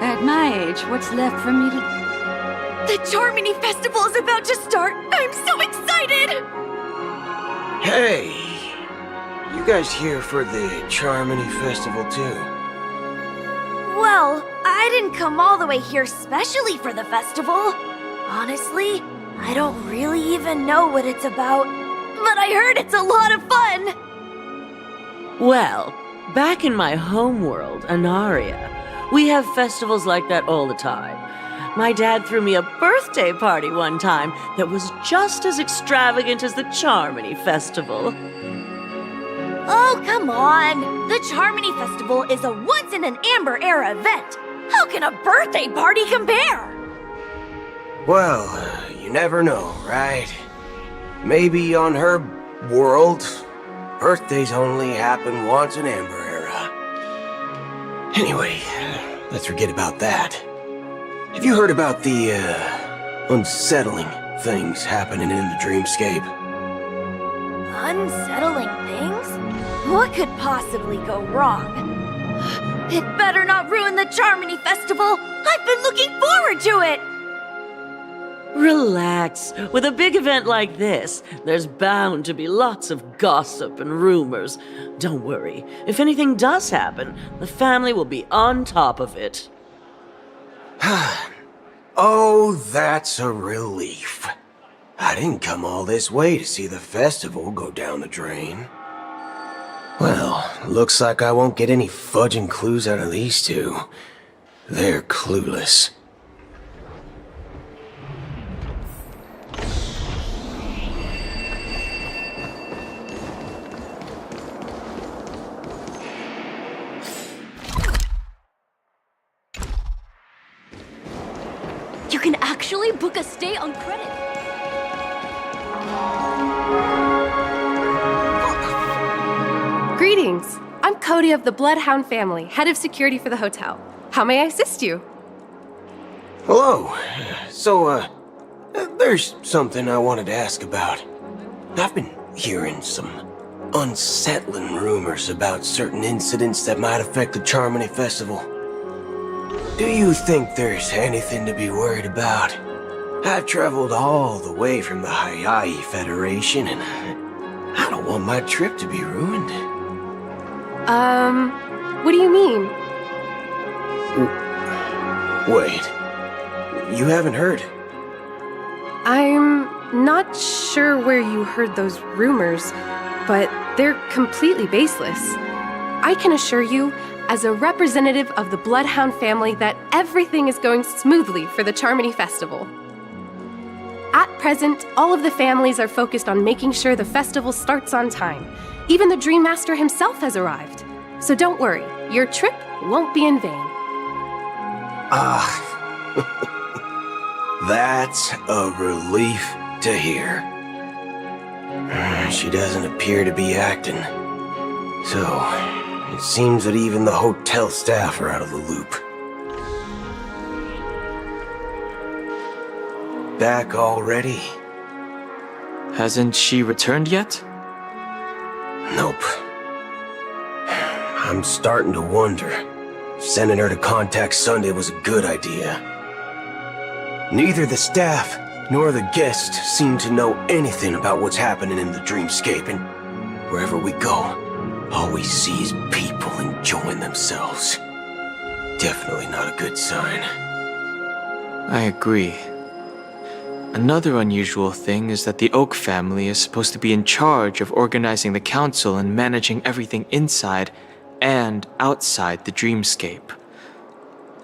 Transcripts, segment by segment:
At my age, what's left for me to... The Charmony Festival is about to start! I'm so excited! Hey! You guys here for the Charmony Festival too? Well, I didn't come all the way here specially for the festival. Honestly, I don't really even know what it's about. But I heard it's a lot of fun! Well, back in my homeworld, Anaria, we have festivals like that all the time. My dad threw me a birthday party one time that was just as extravagant as the Charmony Festival. Oh, come on! The Charmony Festival is a once-in-an-Amber Era event! How can a birthday party compare? Well, you never know, right? Maybe on her world, birthdays only happen once in Amber Era. Anyway, let's forget about that. Have you heard about the, unsettling things happening in the dreamscape? Unsettling things? What could possibly go wrong? It better not ruin the Charmony Festival! I've been looking forward to it! Relax. With a big event like this, there's bound to be lots of gossip and rumors. Don't worry. If anything does happen, the family will be on top of it. Oh, that's a relief. I didn't come all this way to see the festival go down the drain. Well, looks like I won't get any fudging clues out of these two. They're clueless. You can actually book a stay on credit. Greetings! I'm Cody of the Bloodhound family, head of security for the hotel. How may I assist you? Hello. So, there's something I wanted to ask about. I've been hearing some unsettling rumors about certain incidents that might affect the Charmony Festival. Do you think there's anything to be worried about? I've traveled all the way from the Hayaii Federation, and I don't want my trip to be ruined. What do you mean? Wait. You haven't heard? I'm not sure where you heard those rumors, but they're completely baseless. I can assure you, as a representative of the Bloodhound family, that everything is going smoothly for the Charmony Festival. At present, all of the families are focused on making sure the festival starts on time. Even the Dream Master himself has arrived. So don't worry, your trip won't be in vain. That's a relief to hear. She doesn't appear to be acting. So, it seems that even the hotel staff are out of the loop. Back already? Hasn't she returned yet? Nope. I'm starting to wonder if sending her to contact Sunday was a good idea. Neither the staff nor the guests seem to know anything about what's happening in the dreamscape, and Wherever we go, all we see is people enjoying themselves. Definitely not a good sign. I agree. Another unusual thing is that the Oak family is supposed to be in charge of organizing the council and managing everything inside and outside the dreamscape.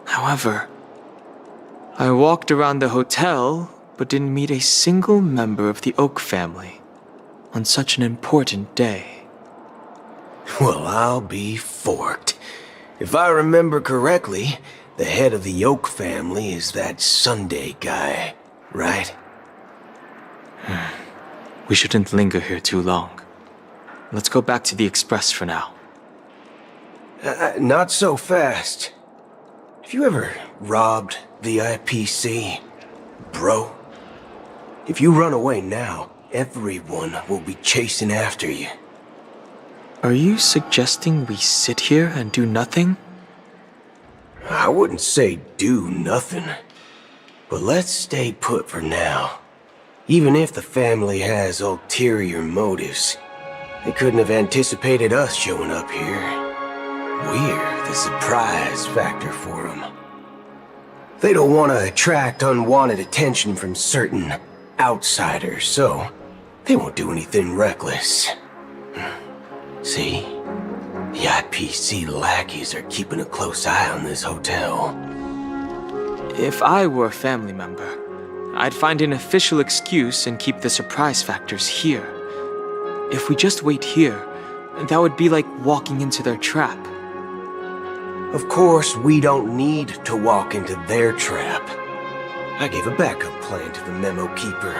However, I walked around the hotel but didn't meet a single member of the Oak family on such an important day. Well, I'll be forked. If I remember correctly, the head of the Oak family is that Sunday guy, right? We shouldn't linger here too long. Let's go back to the Express for now. Not so fast. Have you ever robbed the IPC, bro? If you run away now, everyone will be chasing after you. Are you suggesting we sit here and do nothing? I wouldn't say do nothing, but let's stay put for now. Even if the family has ulterior motives, they couldn't have anticipated us showing up here. We're the surprise factor for them. They don't want to attract unwanted attention from certain outsiders, so they won't do anything reckless. See? The IPC lackeys are keeping a close eye on this hotel. If I were a family member, I'd find an official excuse and keep the surprise factors here. If we just wait here, that would be like walking into their trap. Of course, we don't need to walk into their trap. I gave a backup plan to the memo keeper.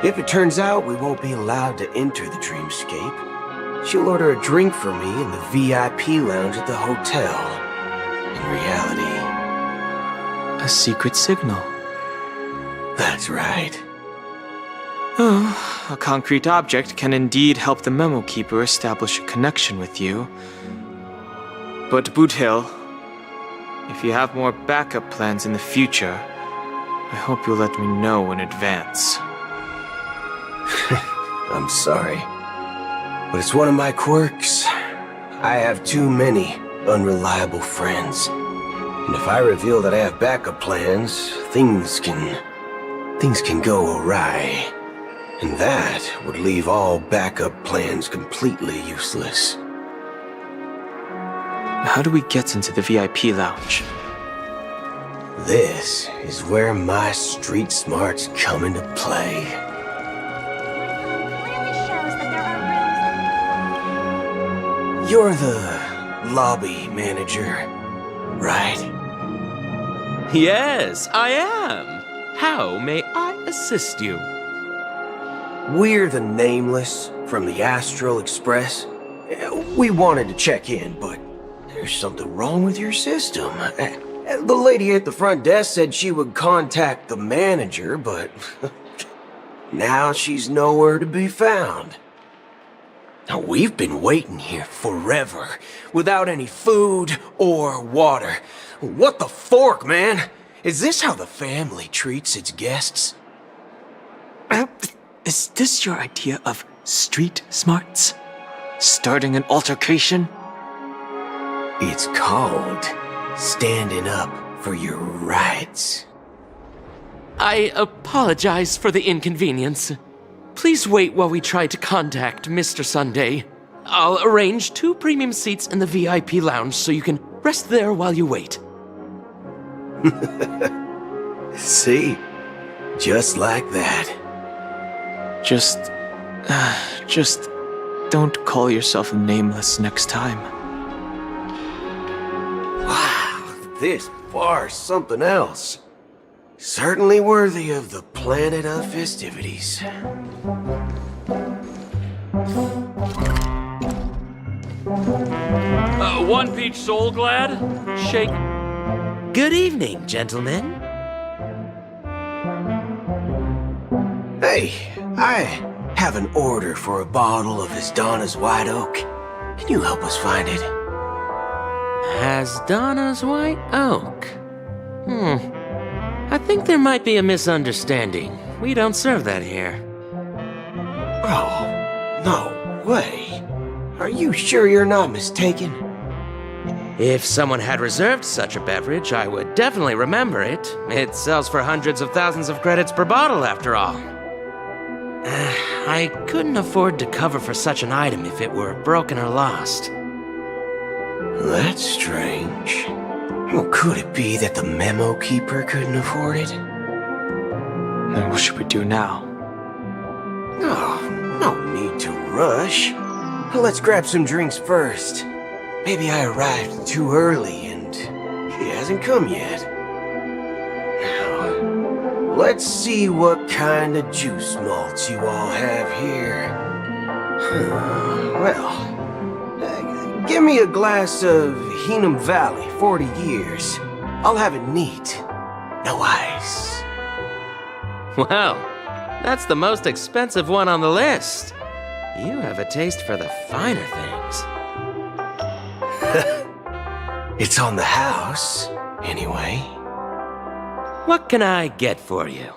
If it turns out we won't be allowed to enter the dreamscape, she'll order a drink for me in the VIP lounge at the hotel. In reality, A secret signal. that's right. Oh, a concrete object can indeed help the memo keeper establish a connection with you. But Boothill, if you have more backup plans in the future, I hope you'll let me know in advance. I'm sorry, but it's one of my quirks. I have too many unreliable friends. And if I reveal that I have backup plans, things can go awry. And that would leave all backup plans completely useless. How do we get into the VIP lounge? This is where my street smarts come into play. You're the lobby manager, right? Yes, I am. How may I assist you? We're the Nameless from the Astral Express. We wanted to check in, but there's something wrong with your system. The lady at the front desk said she would contact the manager, but now she's nowhere to be found. Now, we've been waiting here forever, without any food or water. What the fork, man? Is this how the family treats its guests? Is this your idea of street smarts? Starting an altercation? It's called standing up for your rights. I apologize for the inconvenience. Please wait while we try to contact Mr. Sunday. I'll arrange 2 premium seats in the VIP lounge so you can rest there while you wait. See? Just like that. Just don't call yourself Nameless next time. Wow, this bar's something else. Certainly worthy of the planet of festivities. One peach soul glad? Shake. Good evening, gentlemen. Hey, I have an order for a bottle of Hasdana's White Oak. Can you help us find it? Hasdana's White Oak. I think there might be a misunderstanding. We don't serve that here. Oh, no way. Are you sure you're not mistaken? If someone had reserved such a beverage, I would definitely remember it. It sells for hundreds of thousands of credits per bottle, after all. I couldn't afford to cover for such an item if it were broken or lost. That's strange. Well, could it be that the memo keeper couldn't afford it? Then what should we do now? Oh, no need to rush. Let's grab some drinks first. Maybe I arrived too early and she hasn't come yet. Now, let's see what kind of juice malts you all have here. Give me a glass of Heenum Valley, 40 years. I'll have it neat. No ice. Well, that's the most expensive one on the list. You have a taste for the finer things. It's on the house, anyway. What can I get for you?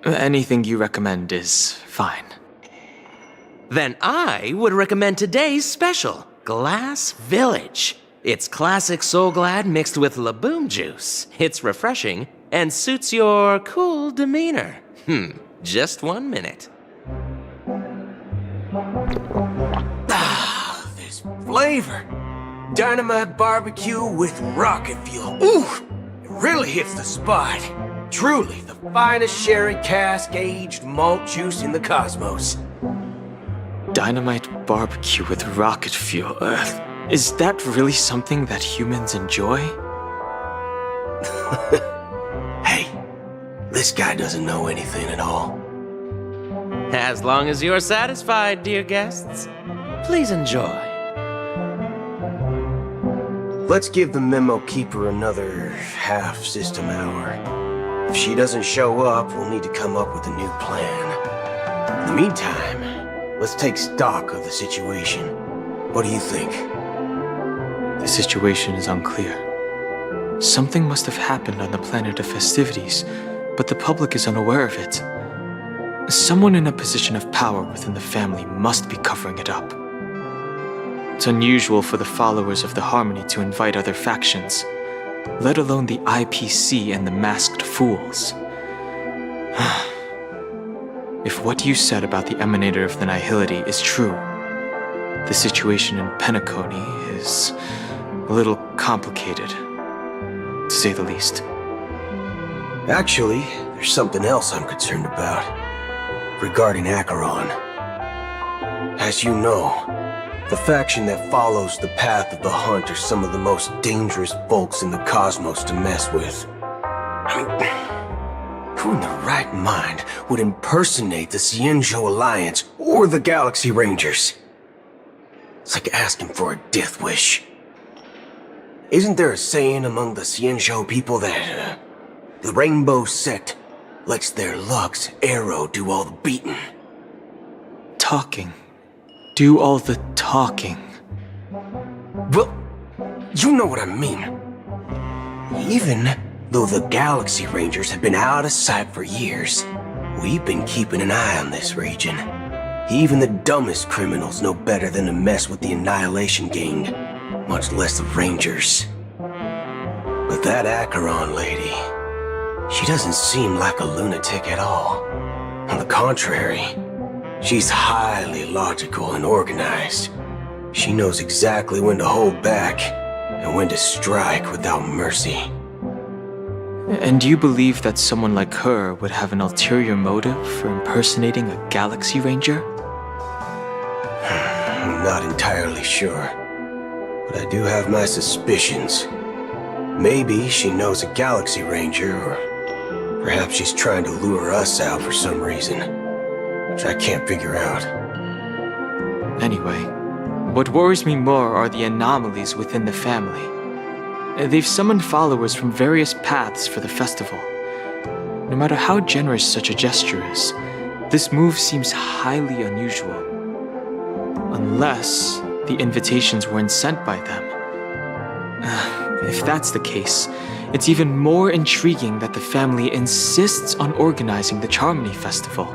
Anything you recommend is fine. Then I would recommend today's special, Glass Village. It's classic Soul Glad mixed with Laboom juice. It's refreshing and suits your cool demeanor. Just 1 minute. Ah, this flavor. Dynamite barbecue with rocket fuel. Ooh, it really hits the spot. Truly the finest sherry cask aged malt juice in the cosmos. Dynamite barbecue with rocket fuel. Is that really something that humans enjoy? Hey, this guy doesn't know anything at all. As long as you're satisfied, dear guests, please enjoy. Let's give the memo keeper another half-system hour. If she doesn't show up, we'll need to come up with a new plan. In the meantime, let's take stock of the situation. What do you think? The situation is unclear. Something must have happened on the planet of festivities, but the public is unaware of it. Someone in a position of power within the family must be covering it up. It's unusual for the followers of the Harmony to invite other factions, let alone the IPC and the Masked Fools. If what you said about the Emanator of the Nihility is true, the situation in Penacony is a little complicated, to say the least. Actually, there's something else I'm concerned about. Regarding Acheron. As you know, the faction that follows the path of the Hunt are some of the most dangerous folks in the cosmos to mess with. I mean, who in their right mind would impersonate the Cienjo Alliance or the Galaxy Rangers? It's like asking for a death wish. Isn't there a saying among the Cienjo people that the Rainbow Sect lets their Lux arrow do all the beating? Talking. Do all the talking. Well, you know what I mean. Even though the Galaxy Rangers have been out of sight for years, we've been keeping an eye on this region. Even the dumbest criminals know better than to mess with the Annihilation Gang, much less the Rangers. But that Acheron lady, she doesn't seem like a lunatic at all. On the contrary, she's highly logical and organized. She knows exactly when to hold back and when to strike without mercy. And do you believe that someone like her would have an ulterior motive for impersonating a Galaxy Ranger? I'm not entirely sure, but I do have my suspicions. Maybe she knows a Galaxy Ranger, or perhaps she's trying to lure us out for some reason, which I can't figure out. Anyway, what worries me more are the anomalies within the family. They've summoned followers from various paths for the festival. No matter how generous such a gesture is, this move seems highly unusual. Unless the invitations weren't sent by them. If that's the case, it's even more intriguing that the family insists on organizing the Charmony Festival,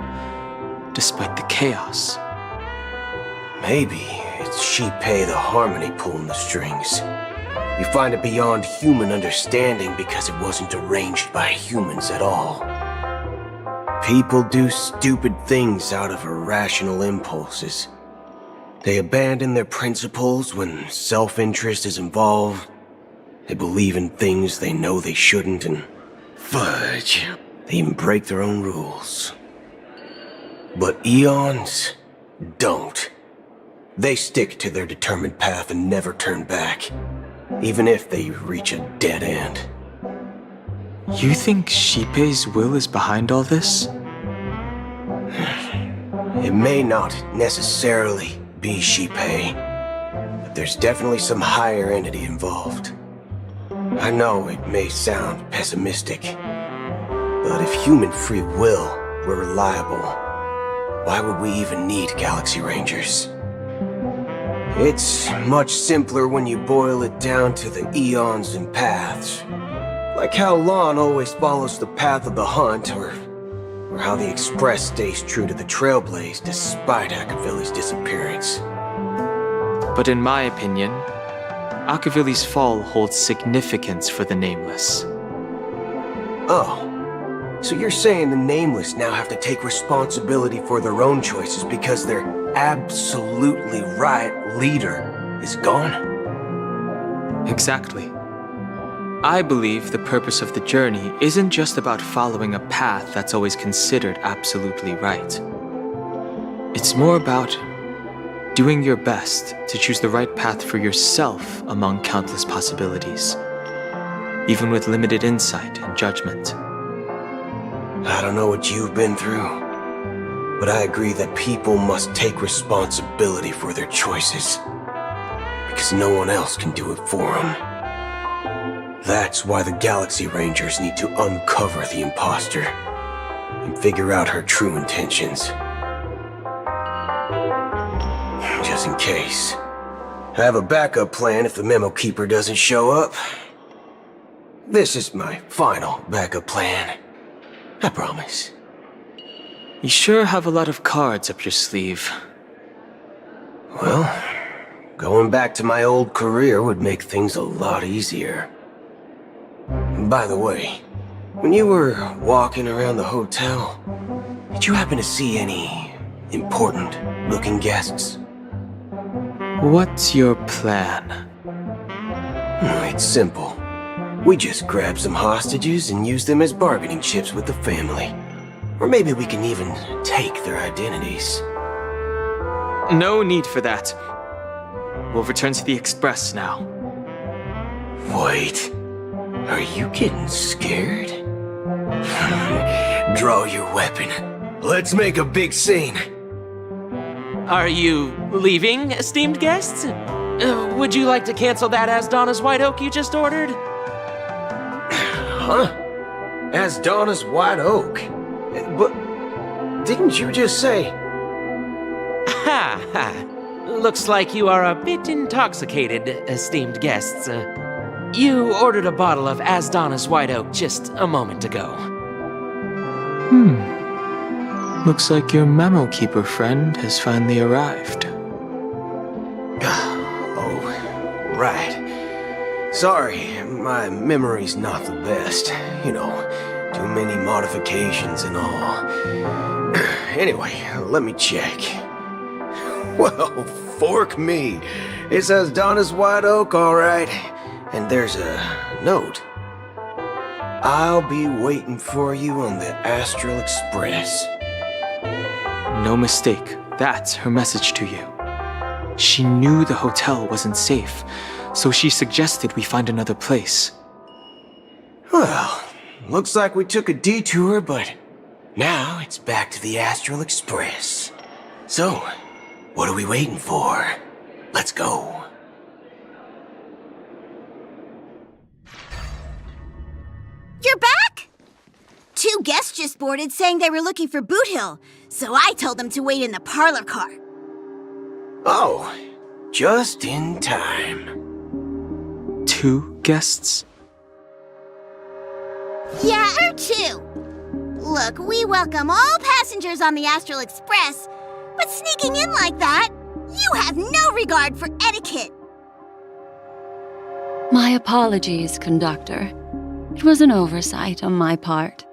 despite the chaos. Maybe it's Shipei the Harmony pulling the strings. You find it beyond human understanding because it wasn't arranged by humans at all. People do stupid things out of irrational impulses. They abandon their principles when self-interest is involved. They believe in things they know they shouldn't, and fudge, they even break their own rules. But Eons don't. They stick to their determined path and never turn back, even if they reach a dead end. You think Shipei's will is behind all this? It may not necessarily be Shipei, but there's definitely some higher entity involved. I know it may sound pessimistic, but if human free will were reliable, why would we even need Galaxy Rangers? It's much simpler when you boil it down to the eons and paths. Like how Lon always follows the path of the hunt, or how the Express stays true to the Trailblaze despite Akavili's disappearance. But in my opinion, Akavili's fall holds significance for the Nameless. Oh, so you're saying the Nameless now have to take responsibility for their own choices because their absolutely right leader is gone? Exactly. I believe the purpose of the journey isn't just about following a path that's always considered absolutely right. It's more about doing your best to choose the right path for yourself among countless possibilities, even with limited insight and judgment. I don't know what you've been through, but I agree that people must take responsibility for their choices, because no one else can do it for them. That's why the Galaxy Rangers need to uncover the imposter and figure out her true intentions. Just in case, I have a backup plan if the Memo Keeper doesn't show up. This is my final backup plan. I promise. You sure have a lot of cards up your sleeve. Well, going back to my old career would make things a lot easier. By the way, when you were walking around the hotel, did you happen to see any important-looking guests? What's your plan? It's simple. We just grab some hostages and use them as bargaining chips with the family. Or maybe we can even take their identities. No need for that. We'll return to the Express now. Wait. Are you getting scared? Draw your weapon. Let's make a big scene. Are you leaving, esteemed guests? Would you like to cancel that Asdana's White Oak you just ordered? Huh? Asdana's White Oak? But didn't you just say... Ha ha. Looks like you are a bit intoxicated, esteemed guests. You ordered a bottle of Asdana's White Oak just a moment ago. Looks like your Memo Keeper friend has finally arrived. Oh, right. Sorry, my memory's not the best. You know, too many modifications and all. Anyway, let me check. Well, fork me. It says Donna's White Oak, all right. And there's a note. I'll be waiting for you on the Astral Express. No mistake, that's her message to you. She knew the hotel wasn't safe, so she suggested we find another place. Well, looks like we took a detour, but now it's back to the Astral Express. So, what are we waiting for? Let's go. You're back? 2 guests just boarded saying they were looking for Boot Hill, so I told them to wait in the parlor car. Oh, just in time. 2 guests? Yeah, or 2. Look, we welcome all passengers on the Astral Express, but sneaking in like that, You have no regard for etiquette! My apologies, Conductor. It was an oversight on my part.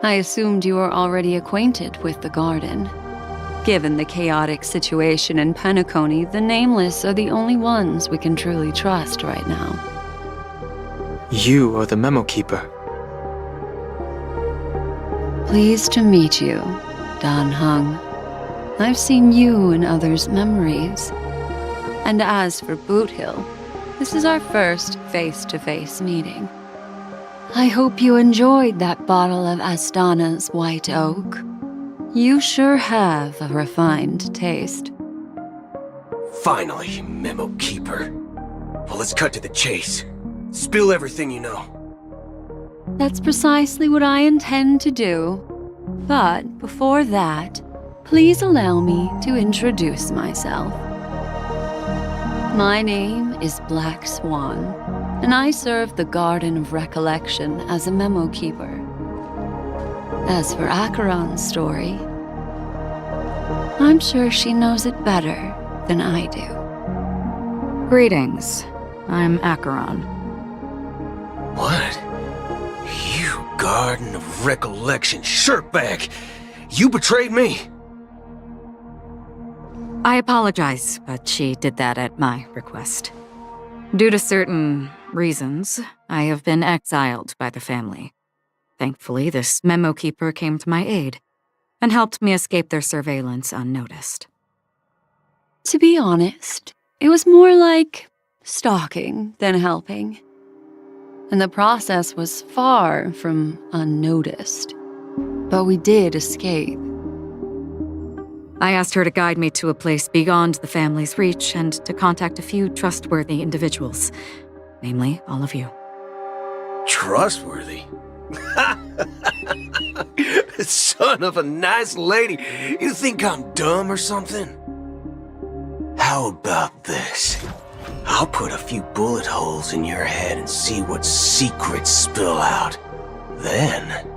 I assumed you were already acquainted with the garden. Given the chaotic situation in Penacony, the Nameless are the only ones we can truly trust right now. You are the memo keeper. Pleased to meet you, Dan Hung. I've seen you in others' memories. And as for Boot Hill, this is our first face-to-face meeting. I hope you enjoyed that bottle of Astana's White Oak. You sure have a refined taste. Finally, Memo Keeper. Well, let's cut to the chase. Spill everything you know. That's precisely what I intend to do. But before that, please allow me to introduce myself. My name is Black Swan, and I serve the Garden of Recollection as a memo keeper. As for Acheron's story, I'm sure she knows it better than I do. Greetings. I'm Acheron. What? You Garden of Recollection shirtbag! You betrayed me! I apologize, but she did that at my request. Due to certain reasons, I have been exiled by the family. Thankfully, this memo keeper came to my aid and helped me escape their surveillance unnoticed. To be honest, it was more like stalking than helping. And the process was far from unnoticed. But we did escape. I asked her to guide me to a place beyond the family's reach and to contact a few trustworthy individuals, namely all of you. Trustworthy? Son of a nice lady. You think I'm dumb or something? How about this? I'll put a few bullet holes in your head and see what secrets spill out. Then,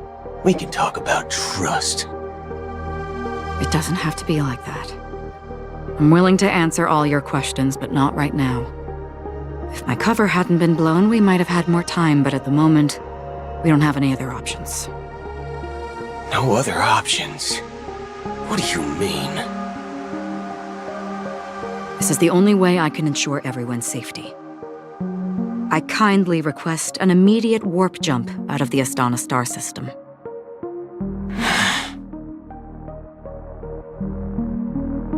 we can talk about trust. It doesn't have to be like that. I'm willing to answer all your questions, but not right now. If my cover hadn't been blown, we might have had more time, but at the moment, we don't have any other options. No other options? What do you mean? This is the only way I can ensure everyone's safety. I kindly request an immediate warp jump out of the Astana star system.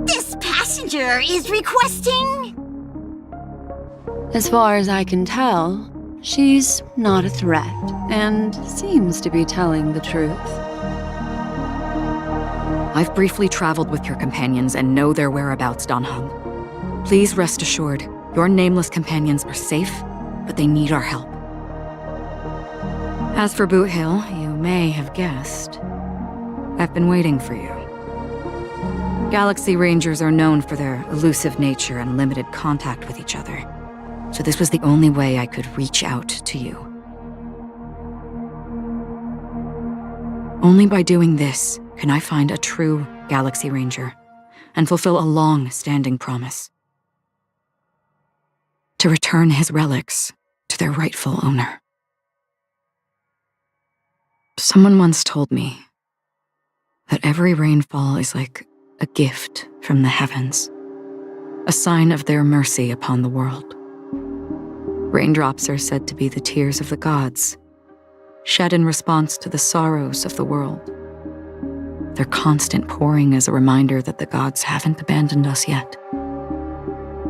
This passenger is requesting... As far as I can tell, she's not a threat and seems to be telling the truth. I've briefly traveled with your companions and know their whereabouts, Dan Hung. Please rest assured, your nameless companions are safe, but they need our help. As for Boot Hill, you may have guessed. I've been waiting for you. Galaxy Rangers are known for their elusive nature and limited contact with each other, so this was the only way I could reach out to you. Only by doing this can I find a true Galaxy Ranger and fulfill a long-standing promise. To return his relics to their rightful owner. Someone once told me that every rainfall is like a gift from the heavens, a sign of their mercy upon the world. Raindrops are said to be the tears of the gods, shed in response to the sorrows of the world. Their constant pouring is a reminder that the gods haven't abandoned us yet.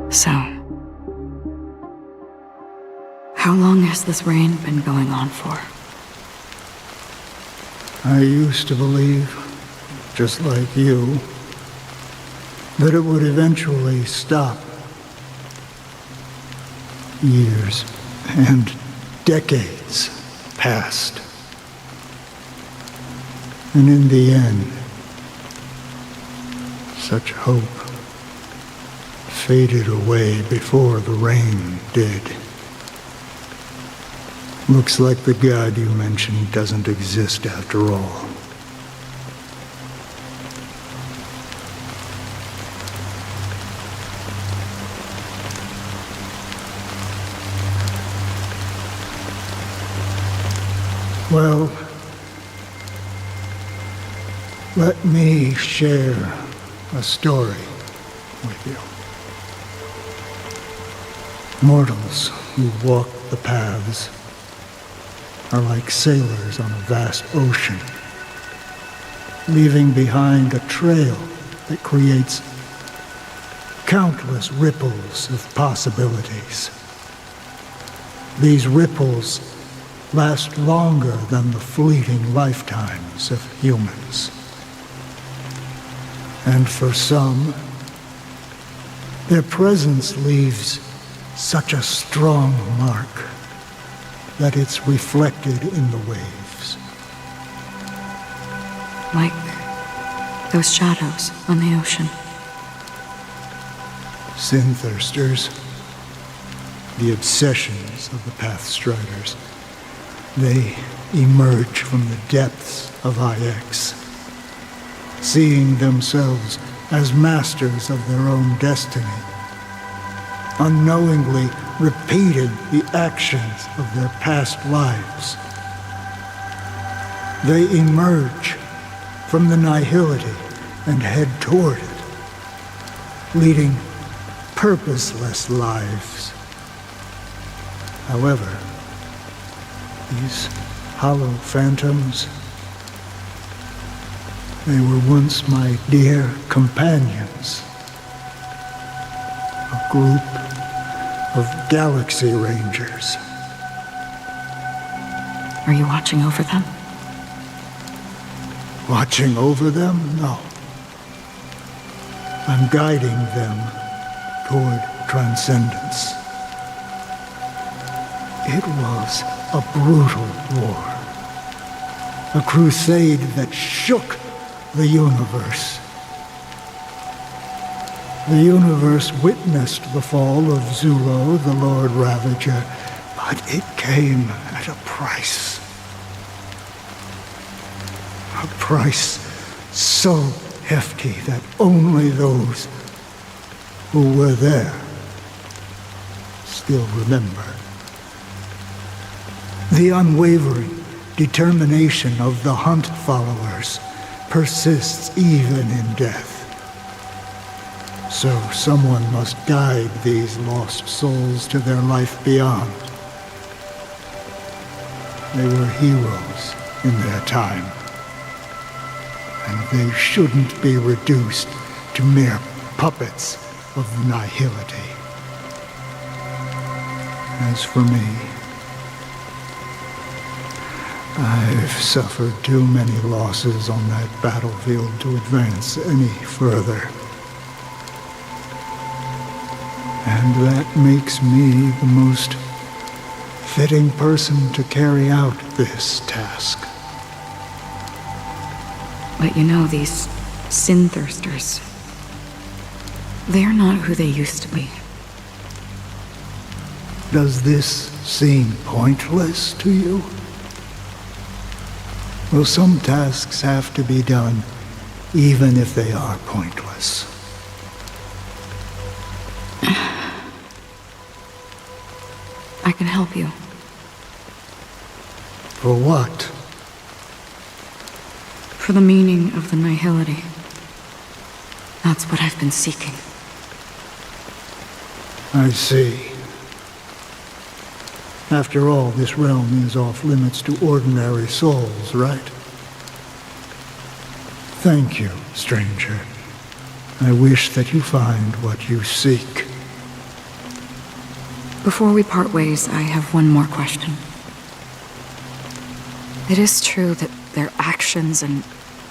So, how long has this rain been going on for? I used to believe, just like you, that it would eventually stop. Years and decades passed. And in the end, such hope faded away before the rain did. Looks like the god you mentioned doesn't exist after all. Well, let me share a story with you. Mortals who walk the paths are like sailors on a vast ocean, leaving behind a trail that creates countless ripples of possibilities. These ripples last longer than the fleeting lifetimes of humans. And for some, their presence leaves such a strong mark that it's reflected in the waves. Like those shadows on the ocean. Sin-thirsters, the obsessions of the Pathstriders, they emerge from the depths of IX, seeing themselves as masters of their own destiny, unknowingly repeating the actions of their past lives. They emerge from the nihility and head toward it, leading purposeless lives. However, these hollow phantoms, they were once my dear companions, a group of Galaxy Rangers. Are you watching over them? Watching over them? No. I'm guiding them toward transcendence. It was a brutal war, a crusade that shook the universe. The universe witnessed the fall of Zulo, the Lord Ravager, but it came at a price. A price so hefty that only those who were there still remember. The unwavering determination of the Hunt followers persists even in death. So someone must guide these lost souls to their life beyond. They were heroes in their time, and they shouldn't be reduced to mere puppets of nihility. As for me, I've suffered too many losses on that battlefield to advance any further. And that makes me the most fitting person to carry out this task. But you know, these sin-thirsters, they're not who they used to be. Does this seem pointless to you? Well, some tasks have to be done, even if they are pointless. I can help you. For what? For the meaning of the nihility. That's what I've been seeking. I see. After all, this realm is off limits to ordinary souls, right? Thank you, stranger. I wish that you find what you seek. Before we part ways, I have one more question. It is true that their actions and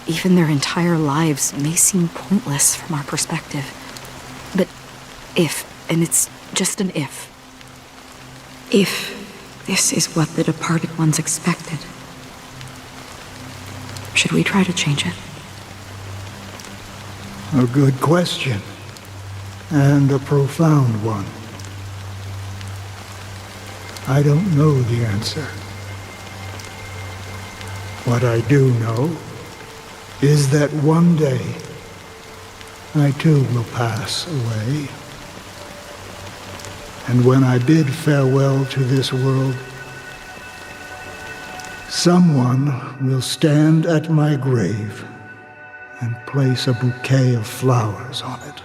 even their entire lives may seem pointless from our perspective. But if, and it's just an if this is what the departed ones expected, should we try to change it? A good question, and a profound one. I don't know the answer. What I do know is that one day I too will pass away. And when I bid farewell to this world, Someone will stand at my grave and place a bouquet of flowers on it.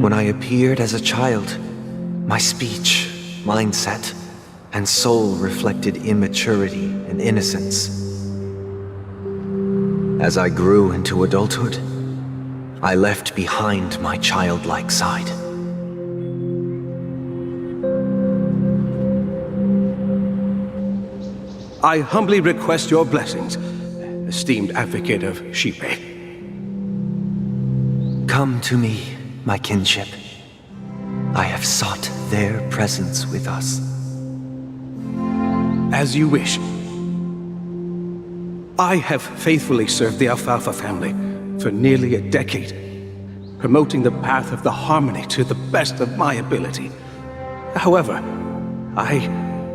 When I appeared as a child, my speech, mindset, and soul reflected immaturity and innocence. As I grew into adulthood, I left behind my childlike side. I humbly request your blessings, esteemed advocate of Shipe. Come to me, my kinship. I have sought their presence with us. As you wish. I have faithfully served the Alfalfa family for nearly a decade, promoting the path of the harmony to the best of my ability. However, I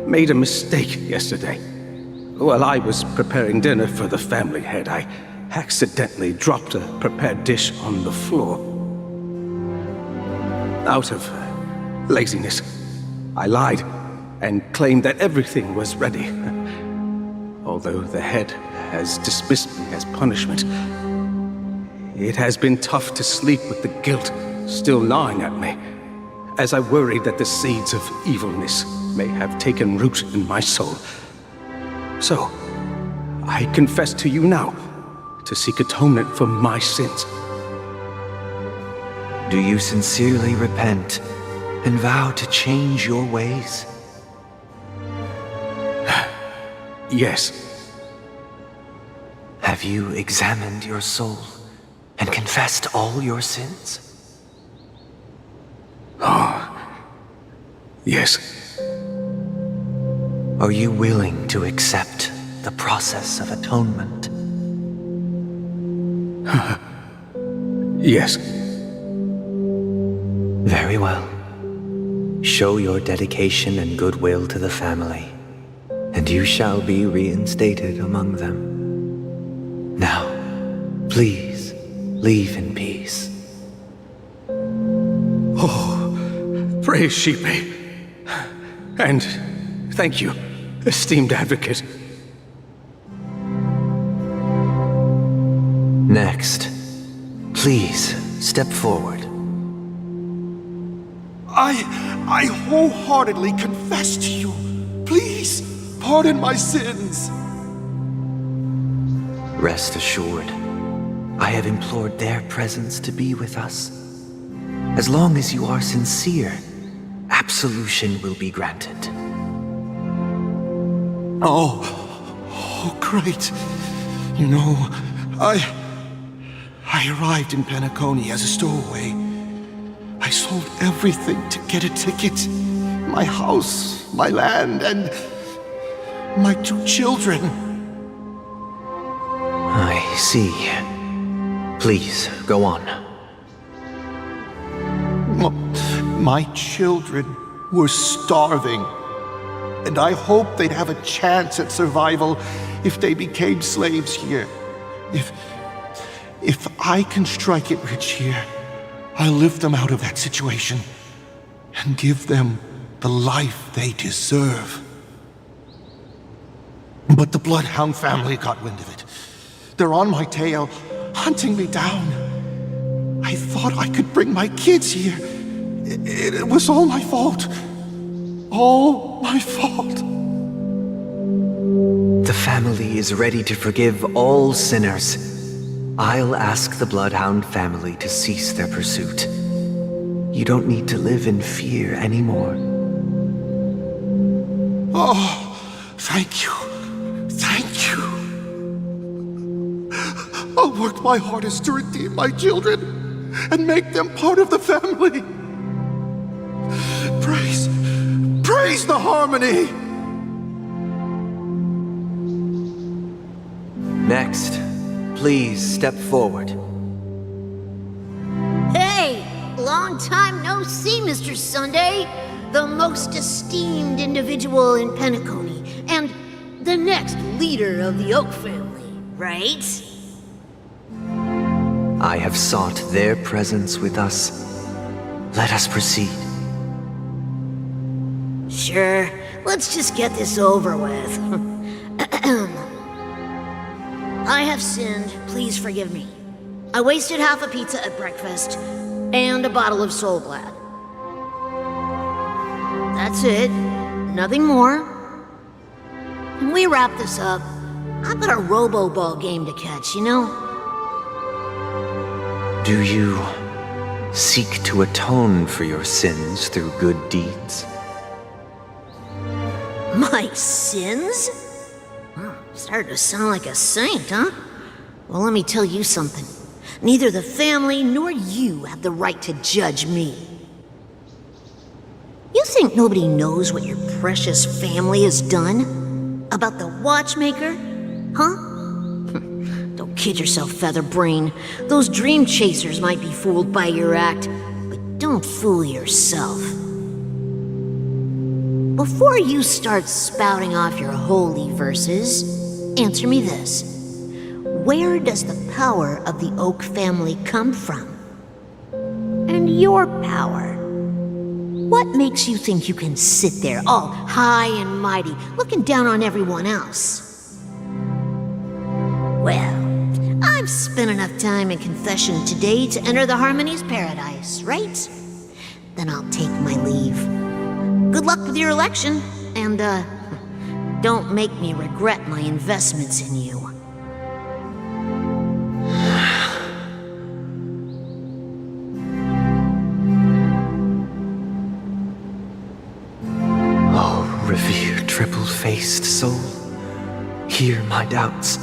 made a mistake yesterday. While I was preparing dinner for the family head, I accidentally dropped a prepared dish on the floor. Out of laziness, I lied and claimed that everything was ready. Although the head has dismissed me as punishment, it has been tough to sleep with the guilt still gnawing at me, as I worried that the seeds of evilness may have taken root in my soul. So, I confess to you now to seek atonement for my sins. Do you sincerely repent and vow to change your ways? Yes. Have you examined your soul and confessed all your sins? Yes. Are you willing to accept the process of atonement? Yes. Very well. Show your dedication and goodwill to the family, and you shall be reinstated among them. Now, please, leave in peace. Oh, praise Shipe. And thank you, esteemed advocate. Next, please step forward. I wholeheartedly confess to you. Please, pardon my sins. Rest assured, I have implored their presence to be with us. As long as you are sincere, absolution will be granted. Oh, great. You know, I arrived in Penacony as a stowaway. I sold everything to get a ticket. My house, my land, and my 2 children. I see. Please, go on. My children were starving, and I hoped they'd have a chance at survival if they became slaves here. If I can strike it rich here, I'll lift them out of that situation and give them the life they deserve. But the Bloodhound family got wind of it. They're on my tail, hunting me down. I thought I could bring my kids here. It was all my fault. All my fault. The family is ready to forgive all sinners. I'll ask the Bloodhound family to cease their pursuit. You don't need to live in fear anymore. Oh, thank you. Thank you. I'll work my hardest to redeem my children and make them part of the family. Praise the harmony! Next, please step forward. Hey! Long time no see, Mr. Sunday. The most esteemed individual in Penacony, and the next leader of the Oak family. right? I have sought their presence with us. Let us proceed. Sure, let's just get this over with. I have sinned, please forgive me. I wasted half a pizza at breakfast, and a bottle of Soul Glad. That's it, nothing more. When we wrap this up, I've got a robo-ball game to catch, you know? Do you seek to atone for your sins through good deeds? My sins? Started to sound like a saint, huh? Well, let me tell you something. Neither the family nor you have the right to judge me. You think nobody knows what your precious family has done? About the watchmaker? Huh? Don't kid yourself, Featherbrain. Those dream chasers might be fooled by your act, but don't fool yourself. Before you start spouting off your holy verses, answer me this. Where does the power of the Oak family come from? And your power? What makes you think you can sit there all high and mighty, looking down on everyone else? Well, I've spent enough time in confession today to enter the Harmony's paradise, right? Then I'll take my leave. Good luck with your election, and, don't make me regret my investments in you. Oh, revered triple-faced soul, hear my doubts.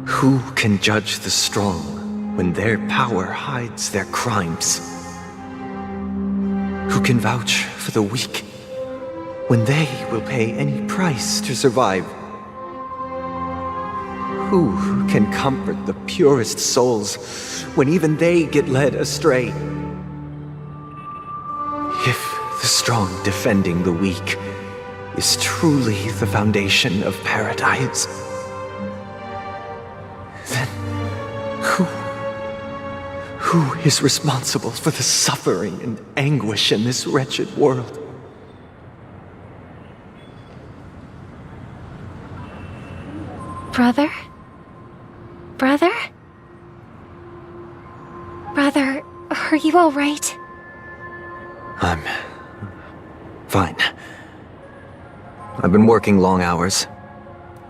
Who can judge the strong when their power hides their crimes? Who can vouch for the weak when they will pay any price to survive? Who can comfort the purest souls when even they get led astray? If the strong defending the weak is truly the foundation of paradise, then who is responsible for the suffering and anguish in this wretched world? Brother? Brother? Brother, are you all right? I'm fine. I've been working long hours,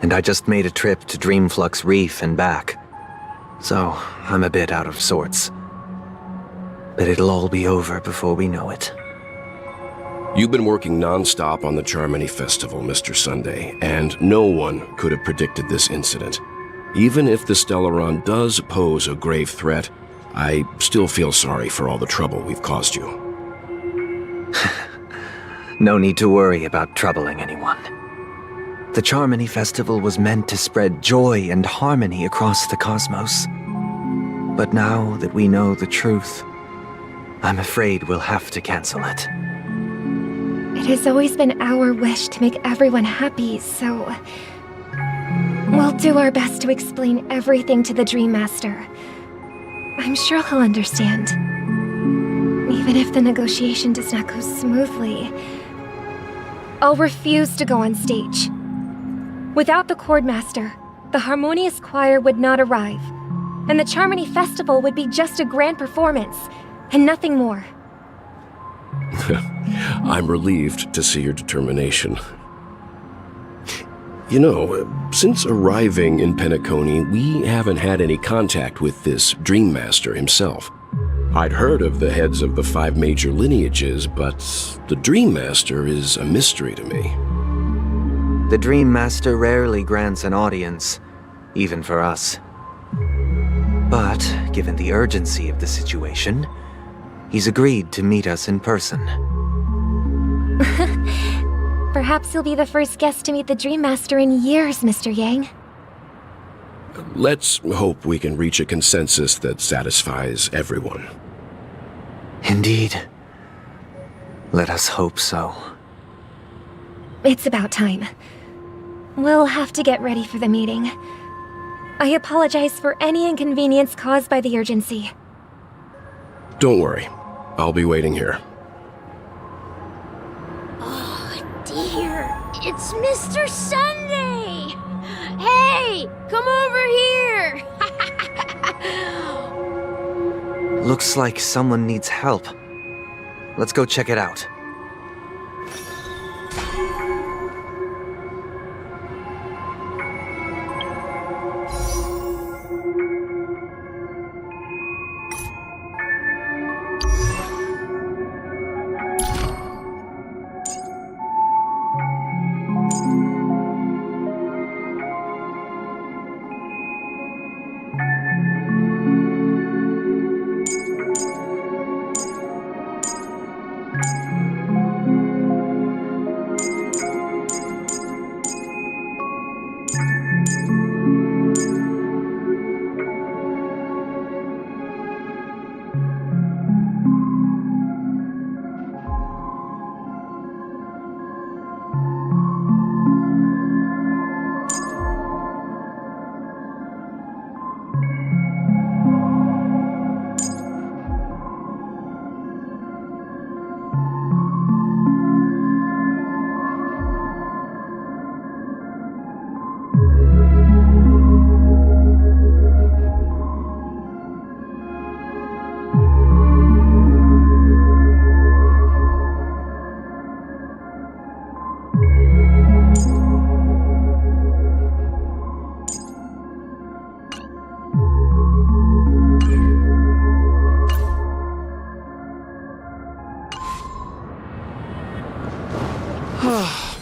and I just made a trip to Dreamflux Reef and back. So, I'm a bit out of sorts. But it'll all be over before we know it. You've been working non-stop on the Charmony Festival, Mr. Sunday, and no one could have predicted this incident. Even if the Stellaron does pose a grave threat, I still feel sorry for all the trouble we've caused you. No need to worry about troubling anyone. The Charmony Festival was meant to spread joy and harmony across the cosmos. But now that we know the truth, I'm afraid we'll have to cancel it. It has always been our wish to make everyone happy, so we'll do our best to explain everything to the Dream Master. I'm sure he'll understand. Even if the negotiation does not go smoothly, I'll refuse to go on stage. Without the Chord Master, the Harmonious Choir would not arrive, and the Charmony Festival would be just a grand performance, and nothing more. I'm relieved to see your determination. You know, since arriving in Penacony, we haven't had any contact with this Dream Master himself. I'd heard of the heads of the 5 major lineages, but the Dream Master is a mystery to me. The Dream Master rarely grants an audience, even for us. But, given the urgency of the situation, he's agreed to meet us in person. Perhaps you'll be the first guest to meet the Dream Master in years, Mr. Yang. Let's hope we can reach a consensus that satisfies everyone. Indeed. Let us hope so. It's about time. We'll have to get ready for the meeting. I apologize for any inconvenience caused by the urgency. Don't worry. I'll be waiting here. Oh, dear. It's Mr. Sunday! Hey, come over here! Looks like someone needs help. Let's go check it out.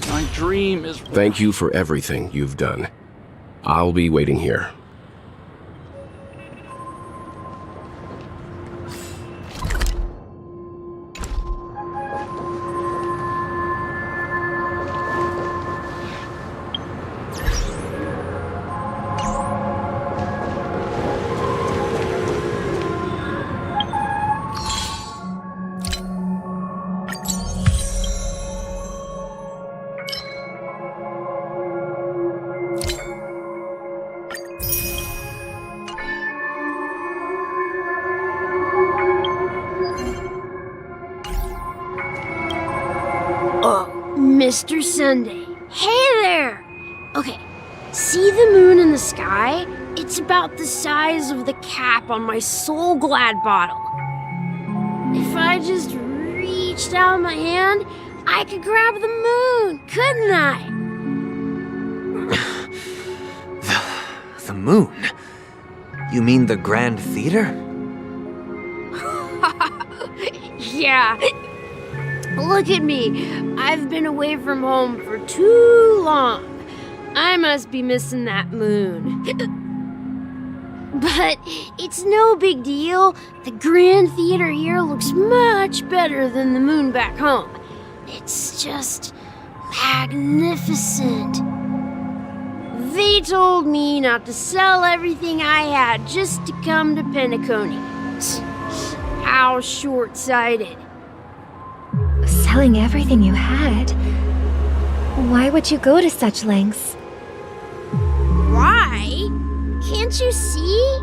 My dream is... Thank you for everything you've done. I'll be waiting here. Mr. Sunday. Hey there! Okay, see the moon in the sky? It's about the size of the cap on my Soul Glad bottle. If I just reached out my hand, I could grab the moon, couldn't I? The moon? You mean the Grand Theater? Yeah. Look at me. I've been away from home for too long. I must be missing that moon. But it's no big deal. The Grand Theater here looks much better than the moon back home. It's just magnificent. They told me not to sell everything I had just to come to Penacony. How short-sighted. Selling everything you had? Why would you go to such lengths? Why? Can't you see?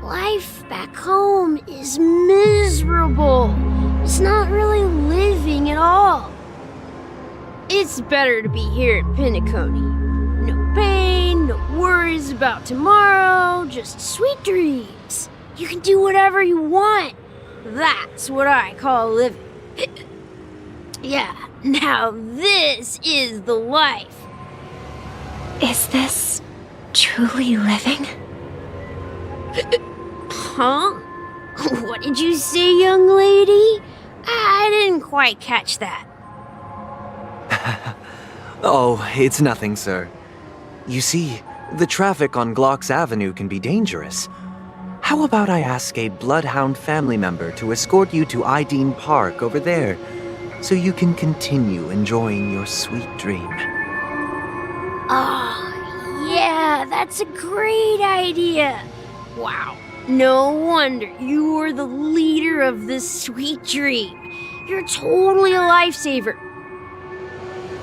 Life back home is miserable. It's not really living at all. It's better to be here at Penacony. No pain, no worries about tomorrow, just sweet dreams. You can do whatever you want. That's what I call living. Yeah, now this is the life. Is this truly living? Huh? What did you say, young lady? I didn't quite catch that. Oh, it's nothing, sir. You see, the traffic on Glock's Avenue can be dangerous. How about I ask a Bloodhound family member to escort you to Ideen Park over there, so you can continue enjoying your sweet dream? Oh, yeah, that's a great idea. Wow, no wonder you were the leader of this sweet dream. You're totally a lifesaver.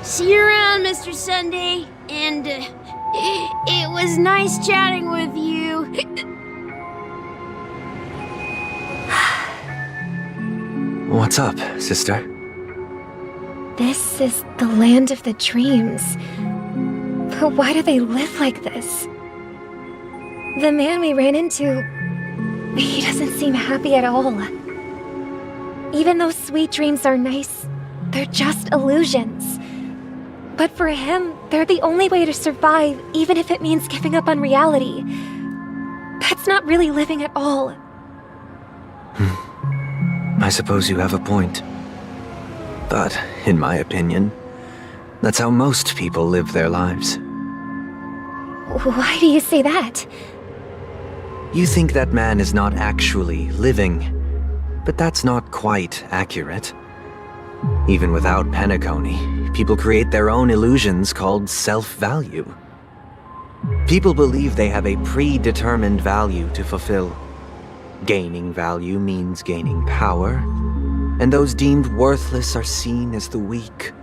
See you around, Mr. Sunday. And it was nice chatting with you. What's up, sister? This is the land of the dreams. But why do they live like this? The man we ran into, he doesn't seem happy at all. Even though sweet dreams are nice, they're just illusions. But for him, they're the only way to survive, even if it means giving up on reality. That's not really living at all. I suppose you have a point. But, in my opinion, that's how most people live their lives. Why do you say that? You think that man is not actually living, but that's not quite accurate. Even without Penacony, people create their own illusions called self-value. People believe they have a predetermined value to fulfill. Gaining value means gaining power, and those deemed worthless are seen as the weak.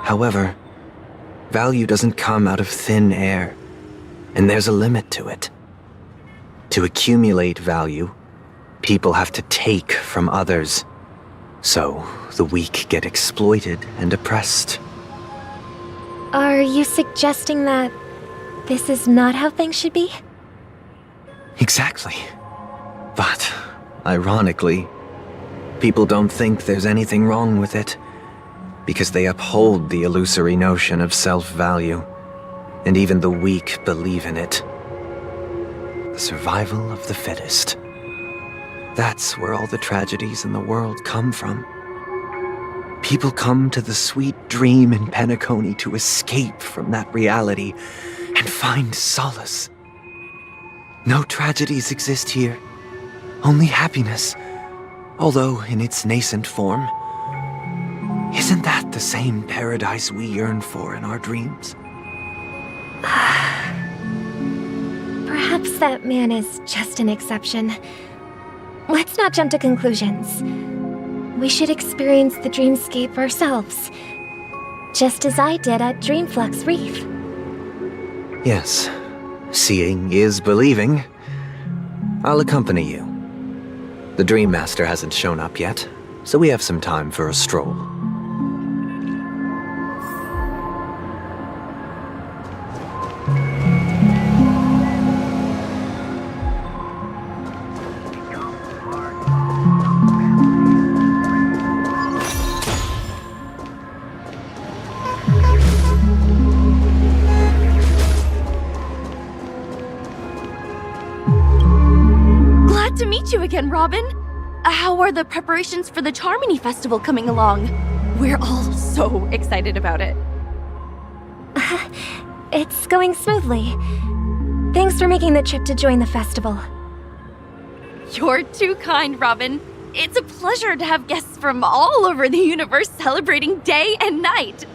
However, value doesn't come out of thin air, and there's a limit to it. To accumulate value, people have to take from others. So, the weak get exploited and oppressed. Are you suggesting that this is not how things should be? Exactly. But, ironically, people don't think there's anything wrong with it, because they uphold the illusory notion of self-value, and even the weak believe in it. The survival of the fittest. That's where all the tragedies in the world come from. People come to the sweet dream in Penacony to escape from that reality and find solace. No tragedies exist here, only happiness, although in its nascent form. Isn't that the same paradise we yearn for in our dreams? Perhaps that man is just an exception. Let's not jump to conclusions. We should experience the dreamscape ourselves, just as I did at Dreamflux Reef. Yes, seeing is believing. I'll accompany you. The Dream Master hasn't shown up yet, so we have some time for a stroll. Glad to meet you again, Robin. How are the preparations for the Charmony Festival coming along? We're all so excited about it. It's going smoothly. Thanks for making the trip to join the festival. You're too kind, Robin. It's a pleasure to have guests from all over the universe celebrating day and night.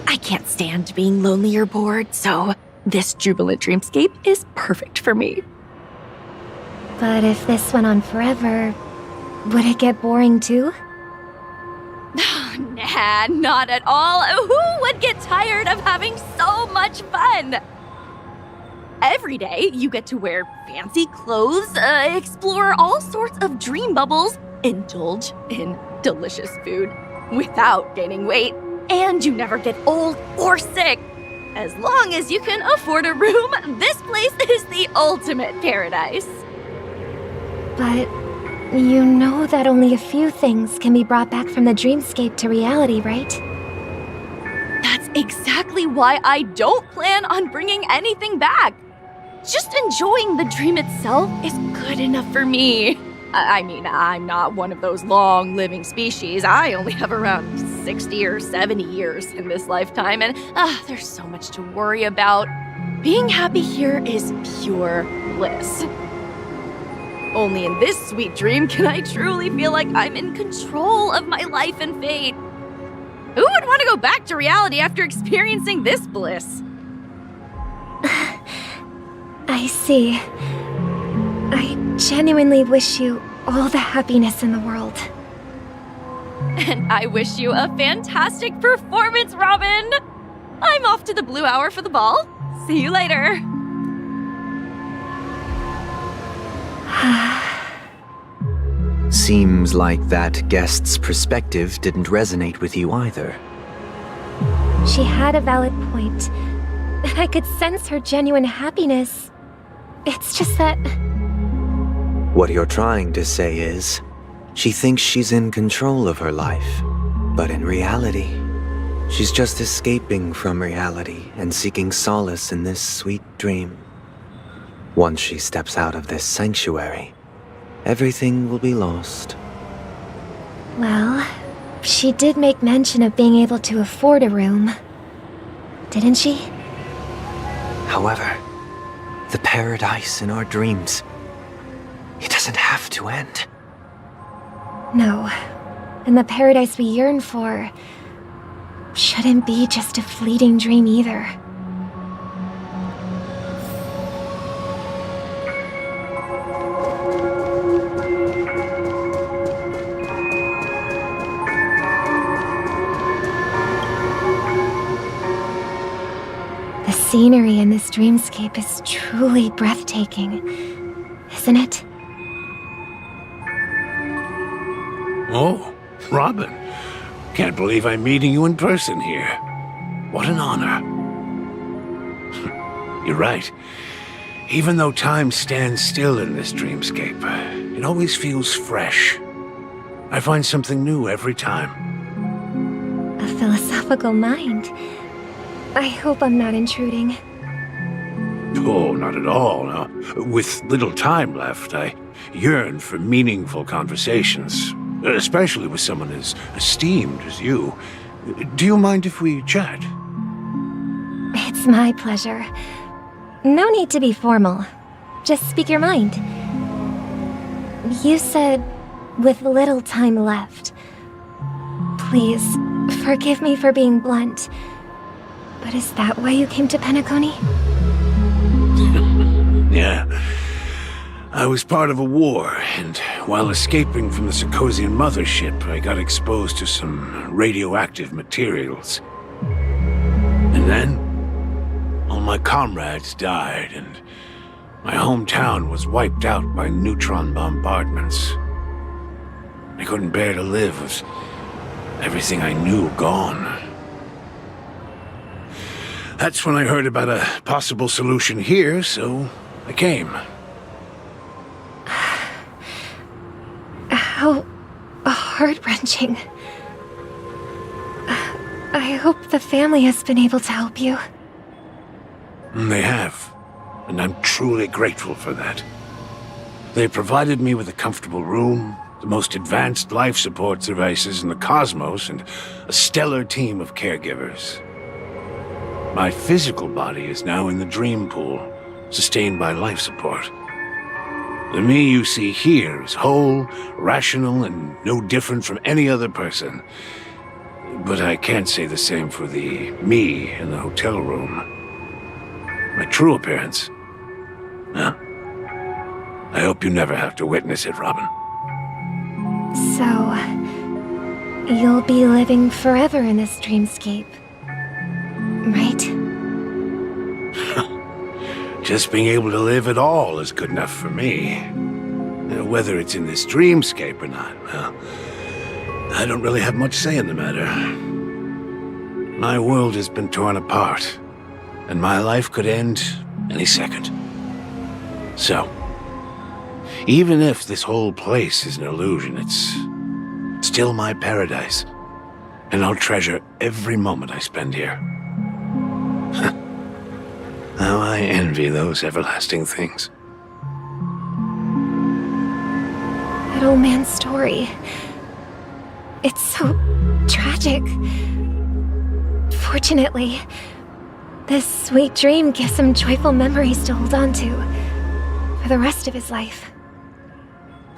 I can't stand being lonely or bored, so this jubilant dreamscape is perfect for me. But if this went on forever, would it get boring too? Nah, not at all. Who would get tired of having so much fun? Every day, you get to wear fancy clothes, explore all sorts of dream bubbles, indulge in delicious food without gaining weight, and you never get old or sick. As long as you can afford a room, this place is the ultimate paradise. But you know that only a few things can be brought back from the dreamscape to reality, right? That's exactly why I don't plan on bringing anything back. Just enjoying the dream itself is good enough for me. I mean, I'm not one of those long-living species. I only have around 60 or 70 years in this lifetime, and there's so much to worry about. Being happy here is pure bliss. Only in this sweet dream can I truly feel like I'm in control of my life and fate. Who would want to go back to reality after experiencing this bliss? I see. I genuinely wish you all the happiness in the world. And I wish you a fantastic performance, Robin! I'm off to the Blue Hour for the ball. See you later. Seems like that guest's perspective didn't resonate with you either. She had a valid point, and I could sense her genuine happiness. It's just that... What you're trying to say is, she thinks she's in control of her life, but in reality, she's just escaping from reality and seeking solace in this sweet dream. Once she steps out of this sanctuary, everything will be lost. Well, she did make mention of being able to afford a room, didn't she? However, the paradise in our dreams, it doesn't have to end. No, and the paradise we yearn for shouldn't be just a fleeting dream either. The scenery in this dreamscape is truly breathtaking, isn't it? Oh, Robin. Can't believe I'm meeting you in person here. What an honor. You're right. Even though time stands still in this dreamscape, it always feels fresh. I find something new every time. A philosophical mind. I hope I'm not intruding. Oh, not at all. No. With little time left, I yearn for meaningful conversations, especially with someone as esteemed as you. Do you mind if we chat? It's my pleasure. No need to be formal. Just speak your mind. You said, with little time left. Please, forgive me for being blunt. But is that why you came to Penacony? Yeah. I was part of a war, and while escaping from the Sarkosian mothership, I got exposed to some radioactive materials. And then, all my comrades died, and my hometown was wiped out by neutron bombardments. I couldn't bear to live with everything I knew gone. That's when I heard about a possible solution here, so I came. How heart-wrenching. I hope the family has been able to help you. They have, and I'm truly grateful for that. They provided me with a comfortable room, the most advanced life support devices in the cosmos, and a stellar team of caregivers. My physical body is now in the dream pool, sustained by life support. The me you see here is whole, rational, and no different from any other person. But I can't say the same for the me in the hotel room. My true appearance? Huh? I hope you never have to witness it, Robin. So, you'll be living forever in this dreamscape, right? Just being able to live at all is good enough for me. Whether it's in this dreamscape or not, well, I don't really have much say in the matter. My world has been torn apart, and my life could end any second. So, even if this whole place is an illusion, it's still my paradise, and I'll treasure every moment I spend here. How I envy those everlasting things. That old man's story. It's so tragic. Fortunately, this sweet dream gives him joyful memories to hold on to for the rest of his life.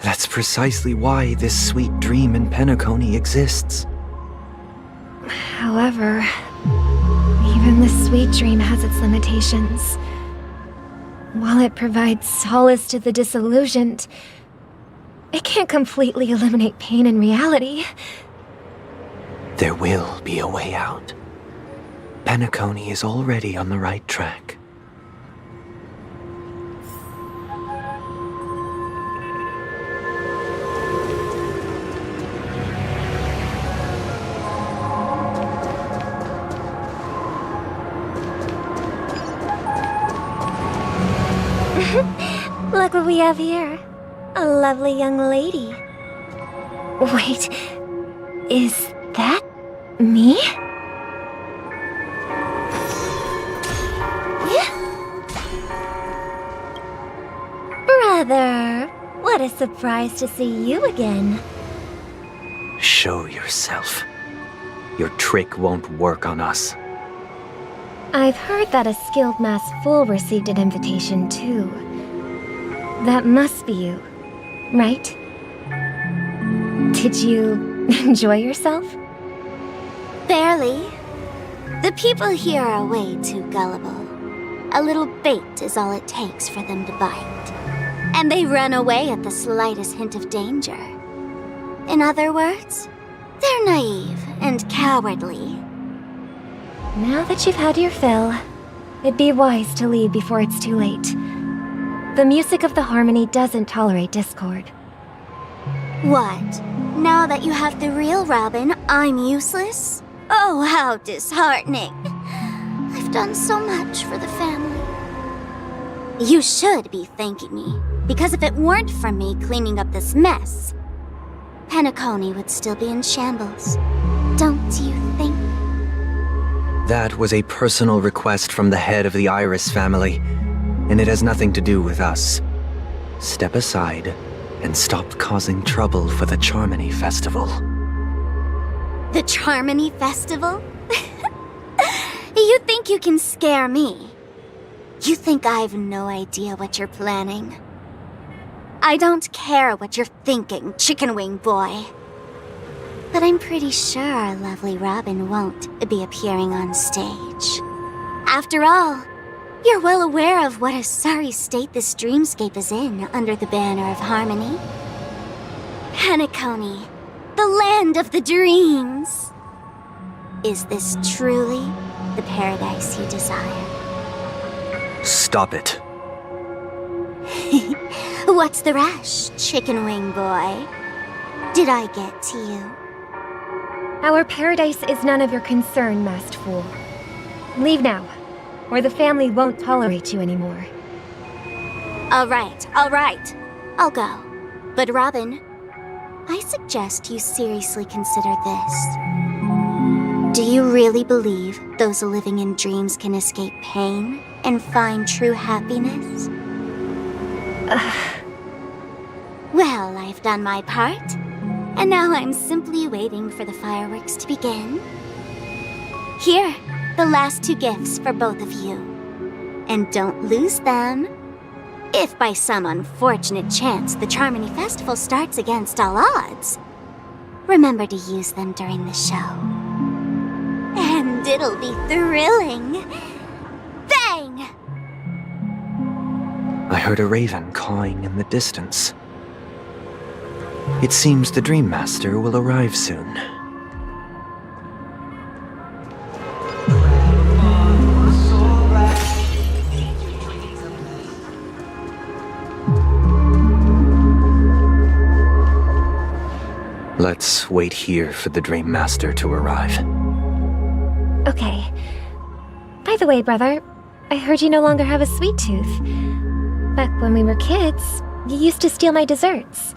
That's precisely why this sweet dream in Penacony exists. However, even the sweet dream has its limitations. While it provides solace to the disillusioned, it can't completely eliminate pain in reality. There will be a way out. Penacony is already on the right track. Look what we have here. A lovely young lady. Wait, is that me? Brother, what a surprise to see you again. Show yourself. Your trick won't work on us. I've heard that a skilled mass fool received an invitation too. That must be you, right? Did you enjoy yourself? Barely. The people here are way too gullible. A little bait is all it takes for them to bite. And they run away at the slightest hint of danger. In other words, they're naive and cowardly. Now that you've had your fill, it'd be wise to leave before it's too late. The music of the harmony doesn't tolerate discord. What? Now that you have the real Robin, I'm useless? Oh, how disheartening. I've done so much for the family. You should be thanking me, because if it weren't for me cleaning up this mess, Penacony would still be in shambles. Don't you think? That was a personal request from the head of the Iris family, and it has nothing to do with us. Step aside and stop causing trouble for the Charmony Festival. The Charmony Festival? You think you can scare me? You think I've no idea what you're planning? I don't care what you're thinking, chicken wing boy. But I'm pretty sure our lovely Robin won't be appearing on stage. After all, you're well aware of what a sorry state this dreamscape is in under the banner of harmony. Penacony, the land of the dreams. Is this truly the paradise you desire? Stop it. What's the rush, chicken wing boy? Did I get to you? Our paradise is none of your concern, masked fool. Leave now, or the family won't tolerate you anymore. All right. I'll go. But Robin, I suggest you seriously consider this. Do you really believe those living in dreams can escape pain and find true happiness? Well, I've done my part, and now I'm simply waiting for the fireworks to begin. Here, the last 2 gifts for both of you. And don't lose them. If by some unfortunate chance the Charmony Festival starts against all odds, remember to use them during the show. And it'll be thrilling. Bang! I heard a raven cawing in the distance. It seems the Dream Master will arrive soon. Let's wait here for the Dream Master to arrive. Okay. By the way, brother, I heard you no longer have a sweet tooth. Back when we were kids, you used to steal my desserts.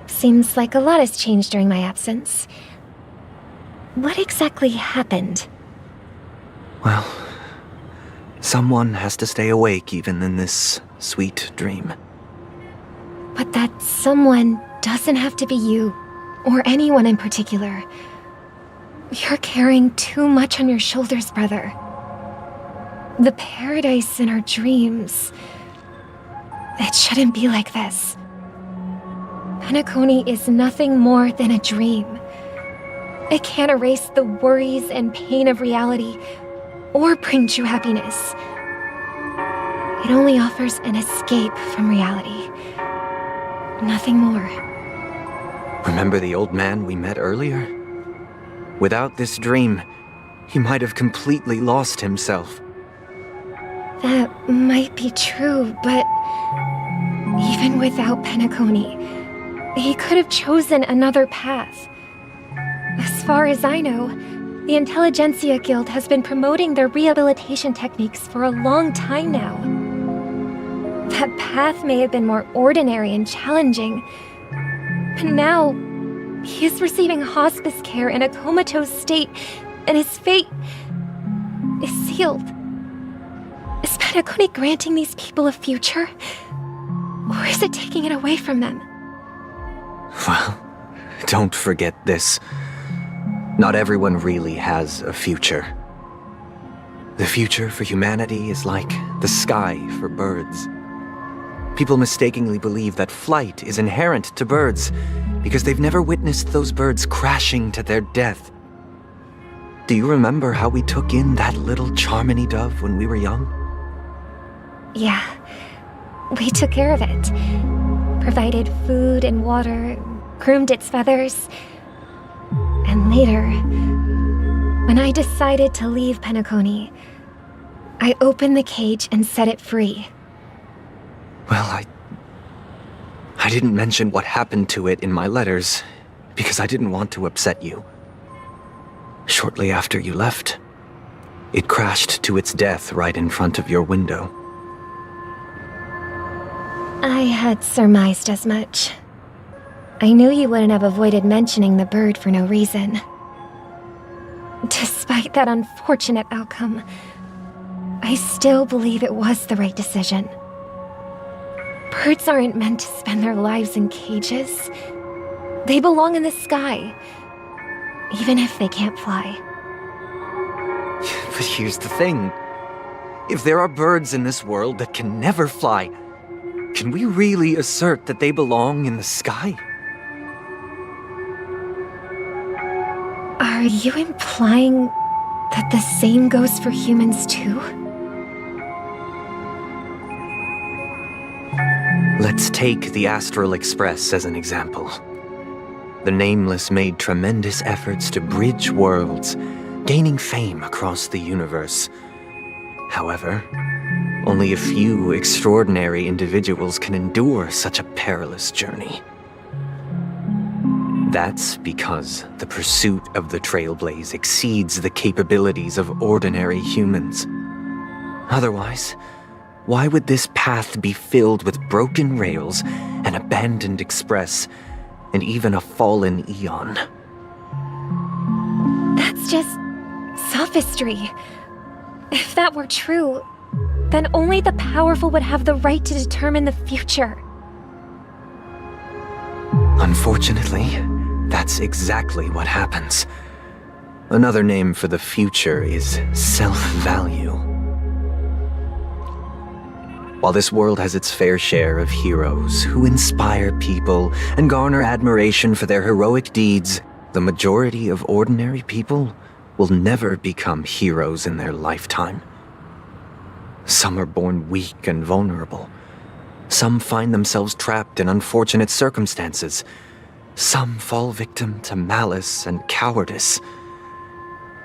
Seems like a lot has changed during my absence. What exactly happened? Well, someone has to stay awake even in this sweet dream. But that someone doesn't have to be you, or anyone in particular. You're carrying too much on your shoulders, brother. The paradise in our dreams. It shouldn't be like this. Penacony is nothing more than a dream. It can't erase the worries and pain of reality, or bring true happiness. It only offers an escape from reality. Nothing more. Remember the old man we met earlier? Without this dream, he might have completely lost himself. That might be true, but even without Penacony, he could have chosen another path. As far as I know, the Intelligentsia Guild has been promoting their rehabilitation techniques for a long time now. That path may have been more ordinary and challenging, but now he is receiving hospice care in a comatose state, and his fate is sealed. Is Penacony granting these people a future? Or is it taking it away from them? Well, don't forget this. Not everyone really has a future. The future for humanity is like the sky for birds. People mistakenly believe that flight is inherent to birds because they've never witnessed those birds crashing to their death. Do you remember how we took in that little Charmony dove when we were young? Yeah, we took care of it. Provided food and water, groomed its feathers. And later, when I decided to leave Penacony, I opened the cage and set it free. Well, I didn't mention what happened to it in my letters because I didn't want to upset you. Shortly after you left, it crashed to its death right in front of your window. I had surmised as much. I knew you wouldn't have avoided mentioning the bird for no reason. Despite that unfortunate outcome, I still believe it was the right decision. Birds aren't meant to spend their lives in cages. They belong in the sky, even if they can't fly. But here's the thing. If there are birds in this world that can never fly, can we really assert that they belong in the sky? Are you implying that the same goes for humans too? Let's take the Astral Express as an example. The Nameless made tremendous efforts to bridge worlds, gaining fame across the universe. However, only a few extraordinary individuals can endure such a perilous journey. That's because the pursuit of the Trailblaze exceeds the capabilities of ordinary humans. Otherwise, why would this path be filled with broken rails, an abandoned express, and even a fallen eon? That's just sophistry. If that were true, then only the powerful would have the right to determine the future. Unfortunately, that's exactly what happens. Another name for the future is self-value. While this world has its fair share of heroes who inspire people and garner admiration for their heroic deeds, the majority of ordinary people will never become heroes in their lifetime. Some are born weak and vulnerable. Some find themselves trapped in unfortunate circumstances. Some fall victim to malice and cowardice.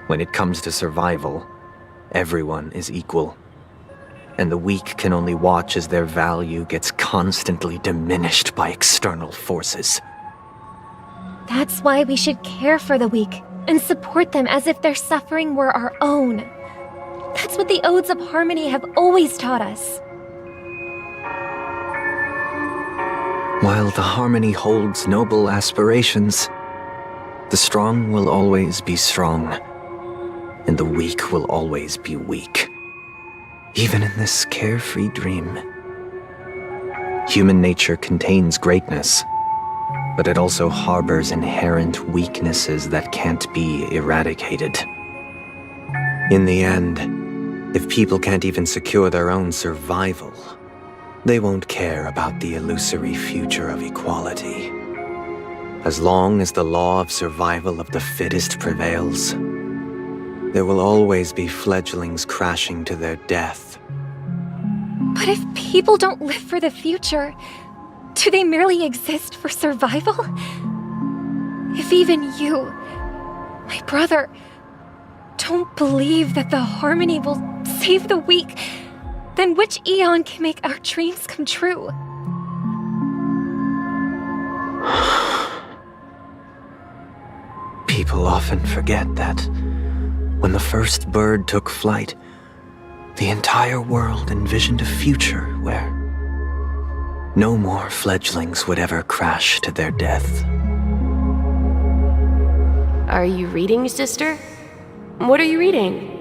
When it comes to survival, everyone is equal. And the weak can only watch as their value gets constantly diminished by external forces. That's why we should care for the weak and support them as if their suffering were our own. That's what the Odes of Harmony have always taught us. While the Harmony holds noble aspirations, the strong will always be strong, and the weak will always be weak. Even in this carefree dream. Human nature contains greatness, but it also harbors inherent weaknesses that can't be eradicated. In the end, if people can't even secure their own survival, they won't care about the illusory future of equality. As long as the law of survival of the fittest prevails, there will always be fledglings crashing to their death. But if people don't live for the future, do they merely exist for survival? If even you, My brother, don't believe that the harmony will save the weak, then which eon can make our dreams come true? People often forget that when the first bird took flight, the entire world envisioned a future where no more fledglings would ever crash to their death. Are you reading, sister? What are you reading?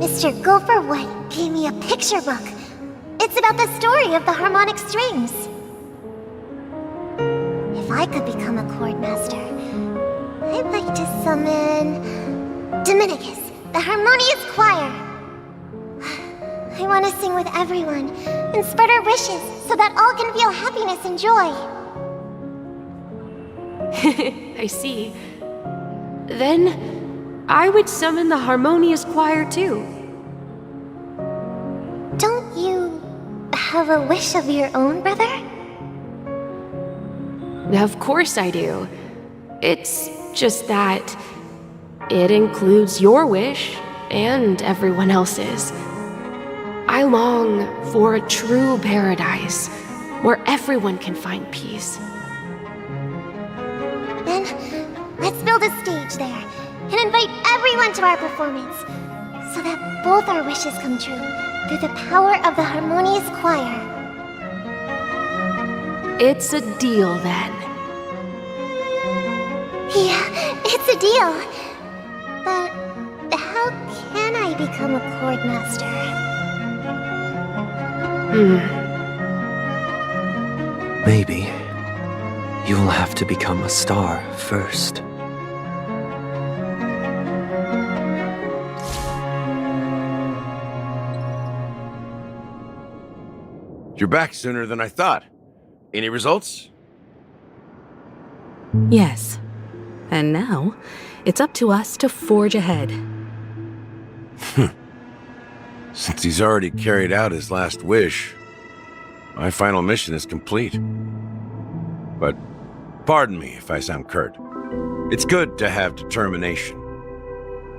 Mr. Gopherwood gave me a picture book. It's about the story of the harmonic strings. If I could become a chord master, I'd like to summon Dominicus, the harmonious choir. I want to sing with everyone and spread our wishes so that all can feel happiness and joy. I see. Then I would summon the harmonious choir too. Don't you have a wish of your own, brother? Of course I do. It's just that it includes your wish and everyone else's. I long for a true paradise where everyone can find peace. Then let's build a stage there and invite everyone to our performance so that both our wishes come true through the power of the harmonious choir. It's a deal then. Yeah, it's a deal. But how can I become a chord master? Maybe you'll have to become a star first. You're back sooner than I thought. Any results? Yes. And now, it's up to us to forge ahead. Since he's already carried out his last wish, my final mission is complete. But pardon me if I sound curt. It's good to have determination.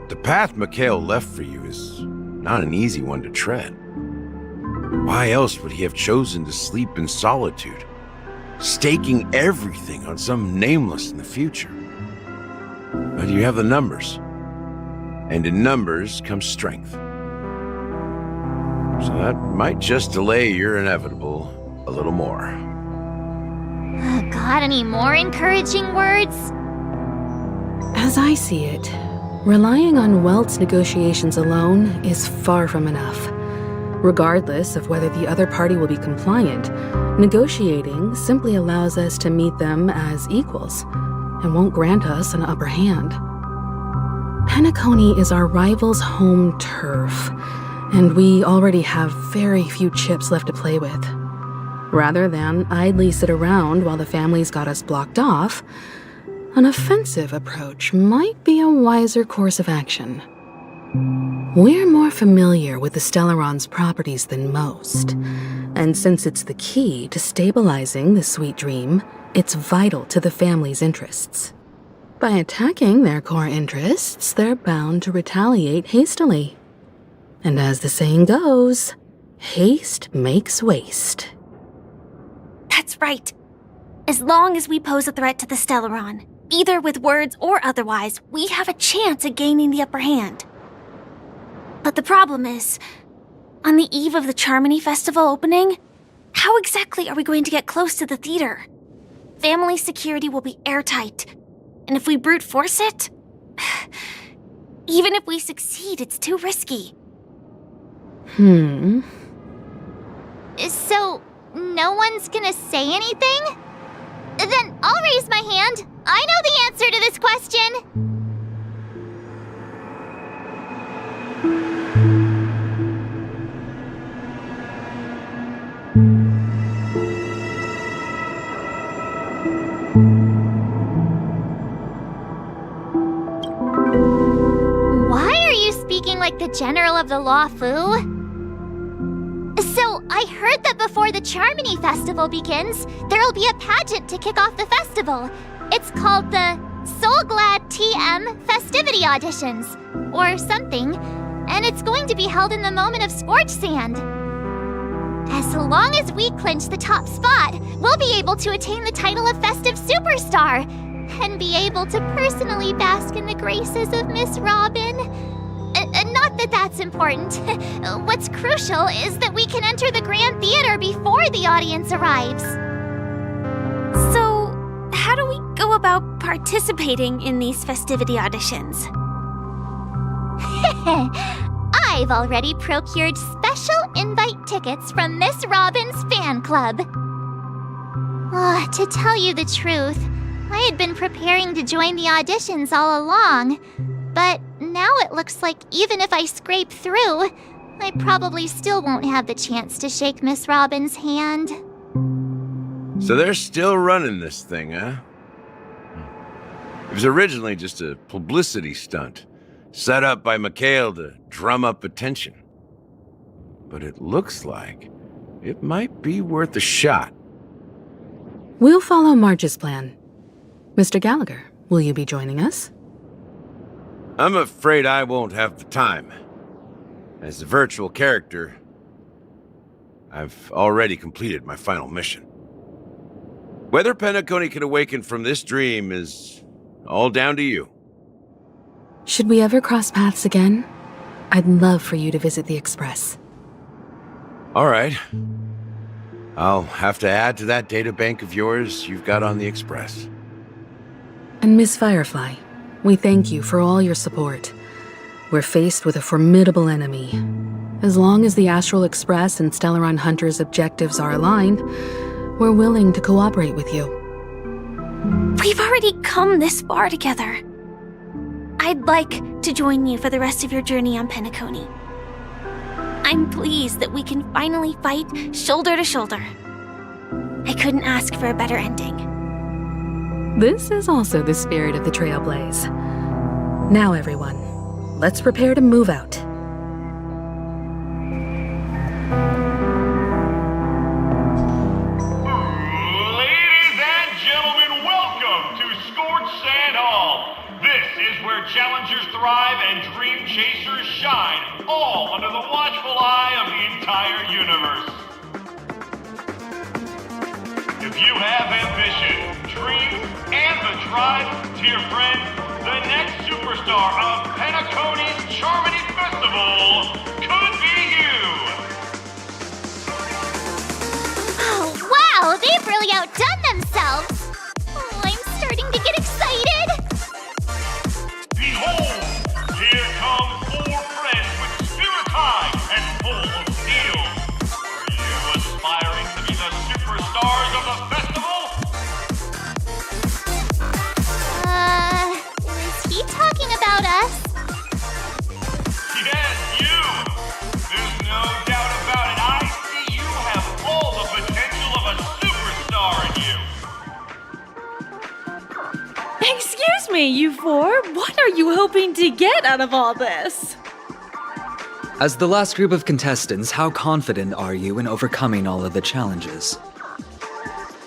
The path Mikhail left for you is not an easy one to tread. Why else would he have chosen to sleep in solitude, staking everything on some nameless in the future? But you have the numbers, and in numbers comes strength. So that might just delay your inevitable a little more. Got any more encouraging words? As I see it, relying on Welt's negotiations alone is far from enough. Regardless of whether the other party will be compliant, negotiating simply allows us to meet them as equals and won't grant us an upper hand. Penacony is our rival's home turf, and we already have very few chips left to play with. Rather than idly sit around while the family's got us blocked off, an offensive approach might be a wiser course of action. We're more familiar with the Stellaron's properties than most, and since it's the key to stabilizing the sweet dream, it's vital to the family's interests. By attacking their core interests, they're bound to retaliate hastily. And as the saying goes, haste makes waste. That's right. As long as we pose a threat to the Stellaron, either with words or otherwise, we have a chance at gaining the upper hand. But the problem is, on the eve of the Charmony Festival opening, how exactly are we going to get close to the theater? Family security will be airtight, and if we brute force it, even if we succeed, it's too risky. So, no one's gonna say anything? Then I'll raise my hand. I know the answer to this question. Why are you speaking like the General of the Law Fu? So, I heard that before the Charmony Festival begins, there'll be a pageant to kick off the festival. It's called the Soul Glad TM Festivity Auditions, or something, and it's going to be held in the moment of Scorch Sand. As long as we clinch the top spot, we'll be able to attain the title of Festive Superstar, and be able to personally bask in the graces of Miss Robin. Not that that's important. What's crucial is that we can enter the Grand Theater before the audience arrives. So, how do we go about participating in these festivity auditions? I've already procured special invite tickets from Miss Robin's fan club. To tell you the truth, I had been preparing to join the auditions all along, but now it looks like even if I scrape through, I probably still won't have the chance to shake Miss Robin's hand. So they're still running this thing, huh? It was originally just a publicity stunt, set up by Mikhail to drum up attention. But it looks like it might be worth a shot. We'll follow Marge's plan. Mr. Gallagher, will you be joining us? I'm afraid I won't have the time. As a virtual character, I've already completed my final mission. Whether Penacony can awaken from this dream is all down to you. Should we ever cross paths again? I'd love for you to visit the Express. All right. I'll have to add to that data bank of yours you've got on the Express. And Miss Firefly, we thank you for all your support. We're faced with a formidable enemy. As long as the Astral Express and Stellaron Hunter's objectives are aligned, we're willing to cooperate with you. We've already come this far together. I'd like to join you for the rest of your journey on Penacony. I'm pleased that we can finally fight shoulder to shoulder. I couldn't ask for a better ending. This is also the spirit of the Trailblaze. Now, everyone, let's prepare to move out. Ladies and gentlemen, welcome to Scorch Sand Hall. This is where challengers thrive and dream chasers shine, all under the watchful eye of the entire universe. If you have ambition, dreams, and the drive, dear friend, the next superstar of Penacony's Charmony Festival could be you! Oh, wow! They've really outdone themselves! Oh, I'm starting to get excited! Behold, here come 4 friends with spirit high and full of steel. Are you aspiring to be the superstars of the festival? Is he talking about us? Yes, you! There's no doubt about it. I see you have all the potential of a superstar in you. Excuse me, you 4. What are you hoping to get out of all this? As the last group of contestants, how confident are you in overcoming all of the challenges?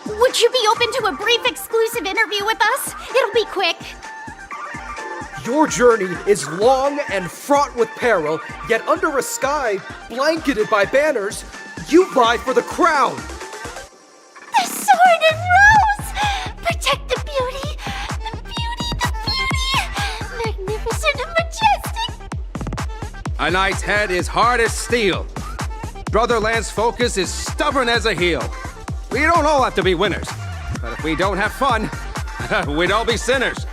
Would you be open to a brief exclusive interview with us? It'll be quick. Your journey is long and fraught with peril, yet under a sky blanketed by banners, you vie for the crown. The sword and rose! Protect the beauty! The beauty! The beauty! Magnificent and majestic! A knight's head is hard as steel. Brother Lance's focus is stubborn as a heel. We don't all have to be winners, but if we don't have fun, we'd all be sinners.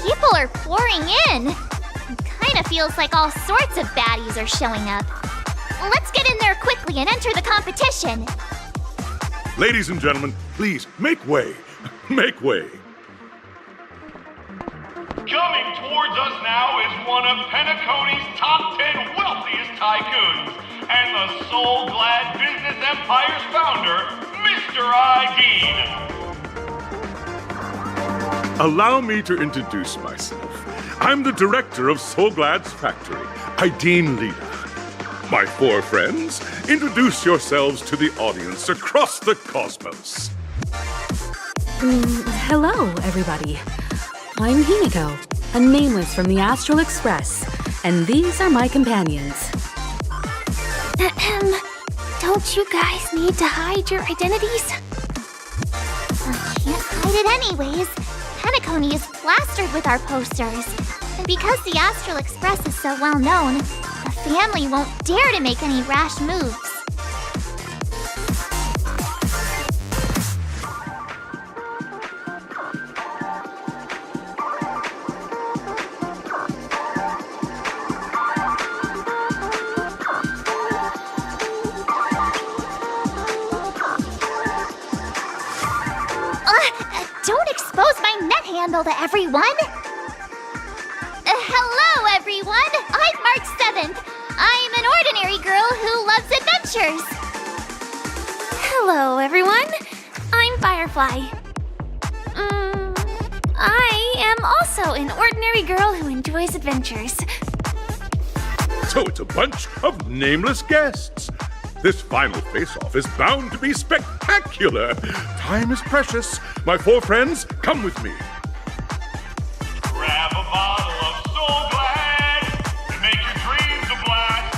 People are pouring in. It kind of feels like all sorts of baddies are showing up. Let's get in there quickly and enter the competition. Ladies and gentlemen, please, make way. Make way. Coming towards us now is one of Penacony's top 10 wealthiest tycoons, and the Soul Glad Business Empire's founder, Mr. Idean. Allow me to introduce myself. I'm the director of Soul Glad's factory, Idean Lida. My 4 friends, introduce yourselves to the audience across the cosmos. Hello, everybody. I'm Himiko, a nameless from the Astral Express, and these are my companions. Don't you guys need to hide your identities? I can't hide it anyways. Penacony is plastered with our posters. And because the Astral Express is so well known, the family won't dare to make any rash moves. Don't expose my net handle to everyone! Hello, everyone! I'm March 7th. I'm an ordinary girl who loves adventures. Hello, everyone. I'm Firefly. I am also an ordinary girl who enjoys adventures. So it's a bunch of nameless guests. This final face-off is bound to be spectacular. Time is precious. My 4 friends, come with me. Grab a bottle of Soul Glad and make your dreams a blast.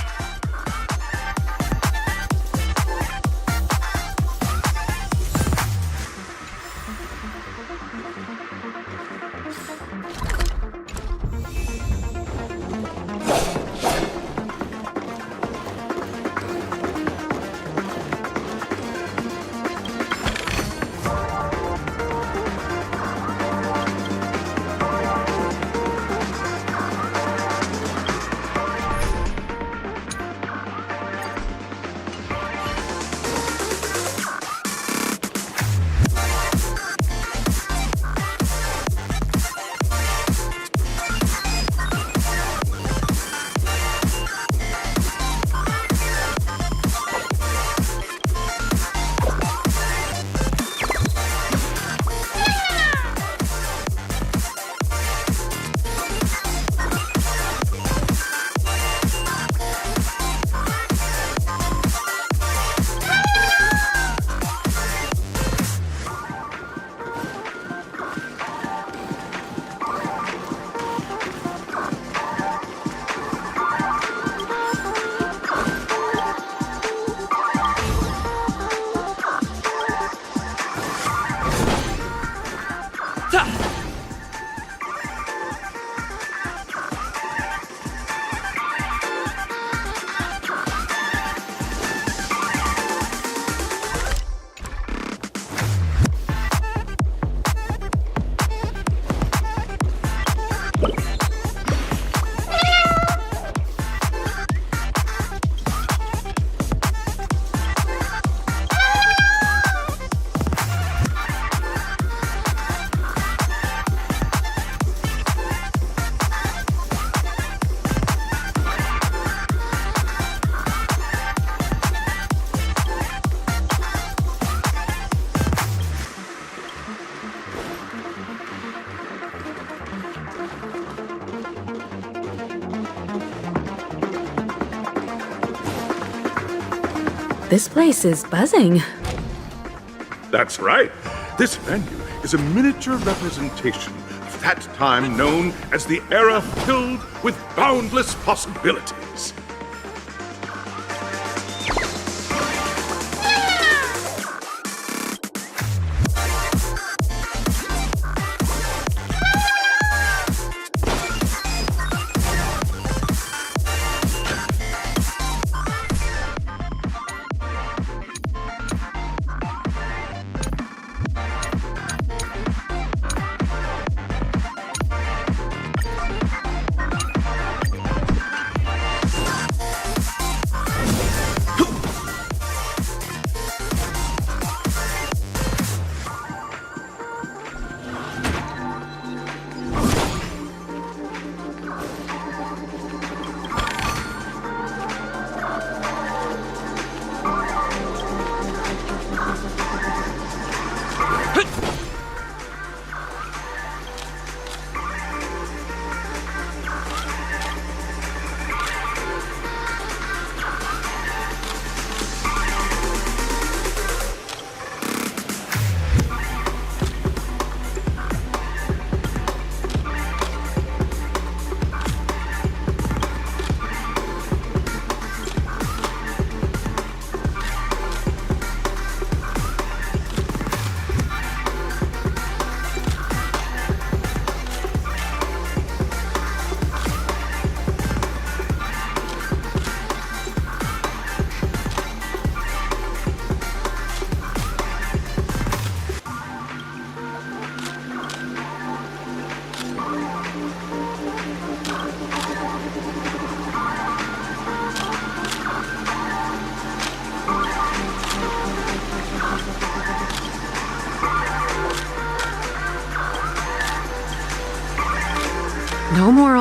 This place is buzzing. That's right. This venue is a miniature representation of that time known as the era filled with boundless possibilities.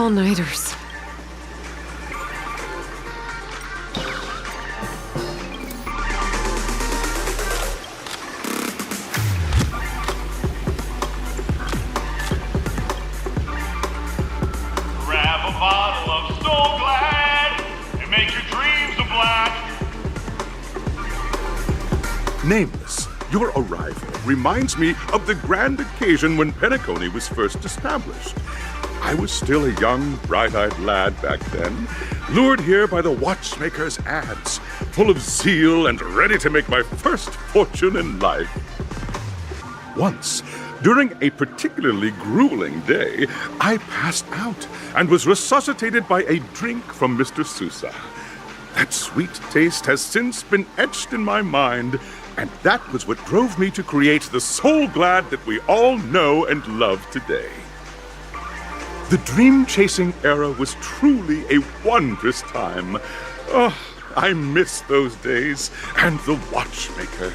all-nighters. Grab a bottle of Soul Glad and make your dreams a black. Nameless, your arrival reminds me of the grand occasion when Penacony was first established. I was still a young, bright-eyed lad back then, lured here by the watchmaker's ads, full of zeal and ready to make my first fortune in life. Once, during a particularly grueling day, I passed out and was resuscitated by a drink from Mr. Sousa. That sweet taste has since been etched in my mind, and that was what drove me to create the Soul Glad that we all know and love today. The dream-chasing era was truly a wondrous time. Oh, I miss those days, and the watchmaker.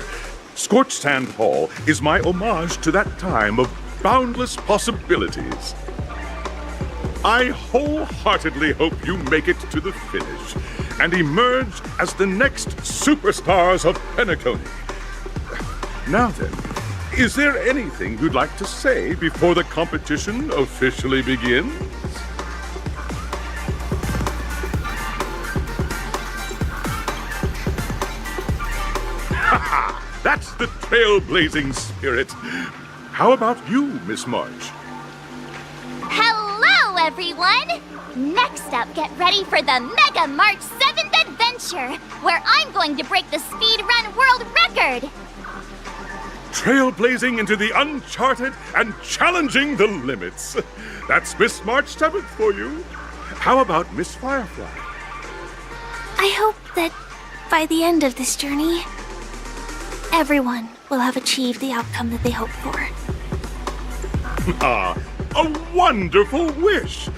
Scorched Sand Hall is my homage to that time of boundless possibilities. I wholeheartedly hope you make it to the finish and emerge as the next superstars of Penacony. Now then, is there anything you'd like to say before the competition officially begins? Ha! That's the trailblazing spirit. How about you, Miss March? Hello, everyone! Next up, get ready for the Mega March 7th Adventure, where I'm going to break the speedrun world record! Trailblazing into the uncharted and challenging the limits. That's Miss March 7th for you. How about Miss Firefly? I hope that by the end of this journey, everyone will have achieved the outcome that they hoped for. Ah, a wonderful wish!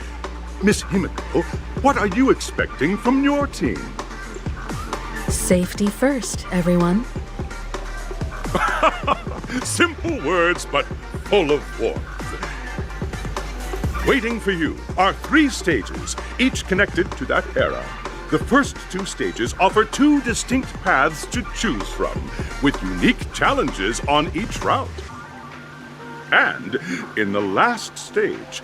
Miss Himiko, what are you expecting from your team? Safety first, everyone. Simple words, but full of warmth. Waiting for you are 3 stages, each connected to that era. The first 2 stages offer 2 distinct paths to choose from, with unique challenges on each route. And in the last stage,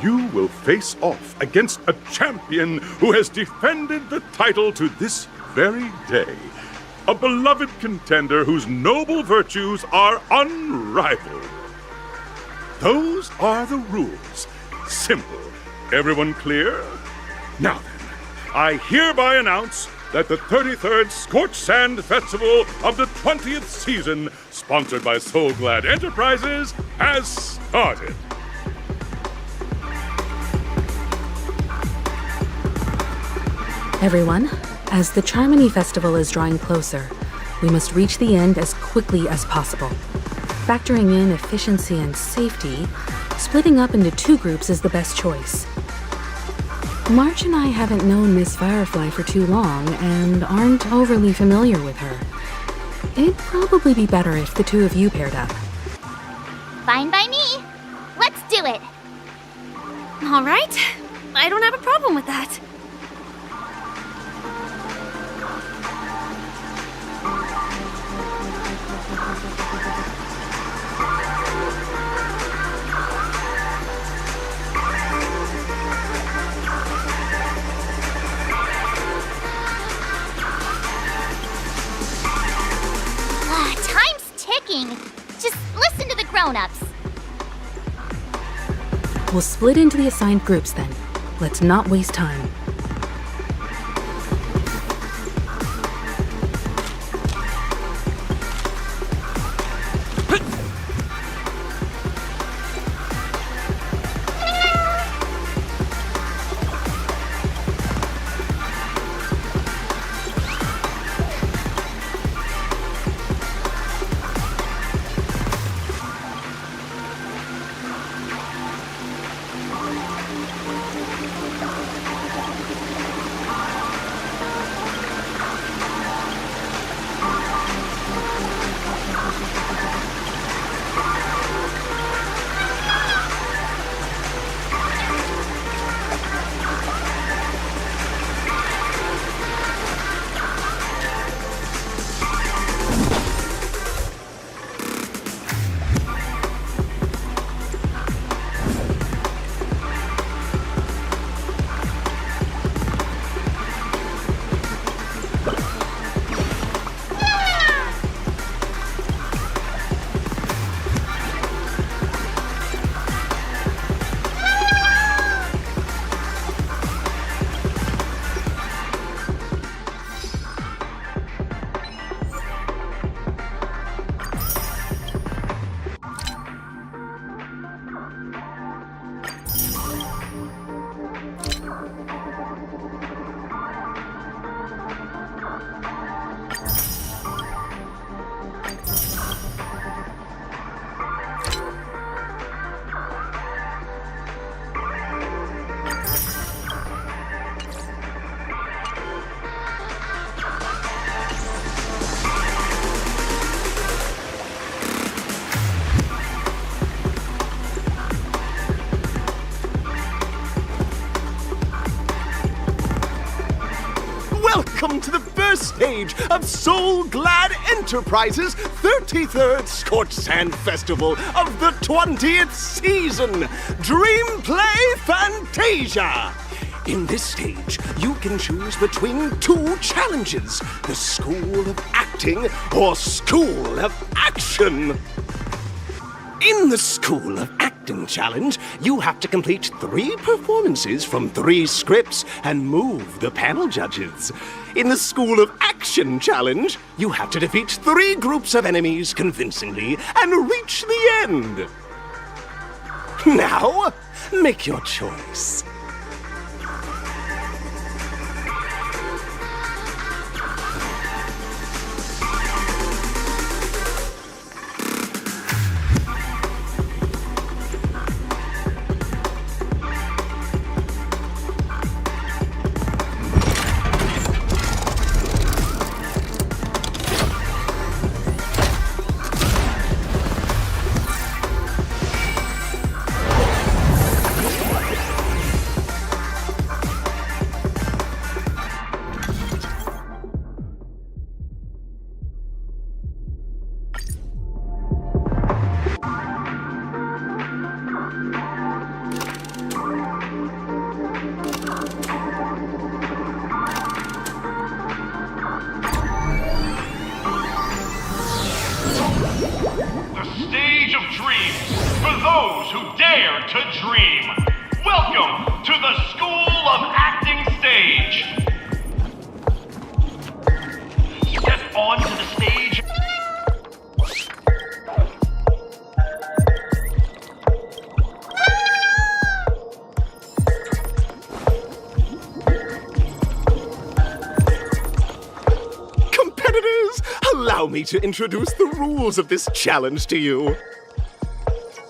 you will face off against a champion who has defended the title to this very day. A beloved contender whose noble virtues are unrivaled. Those are the rules. Simple. Everyone clear? Now then, I hereby announce that the 33rd Scorched Sand Festival of the 20th season, sponsored by Soul Glad Enterprises, has started. Everyone, as the Charmony Festival is drawing closer, we must reach the end as quickly as possible. Factoring in efficiency and safety, splitting up into 2 groups is the best choice. March and I haven't known Miss Firefly for too long and aren't overly familiar with her. It'd probably be better if the 2 of you paired up. Fine by me. Let's do it. All right. I don't have a problem with that. Time's ticking. Just listen to the grown-ups. We'll split into the assigned groups then. Let's not waste time. welcome to the first stage of Soul Glad Enterprises' 33rd Scorched Sand Festival of the 20th season, Dream Play Fantasia. In this stage, you can choose between two challenges, the School of Acting or School of Action. In the School of Acting challenge, you have to complete 3 performances from 3 scripts and move the panel judges. In the School of Action challenge, you have to defeat 3 groups of enemies convincingly and reach the end. Now, make your choice. those who dare to dream. Welcome to the School of Acting stage. Step onto the stage. Competitors, allow me to introduce the rules of this challenge to you.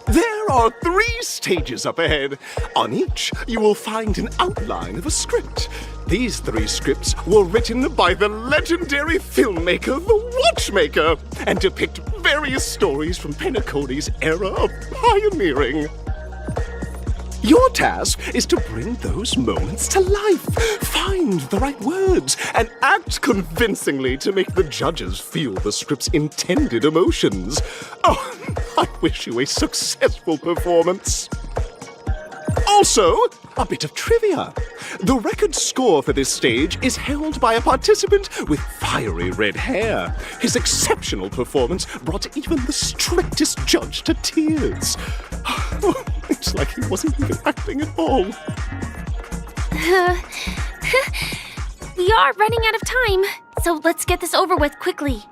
There are 3 stages up ahead. On each, you will find an outline of a script. These 3 scripts were written by the legendary filmmaker, The Watchmaker, and depict various stories from Penacony's era of pioneering. Your task is to bring those moments to life, find the right words, and act convincingly to make the judges feel the script's intended emotions. Oh, I wish you a successful performance. Also, a bit of trivia. The record score for this stage is held by a participant with fiery red hair. His exceptional performance brought even the strictest judge to tears. It's like he wasn't even acting at all. We are running out of time, so let's get this over with quickly.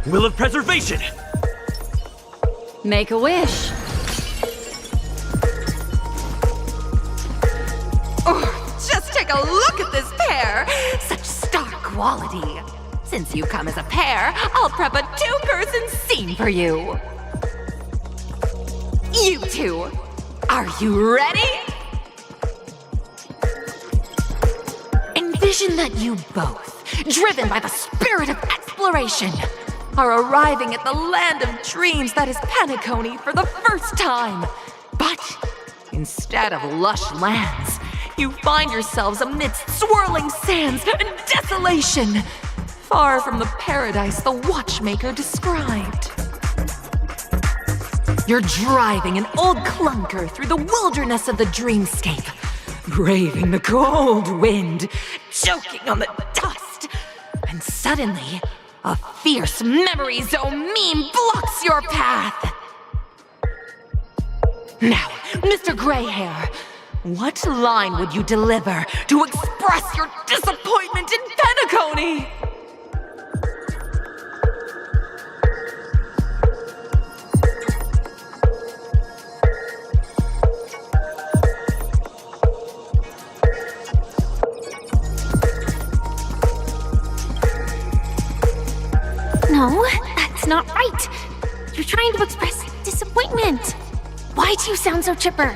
Will of Preservation! Make a wish. Oh, just take a look at this pair! Such stark quality. Since you come as a pair, I'll prep a 2-person scene for you. You two, are you ready? Envision that you both, driven by the spirit of exploration, are arriving at the land of dreams that is Penacony for the first time. But instead of lush lands, you find yourselves amidst swirling sands and desolation, far from the paradise the Watchmaker described. You're driving an old clunker through the wilderness of the dreamscape, braving the cold wind, choking on the dust, and suddenly, a fierce memory zone meme blocks your path! Now, Mr. Greyhair, what line would you deliver to express your disappointment in Penacony? No, that's not right. You're trying to express disappointment. Why do you sound so chipper?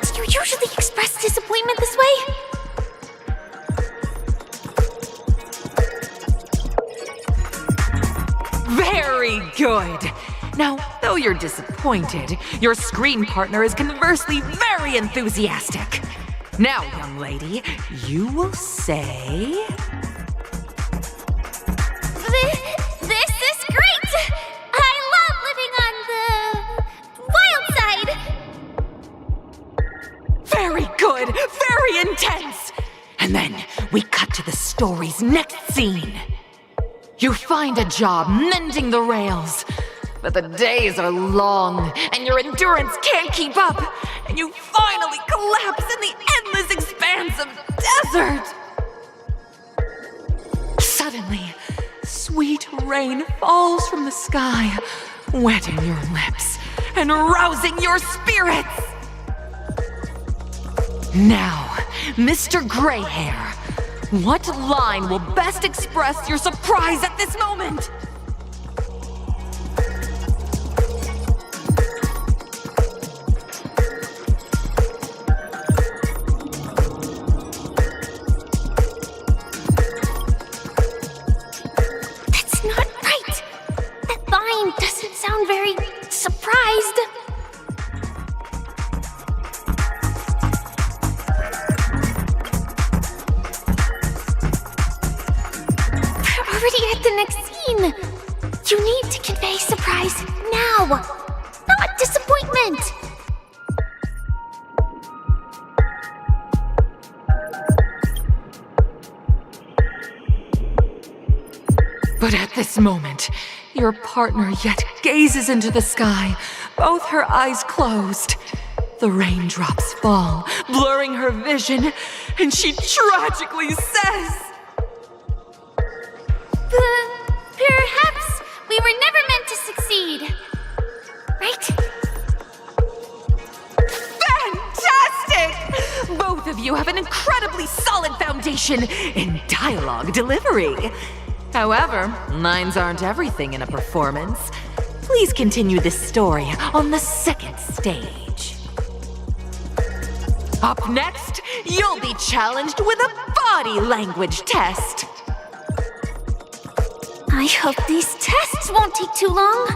Do you usually express disappointment this way? Very good. Now, though you're disappointed, your screen partner is conversely very enthusiastic. Now, young lady, you will say... This is great! I love living on the wild side! Very good, very intense! And then we cut to the story's next scene. You find a job mending the rails, but the days are long and your endurance can't keep up, and you finally collapse in the endless expanse of desert. Suddenly, sweet rain falls from the sky, wetting your lips and rousing your spirits. Now, Mr. Greyhair, what line will best express your surprise at this moment? That's not right. That line doesn't sound very surprised. Already at the next scene. You need to convey surprise now, not disappointment. But at this moment, your partner yet gazes into the sky, both her eyes closed. The raindrops fall, blurring her vision, and she tragically says... Perhaps we were never meant to succeed. Right? Fantastic! Both of you have an incredibly solid foundation in dialogue delivery. However, lines aren't everything in a performance. Please continue this story on the second stage. Up next, you'll be challenged with a body language test. I hope these tests won't take too long.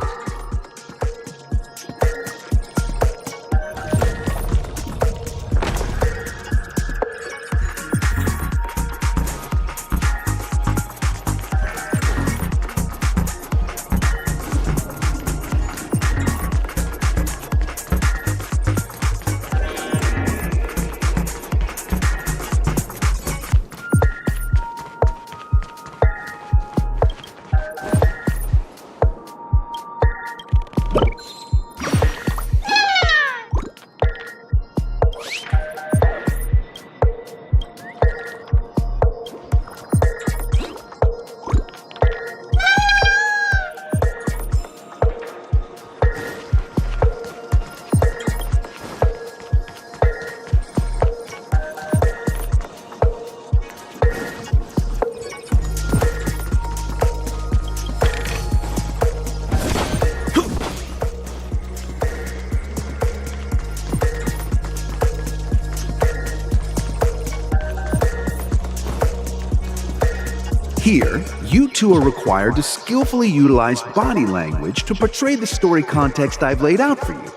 Here, you two are required to skillfully utilize body language to portray the story context I've laid out for you.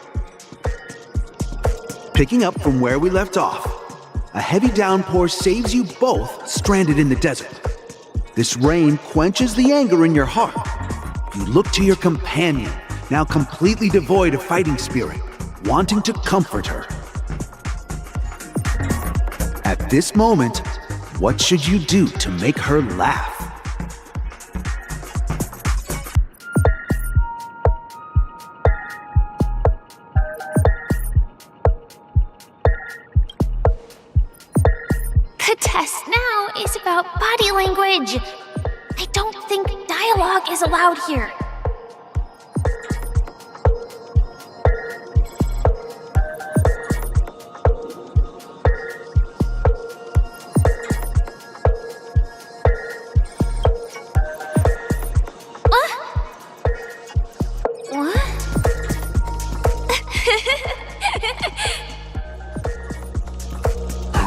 Picking up from where we left off, a heavy downpour saves you both stranded in the desert. This rain quenches the anger in your heart. You look to your companion, now completely devoid of fighting spirit, wanting to comfort her. At this moment, what should you do to make her laugh? The test now is about body language. I don't think dialogue is allowed here.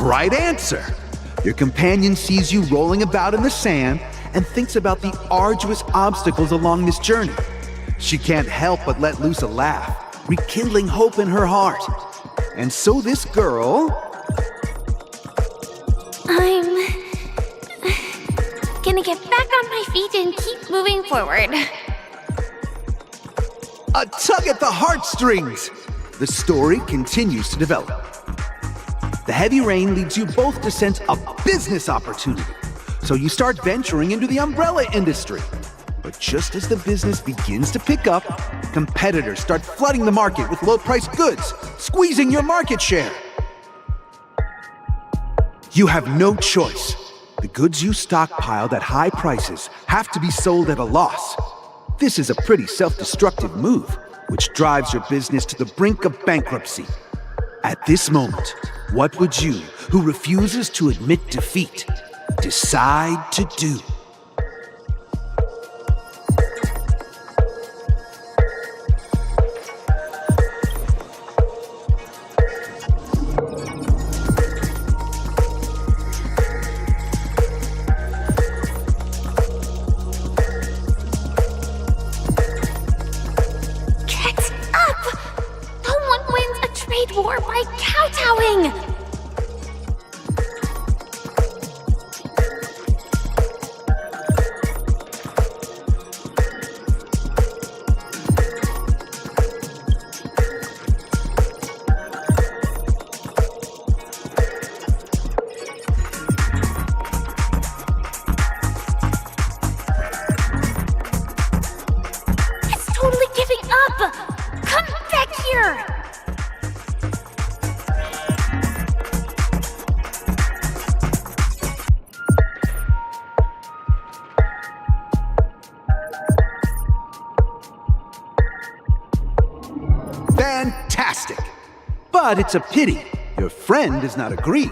right answer. Your companion sees you rolling about in the sand and thinks about the arduous obstacles along this journey. She can't help but let loose a laugh, rekindling hope in her heart. And so this girl... I'm gonna get back on my feet and keep moving forward. A tug at the heartstrings! The story continues to develop. The heavy rain leads you both to sense a business opportunity. So you start venturing into the umbrella industry. But just as the business begins to pick up, competitors start flooding the market with low-priced goods, squeezing your market share. You have no choice. The goods you stockpiled at high prices have to be sold at a loss. This is a pretty self-destructive move, which drives your business to the brink of bankruptcy. At this moment, what would you, who refuses to admit defeat, decide to do? War by kowtowing! It's totally giving up! Come back here! Fantastic! But it's a pity your friend does not agree.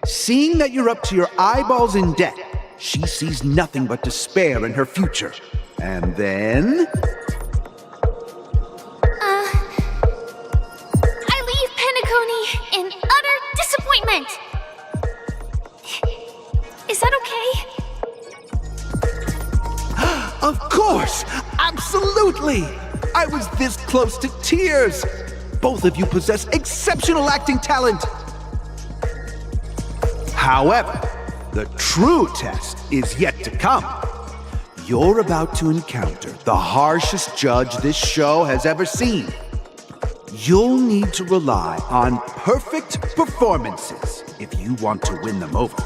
Seeing that you're up to your eyeballs in debt, she sees nothing but despair in her future. And then... I leave Penacony in utter disappointment! Is that okay? Of course! Absolutely! I was this close to tears! Both of you possess exceptional acting talent! However, the true test is yet to come. You're about to encounter the harshest judge this show has ever seen. You'll need to rely on perfect performances if you want to win them over.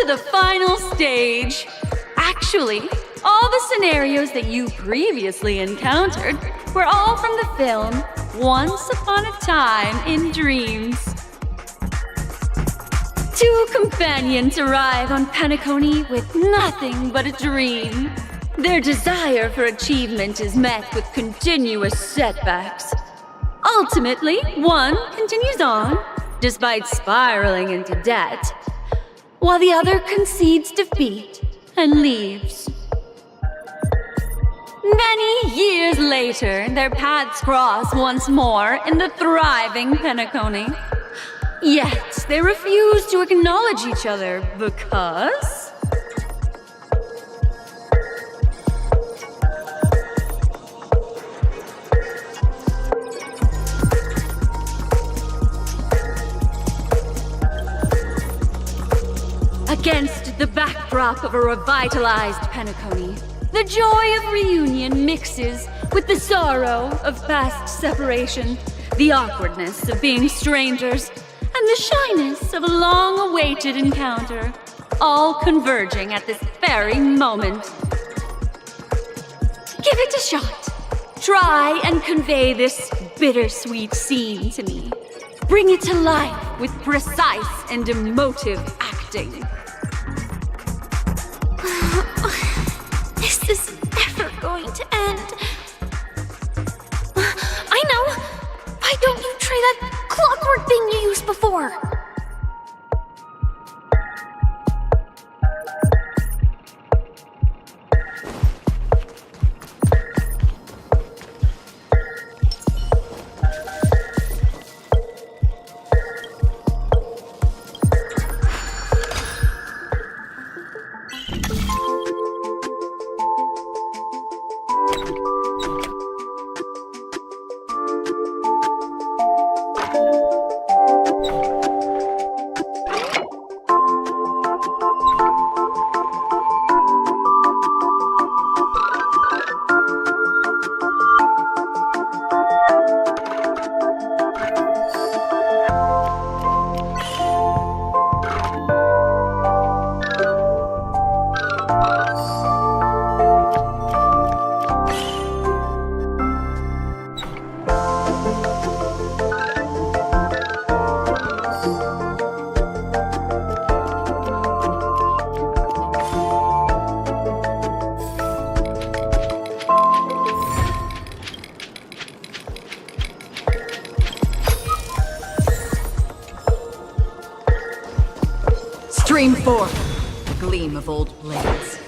The final stage. Actually, all the scenarios that you previously encountered were all from the film Once Upon a Time in Dreams. Two companions arrive on Penacony with nothing but a dream. Their desire for achievement is met with continuous setbacks. Ultimately, one continues on, despite spiraling into debt, while the other concedes defeat and leaves. Many years later, their paths cross once more in the thriving Penacony. Yet, they refuse to acknowledge each other because... Against the backdrop of a revitalized Penacony, the joy of reunion mixes with the sorrow of past separation, the awkwardness of being strangers, and the shyness of a long-awaited encounter, all converging at this very moment. Give it a shot. Try and convey this bittersweet scene to me. Bring it to life with precise and emotive acting. This is never going to end. I know! Why don't you try that clockwork thing you used before? Stream forth, the gleam of old blades.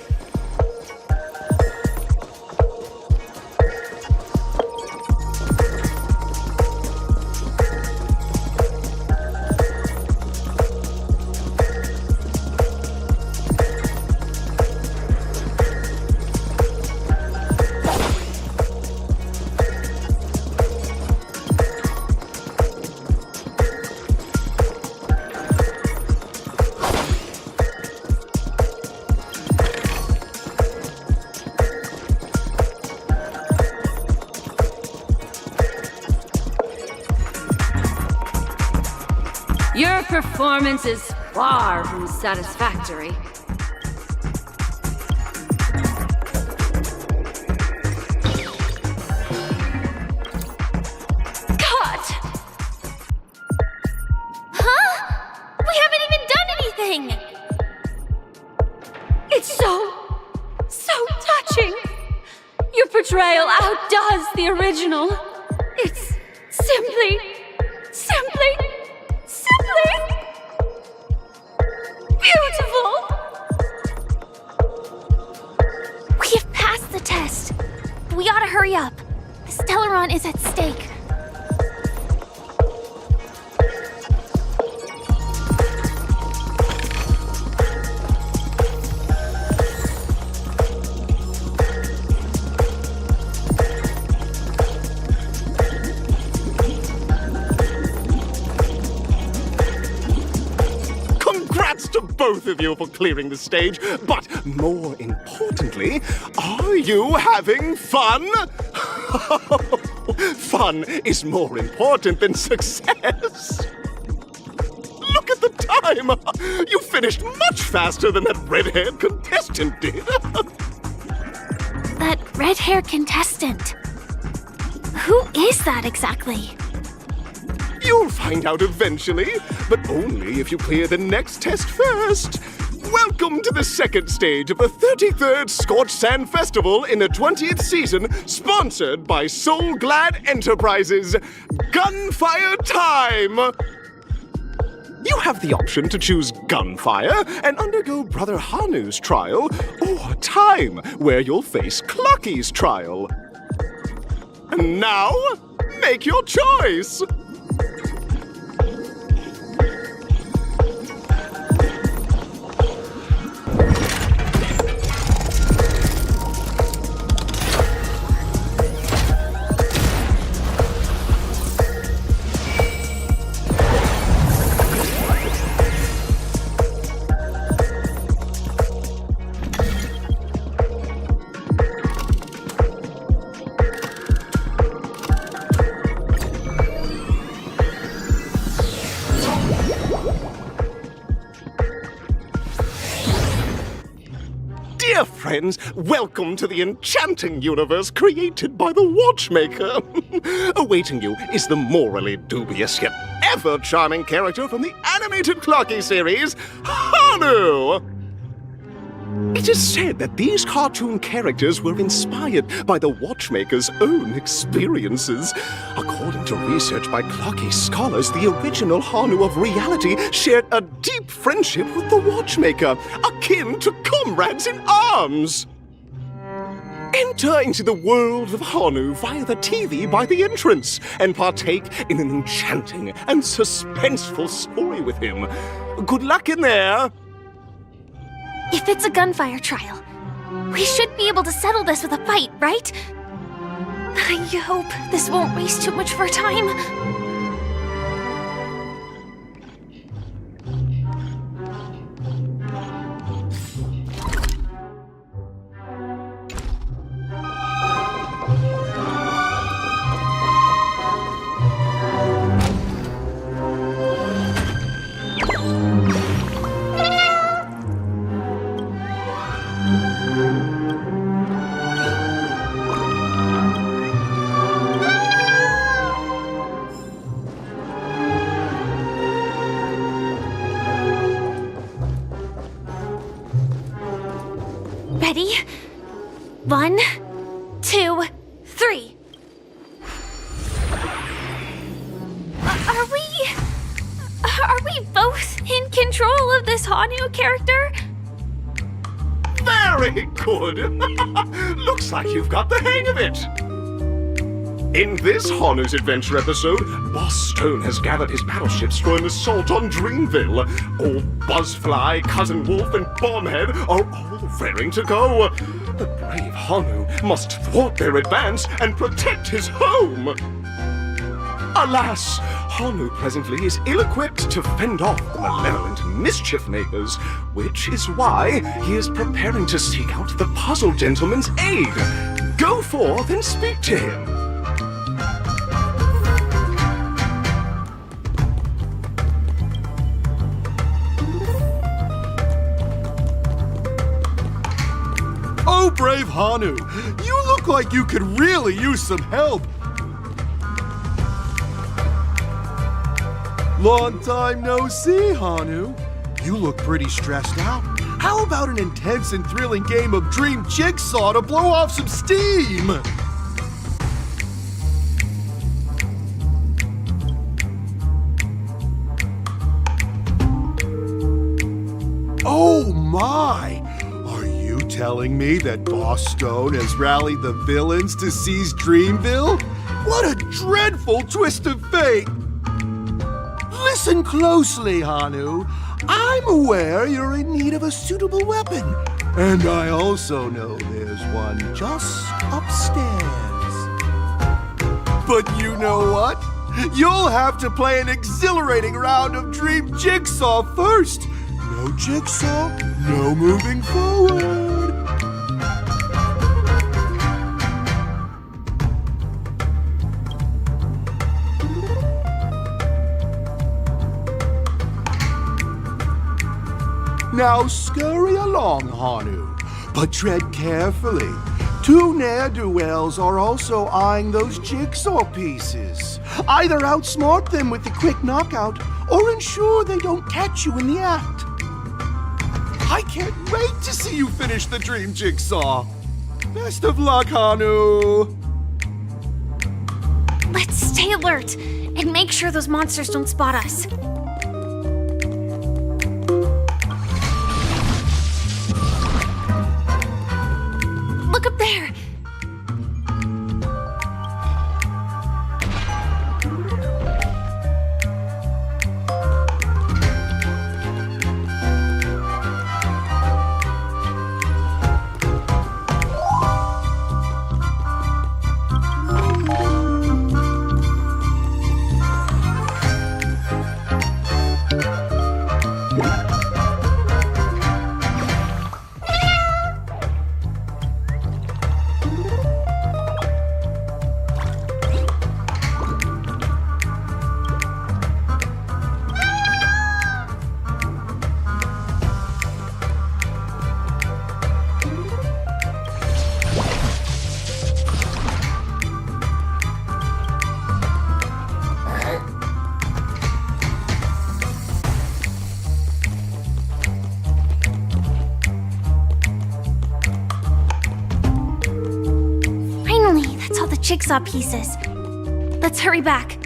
Your performance is far from satisfactory. Cut! Huh? We haven't even done anything! It's so touching. Your portrayal outdoes the original. It's simply beautiful! We have passed the test. We ought to hurry up. The Stellaron is at stake. Congrats to both of you for clearing the stage, but more importantly, are you having fun? Fun is more important than success. Look at the time! You finished much faster than that red-haired contestant did. That red-haired contestant. Who is that exactly? You'll find out eventually, but only if you clear the next test first. Welcome to the second stage of the 33rd Scorched Sand Festival in the 20th season, sponsored by Soul Glad Enterprises. Gunfire time! You have the option to choose gunfire and undergo Brother Hanu's trial, or time, where you'll face Clucky's trial. And now, make your choice! Dear friends, welcome to the enchanting universe created by the Watchmaker. Awaiting you is the morally dubious yet ever charming character from the animated Clocky series, Hanu! It is said that these cartoon characters were inspired by the Watchmaker's own experiences. According to research by Clocky scholars, the original Hanu of reality shared a deep friendship with the Watchmaker, akin to comrades in arms. Enter into the world of Hanu via the TV by the entrance and partake in an enchanting and suspenseful story with him. Good luck in there! If it's a gunfire trial, we should be able to settle this with a fight, right? I hope this won't waste too much of our time. Ready? 1, 2, 3. Are we both in control of this Hanu character? Very good! Looks like you've got the hang of it! In this Hanu's Adventure episode, Boss Stone has gathered his battleships for an assault on Dreamville. Old Buzzfly, Cousin Wolf, and Bombhead are all raring to go. The brave Hanu must thwart their advance and protect his home. Alas, Hanu presently is ill-equipped to fend off the malevolent mischief makers, which is why he is preparing to seek out the Puzzle Gentleman's aid. Go forth and speak to him. Oh, brave Hanu, you look like you could really use some help. Long time no see, Hanu. You look pretty stressed out. How about an intense and thrilling game of Dream Jigsaw to blow off some steam? Oh my! Are you telling me that Boss Stone has rallied the villains to seize Dreamville? What a dreadful twist of fate! Listen closely, Hanu. I'm aware you're in need of a suitable weapon. And I also know there's one just upstairs. But you know what? You'll have to play an exhilarating round of Dream Jigsaw first. No jigsaw, no moving forward. Now scurry along, Hanu, but tread carefully. Two ne'er-do-wells are also eyeing those jigsaw pieces. Either outsmart them with the quick knockout, or ensure they don't catch you in the act. I can't wait to see you finish the Dream Jigsaw. Best of luck, Hanu. Let's stay alert and make sure those monsters don't spot us. There! Jigsaw pieces. Let's hurry back.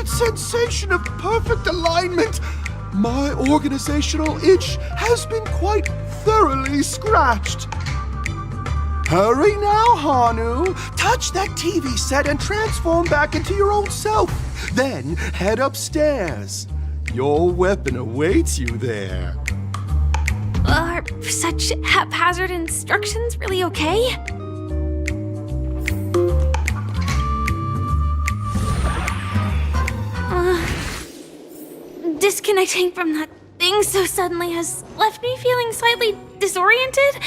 Sensation of perfect alignment. My organizational itch has been quite thoroughly scratched. Hurry now, Hanu. Touch that TV set and transform back into your old self. Then head upstairs. Your weapon awaits you there. Are such haphazard instructions really okay? Disconnecting from that thing so suddenly has left me feeling slightly disoriented.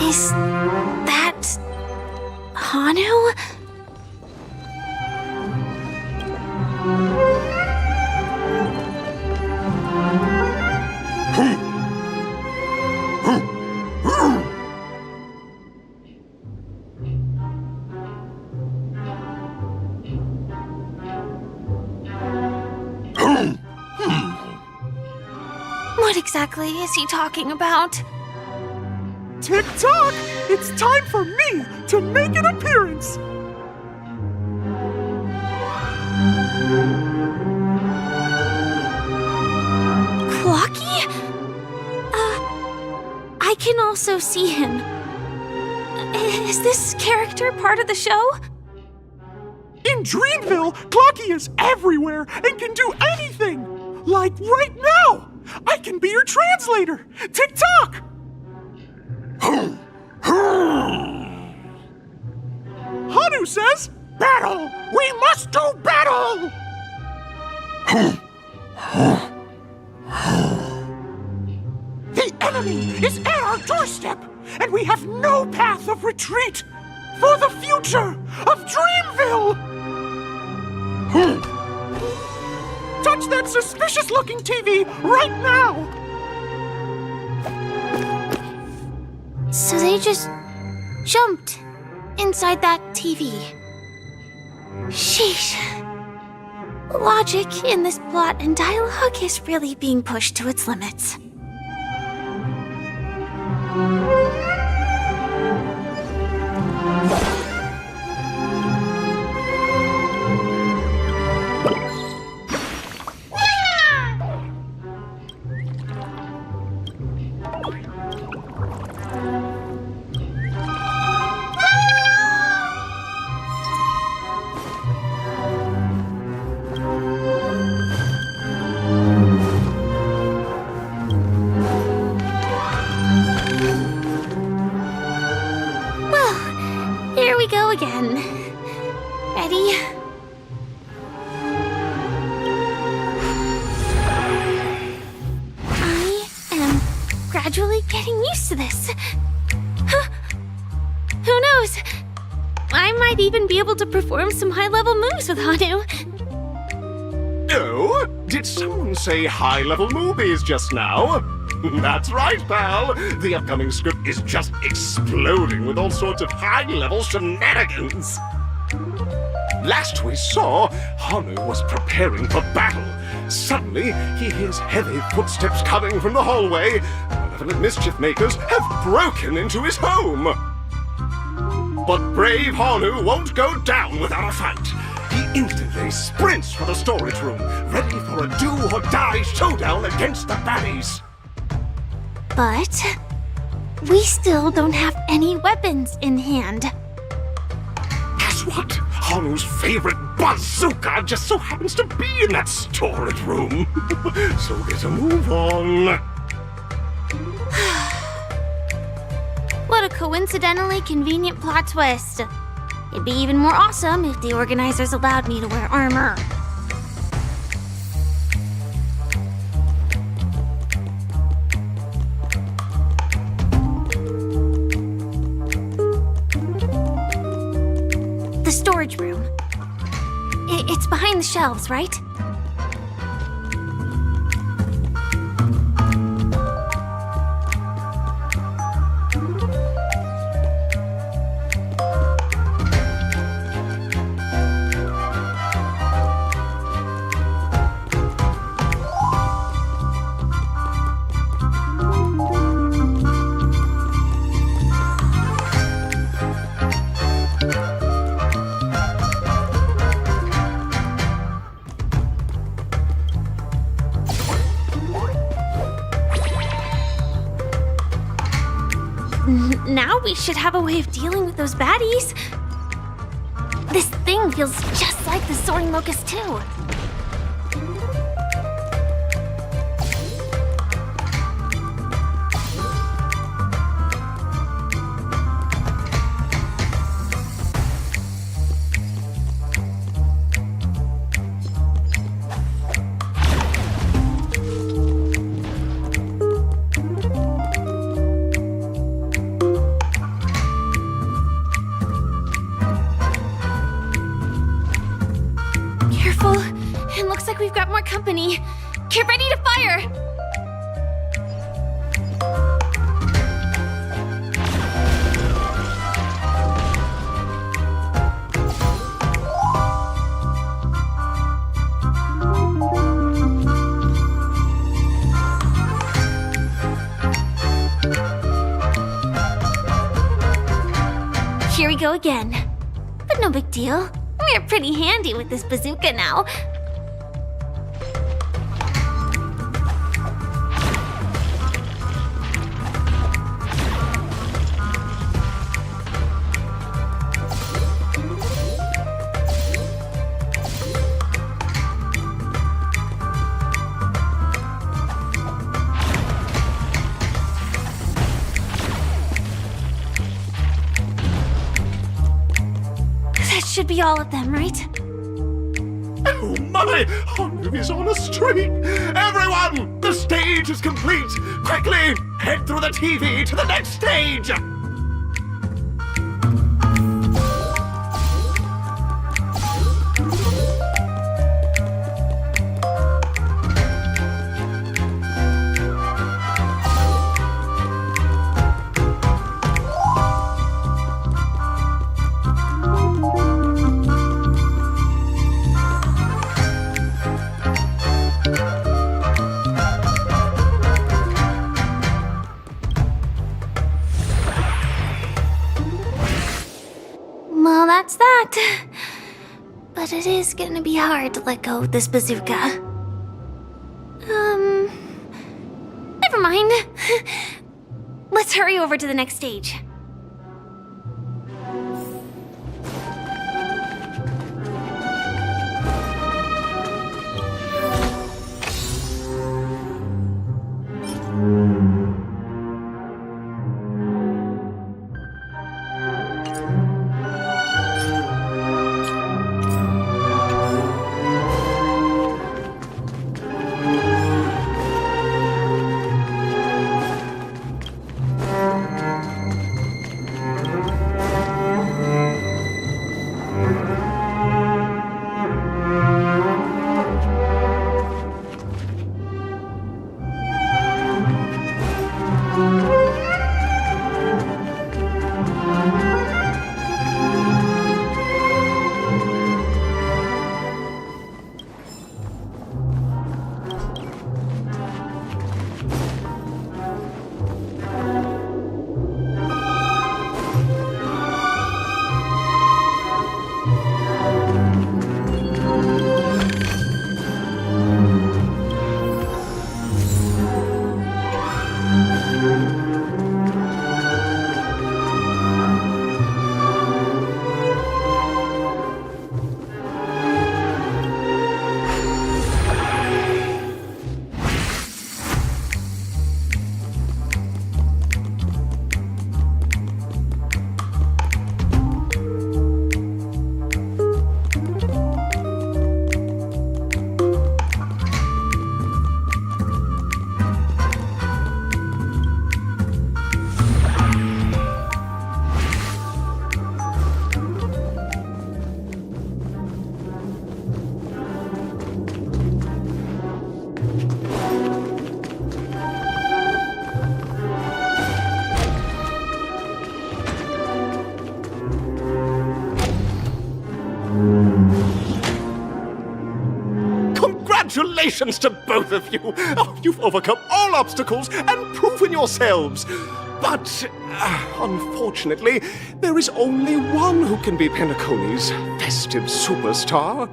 Is that Hanu? What exactly is he talking about? Tick-tock! It's time for me to make an appearance! Clocky? I can also see him. Is this character part of the show? In Dreamville, Clocky is everywhere and can do anything! Like right now! I can be your translator! Tick-tock! Hanu says, battle! We must do battle! The enemy is at our doorstep, and we have no path of retreat for the future of Dreamville! Touch that suspicious-looking TV right now! So they just jumped inside that TV. Sheesh. Logic in this plot and dialogue is really being pushed to its limits. even be able to perform some high-level moves with Hanu. Oh, did someone say high-level movies just now? That's right, pal. The upcoming script is just exploding with all sorts of high-level shenanigans. Last we saw, Hanu was preparing for battle. Suddenly, he hears heavy footsteps coming from the hallway. Malevolent mischief makers have broken into his home. But brave Hanu won't go down without a fight. He instantly sprints for the storage room, ready for a do-or-die showdown against the baddies. But we still don't have any weapons in hand. Guess what? Hanu's favorite bazooka just so happens to be in that storage room. So get a move on. What a coincidentally convenient plot twist. It'd be even more awesome if the organizers allowed me to wear armor. The storage room. It's behind the shelves, right? Now we should have a way of dealing with those baddies. This thing feels just like the soaring locust too. We've got more company. Get ready to fire! Here we go again. But no big deal. We're pretty handy with this bazooka now. Should be all of them, right? Oh my! Hanu is on a streak! Everyone! The stage is complete! Quickly! Head through the TV to the next stage! Well, that's that. But it is gonna be hard to let go of this bazooka. Never mind. Let's hurry over to the next stage. Congratulations to both of you! Oh, you've overcome all obstacles and proven yourselves! But, unfortunately, there is only one who can be Penacony's festive superstar.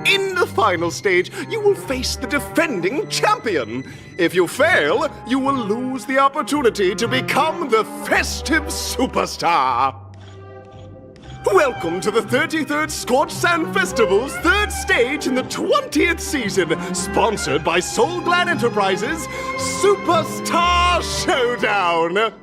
In the final stage, you will face the defending champion. If you fail, you will lose the opportunity to become the festive superstar. Welcome to the 33rd Scorched Sand Festival's third stage in the 20th season, sponsored by Soul Glad Enterprises, Superstar Showdown!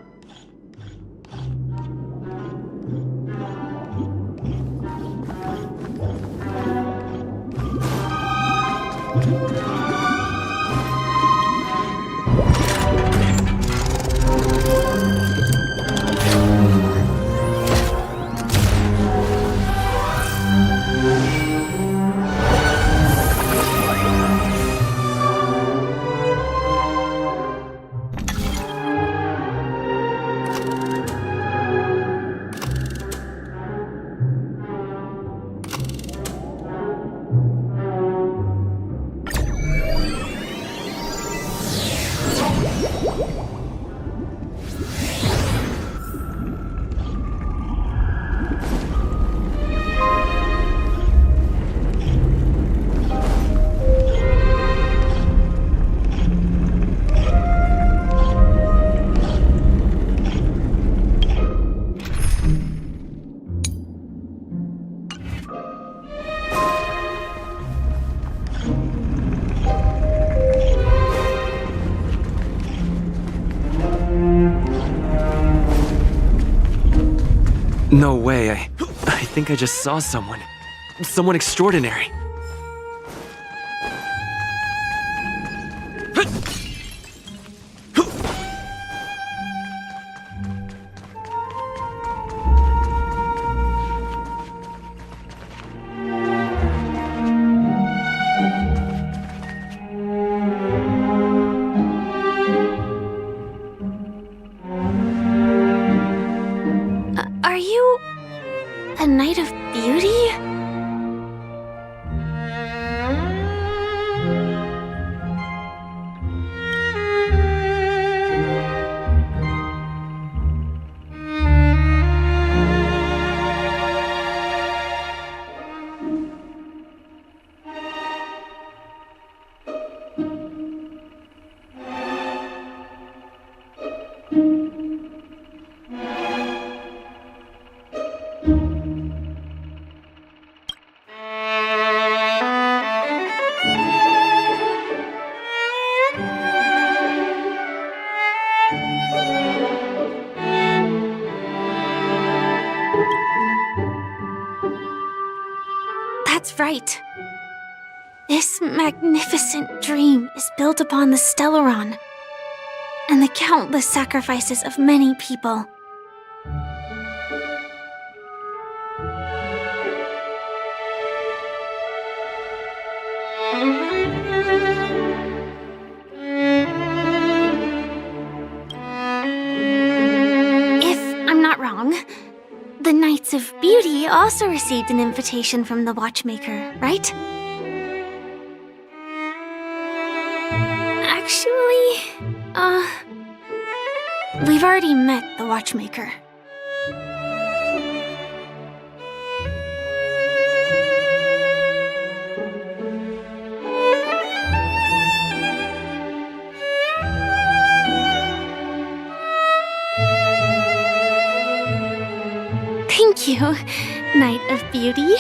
No way, I think I just saw someone. Someone extraordinary. Are you a Knight of Beauty? That's right. This magnificent dream is built upon the Stellaron and the countless sacrifices of many people. If I'm not wrong, the Knights of Beauty also received an invitation from the Watchmaker, right? Actually, we've already met the Watchmaker. Thank you, Knight of Beauty.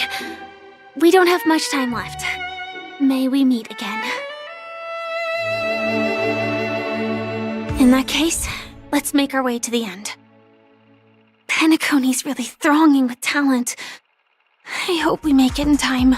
We don't have much time left. May we meet again. In that case, let's make our way to the end. Penacony's really thronging with talent. I hope we make it in time.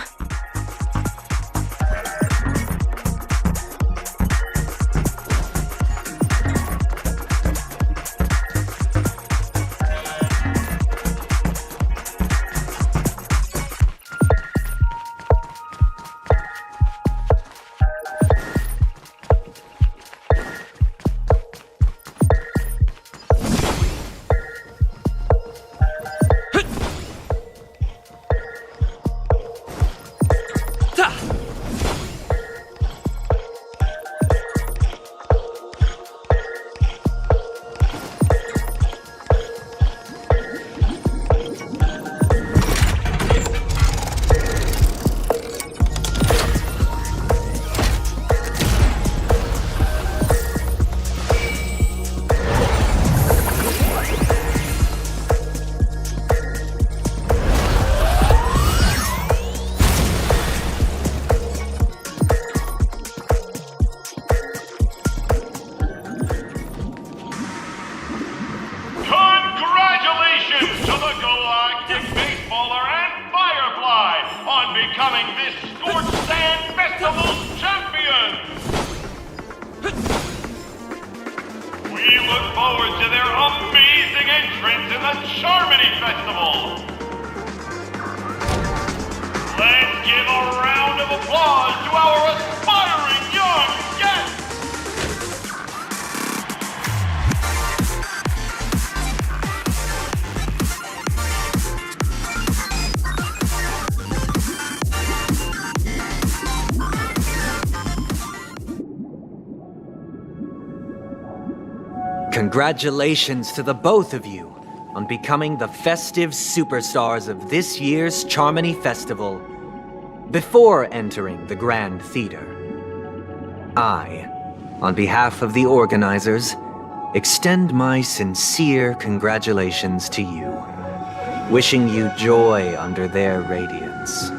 becoming this Scorched Sand Festival's champions! We look forward to their amazing entrance in the Charmony Festival! Let's give a round of applause to our aspiring young guests! Congratulations to the both of you on becoming the festive superstars of this year's Charmony Festival. Before entering the Grand Theater, I, on behalf of the organizers, extend my sincere congratulations to you, wishing you joy under their radiance.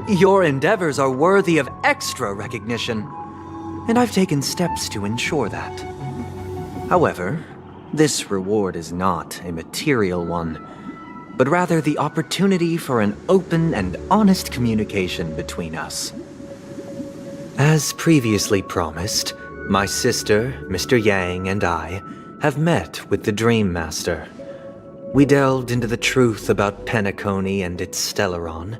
Your endeavors are worthy of extra recognition, and I've taken steps to ensure that. However, this reward is not a material one, but rather the opportunity for an open and honest communication between us. As previously promised, my sister, Mr. Yang, and I have met with the Dream Master. We delved into the truth about Penacony and its Stellaron,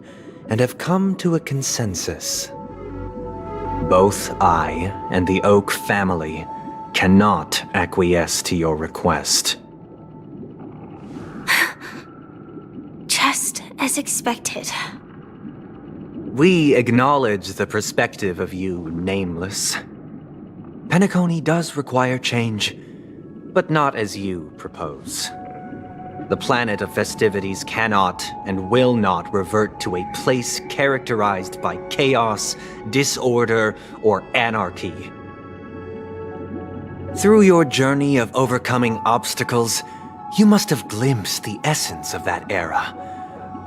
and have come to a consensus. Both I and the Oak family cannot acquiesce to your request. Just as expected. We acknowledge the perspective of you, Nameless. Penacony does require change, but not as you propose. The planet of festivities cannot and will not revert to a place characterized by chaos, disorder, or anarchy. Through your journey of overcoming obstacles, you must have glimpsed the essence of that era.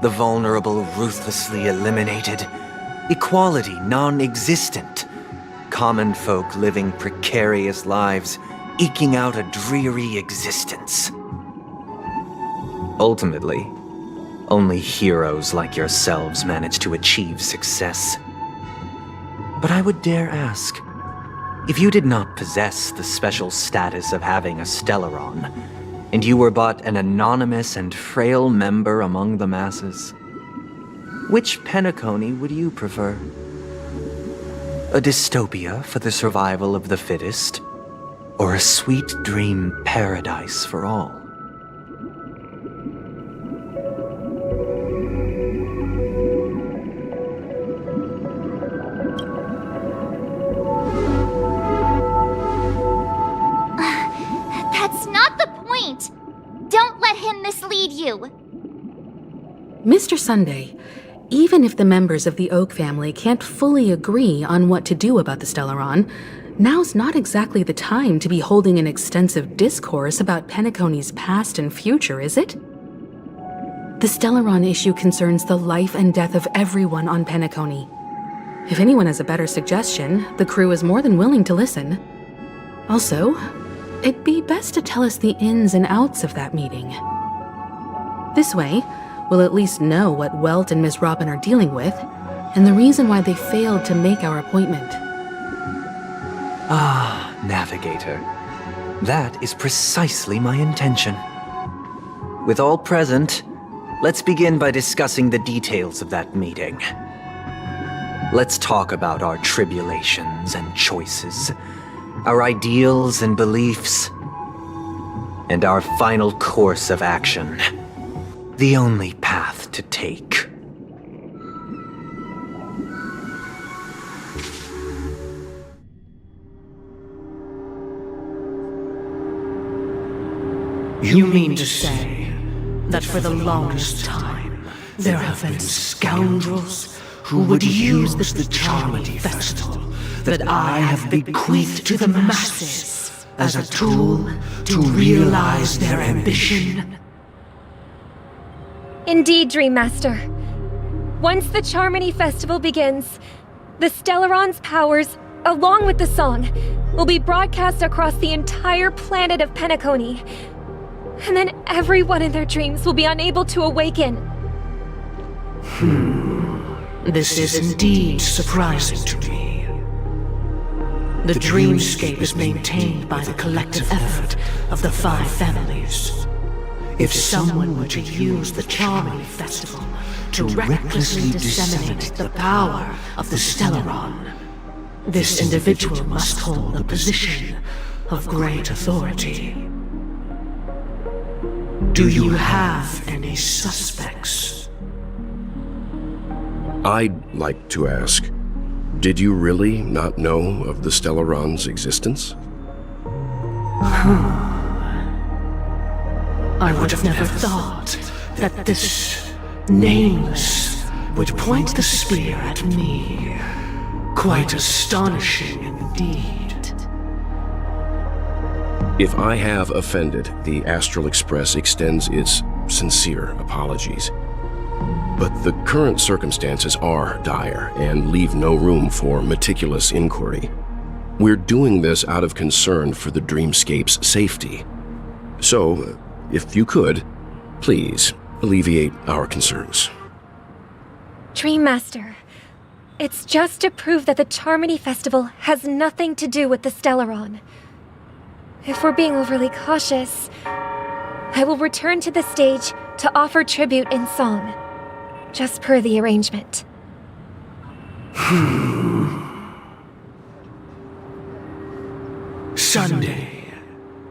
The vulnerable ruthlessly eliminated, equality non-existent, common folk living precarious lives, eking out a dreary existence. Ultimately, only heroes like yourselves manage to achieve success. But I would dare ask, if you did not possess the special status of having a Stellaron, and you were but an anonymous and frail member among the masses, which Penacony would you prefer? A dystopia for the survival of the fittest, or a sweet dream paradise for all? Don't let him mislead you! Mr. Sunday, even if the members of the Oak family can't fully agree on what to do about the Stellaron, now's not exactly the time to be holding an extensive discourse about Penacony's past and future, is it? The Stellaron issue concerns the life and death of everyone on Penacony. If anyone has a better suggestion, the crew is more than willing to listen. Also, it'd be best to tell us the ins and outs of that meeting. This way, we'll at least know what Welt and Ms. Robin are dealing with, and the reason why they failed to make our appointment. Ah, Navigator. That is precisely my intention. With all present, let's begin by discussing the details of that meeting. Let's talk about our tribulations and choices, our ideals and beliefs, and our final course of action. The only path to take. You mean to say that for the longest time, there have been scoundrels who would use the Charmony Festival that I have bequeathed to the masses as a tool to realize their ambition? Indeed, Dream Master. Once the Charmony Festival begins, the Stellaron's powers, along with the song, will be broadcast across the entire planet of Penacony. And then everyone in their dreams will be unable to awaken. This is indeed surprising to me. The dreamscape is maintained by the collective effort of the 5 families. If someone were to use the Charmony Festival to recklessly disseminate the power of the Stellaron, this individual must hold a position of great authority. Do you have any suspects? I'd like to ask, did you really not know of the Stellaron's existence? I would have never thought that this Nameless would point the spear at me. Quite astonishing indeed. If I have offended, the Astral Express extends its sincere apologies. But the current circumstances are dire and leave no room for meticulous inquiry. We're doing this out of concern for the Dreamscape's safety. So, if you could, please alleviate our concerns. Dreammaster, it's just to prove that the Charmony Festival has nothing to do with the Stellaron. If we're being overly cautious, I will return to the stage to offer tribute in song, just per the arrangement. Sunday,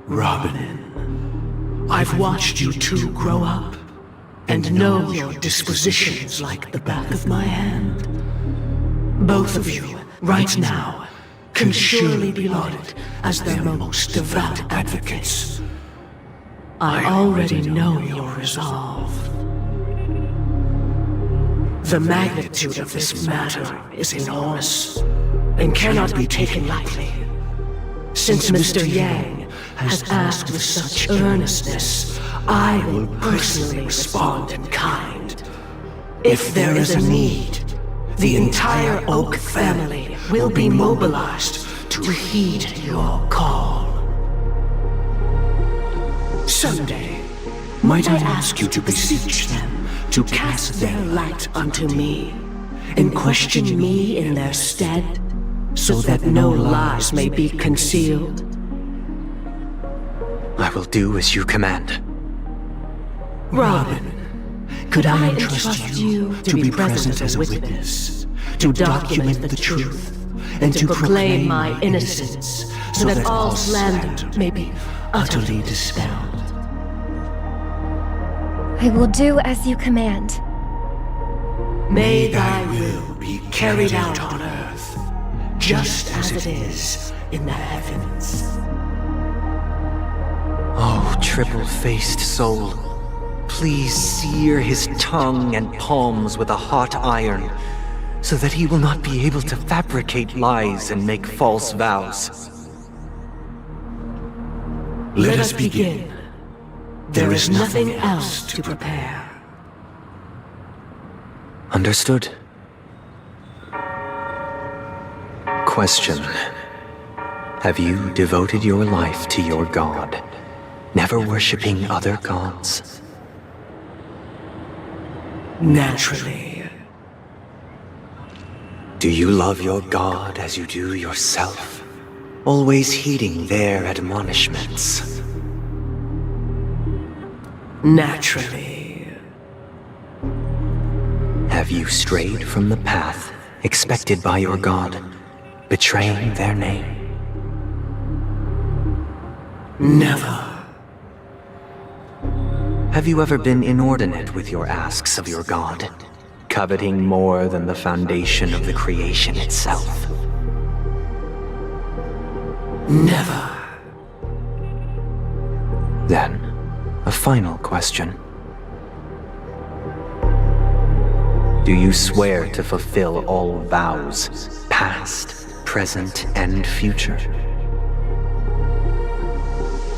Robin. I've watched you two grow up and know your dispositions like the back of my hand. Both of you, right now, can surely be lauded as their most devout advocates. I already know your resolve. The magnitude of this matter is enormous and cannot be taken lightly. Since Mr. Yang has asked with such earnestness, I will personally respond in kind. If there is a need, the entire Oak family will be mobilized to heed your call. Someday, might I ask you to beseech them to cast their light unto me, and question me in their stead, so that no lies may be concealed? I will do as you command. Robin, could I entrust you to be present as a witness, to document the truth, and to proclaim my innocence, so that all slander may be utterly dispelled? I will do as you command. May thy will be carried out on earth, just as it is in the heavens. Oh, triple-faced soul, please sear his tongue and palms with a hot iron, so that he will not be able to fabricate lies and make false vows. Let us begin. There is nothing else to prepare. Understood. Question. Have you devoted your life to your god, never worshipping other gods? Naturally. Do you love your god as you do yourself, always heeding their admonishments? Naturally. Have you strayed from the path expected by your god, betraying their name? Never. Have you ever been inordinate with your asks of your god, coveting more than the foundation of the creation itself? Never. Then, a final question. Do you swear to fulfill all vows, past, present, and future?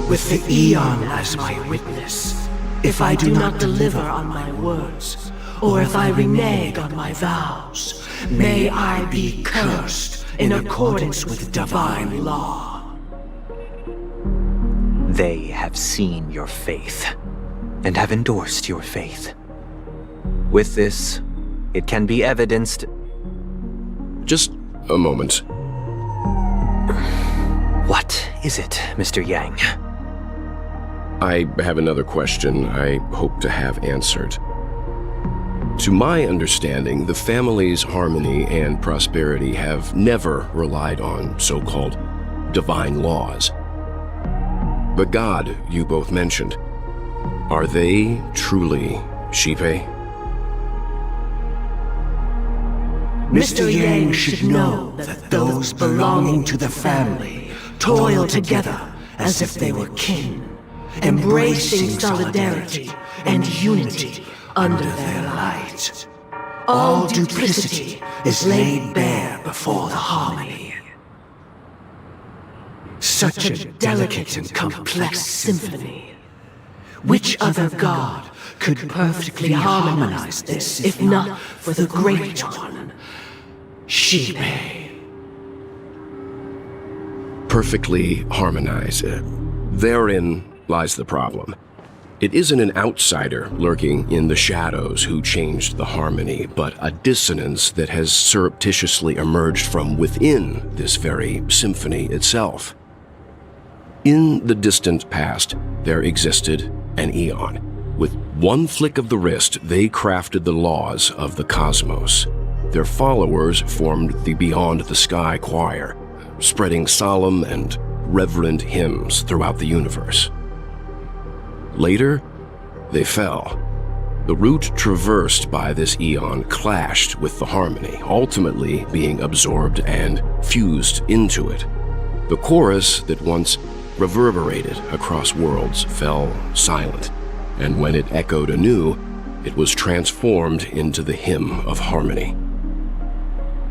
With the Eon as my witness, if I do not deliver on my words, or if I renege on my vows, may I be cursed in accordance with divine law. They have seen your faith, and have endorsed your faith. With this, it can be evidenced... Just a moment. What is it, Mr. Yang? I have another question I hope to have answered. To my understanding, the family's harmony and prosperity have never relied on so-called divine laws. But God, you both mentioned, are they truly Xipe? Mr. Yang should know that those belonging to the family toil together as if they were kin, embracing solidarity and unity under their light. All duplicity is laid bare before the harmony. Such a delicate and complex symphony. Which other god could perfectly harmonize this if not for the Great One, Xipe? Perfectly harmonized. Therein lies the problem. It isn't an outsider lurking in the shadows who changed the harmony, but a dissonance that has surreptitiously emerged from within this very symphony itself. In the distant past, there existed an eon. With one flick of the wrist, they crafted the laws of the cosmos. Their followers formed the Beyond the Sky Choir, spreading solemn and reverent hymns throughout the universe. Later, they fell. The route traversed by this eon clashed with the harmony, ultimately being absorbed and fused into it. The chorus that once reverberated across worlds fell silent, and when it echoed anew, it was transformed into the hymn of harmony.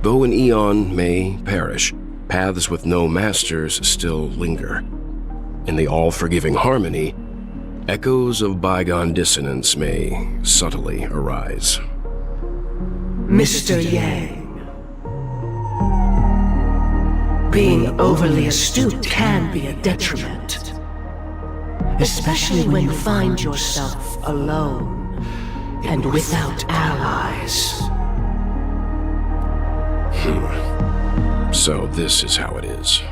Though an eon may perish, paths with no masters still linger. In the all-forgiving harmony, echoes of bygone dissonance may subtly arise. Mr. Yang, being overly astute can be a detriment, especially when you find yourself alone and without allies. So this is how it is.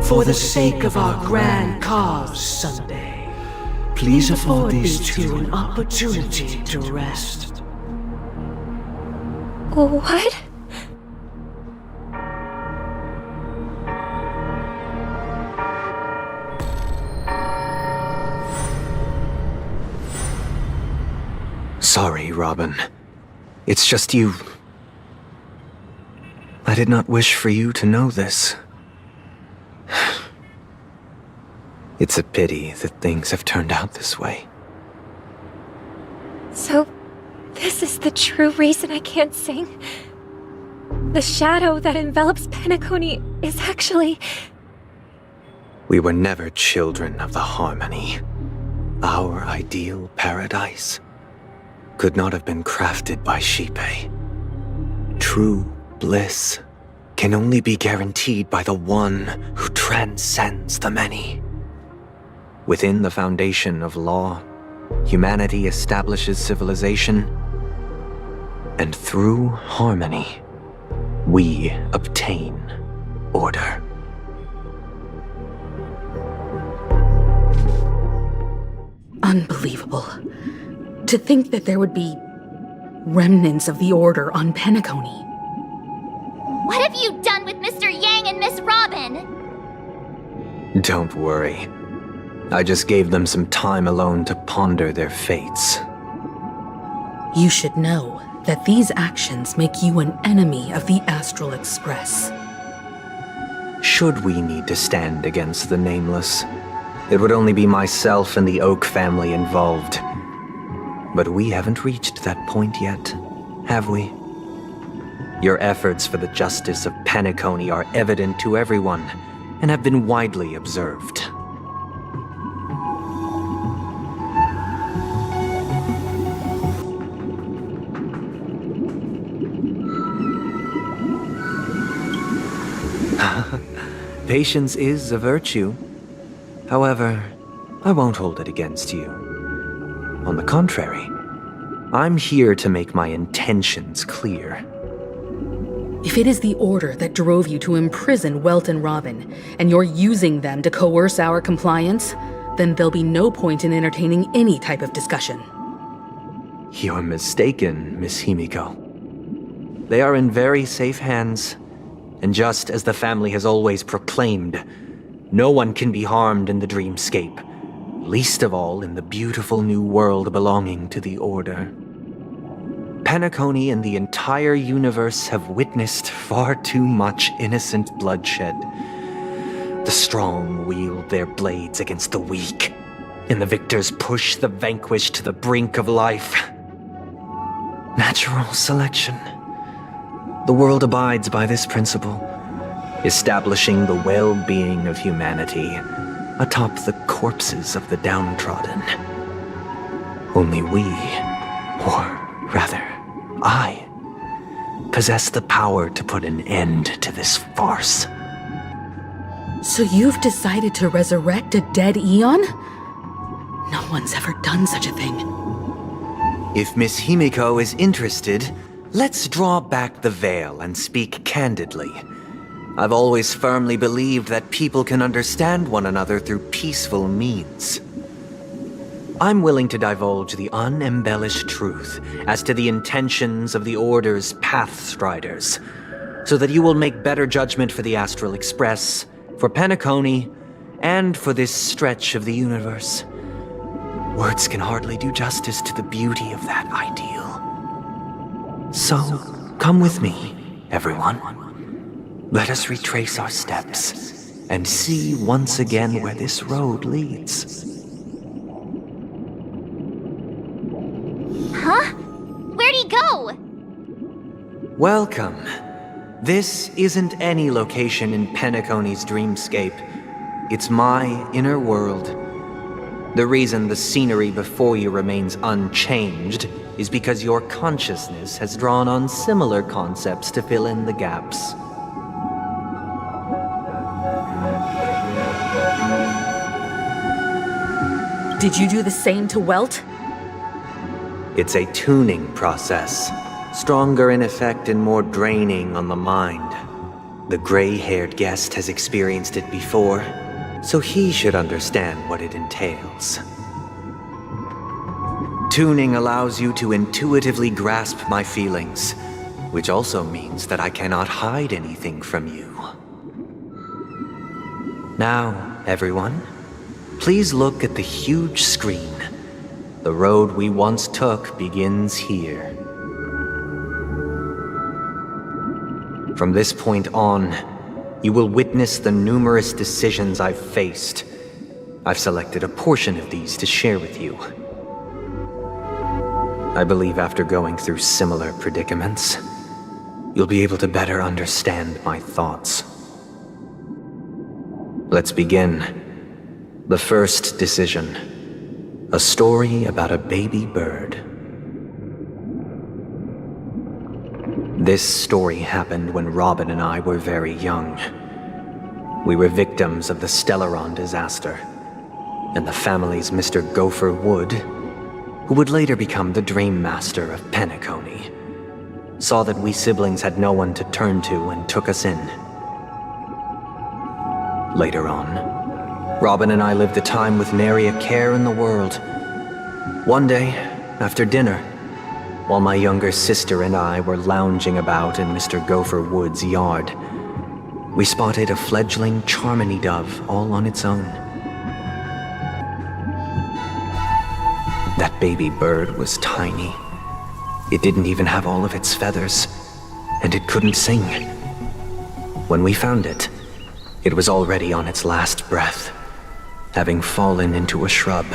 For the sake of our grand cause, Sunday, please afford these two an opportunity to rest. What? Sorry, Robin. It's just you. I did not wish for you to know this. It's a pity that things have turned out this way. So, this is the true reason I can't sing? The shadow that envelops Penacony is actually... We were never children of the harmony. Our ideal paradise could not have been crafted by Xipe. True bliss can only be guaranteed by the one who transcends the many. Within the foundation of law, humanity establishes civilization, and through harmony, we obtain order. Unbelievable. To think that there would be remnants of the Order on Penacony. What have you done with Mr. Yang and Miss Robin? Don't worry. I just gave them some time alone to ponder their fates. You should know that these actions make you an enemy of the Astral Express. Should we need to stand against the Nameless, it would only be myself and the Oak family involved. But we haven't reached that point yet, have we? Your efforts for the justice of Penacony are evident to everyone, and have been widely observed. Patience is a virtue. However, I won't hold it against you. On the contrary, I'm here to make my intentions clear. If it is the order that drove you to imprison Welt and Robin, and you're using them to coerce our compliance, then there'll be no point in entertaining any type of discussion. You're mistaken, Miss Himiko. They are in very safe hands, and just as the family has always proclaimed, no one can be harmed in the dreamscape, least of all in the beautiful new world belonging to the Order. Penacony and the entire universe have witnessed far too much innocent bloodshed. The strong wield their blades against the weak, and the victors push the vanquished to the brink of life. Natural selection. The world abides by this principle, establishing the well-being of humanity atop the corpses of the downtrodden. Only we, or rather, I, possess the power to put an end to this farce. So you've decided to resurrect a dead Eon? No one's ever done such a thing. If Miss Himiko is interested, let's draw back the veil and speak candidly. I've always firmly believed that people can understand one another through peaceful means. I'm willing to divulge the unembellished truth as to the intentions of the Order's Pathstriders, so that you will make better judgment for the Astral Express, for Penacony, and for this stretch of the universe. Words can hardly do justice to the beauty of that ideal. So, come with me, everyone. Let us retrace our steps and see once again where this road leads. Huh? Where'd he go? Welcome. This isn't any location in Penacony's dreamscape. It's my inner world. The reason the scenery before you remains unchanged is because your consciousness has drawn on similar concepts to fill in the gaps. Did you do the same to Welt? It's a tuning process, stronger in effect and more draining on the mind. The gray-haired guest has experienced it before, so he should understand what it entails. Tuning allows you to intuitively grasp my feelings, which also means that I cannot hide anything from you. Now, everyone, please look at the huge screen. The road we once took begins here. From this point on, you will witness the numerous decisions I've faced. I've selected a portion of these to share with you. I believe after going through similar predicaments, you'll be able to better understand my thoughts. Let's begin. The first decision. A story about a baby bird. This story happened when Robin and I were very young. We were victims of the Stellaron disaster, and the family's Mr. Gopher Wood, who would later become the Dream Master of Penacony, saw that we siblings had no one to turn to and took us in. Later on, Robin and I lived a time with nary a care in the world. One day, after dinner, while my younger sister and I were lounging about in Mr. Gopher Wood's yard, we spotted a fledgling Charmony dove all on its own. That baby bird was tiny. It didn't even have all of its feathers, and it couldn't sing. When we found it, it was already on its last breath, having fallen into a shrub,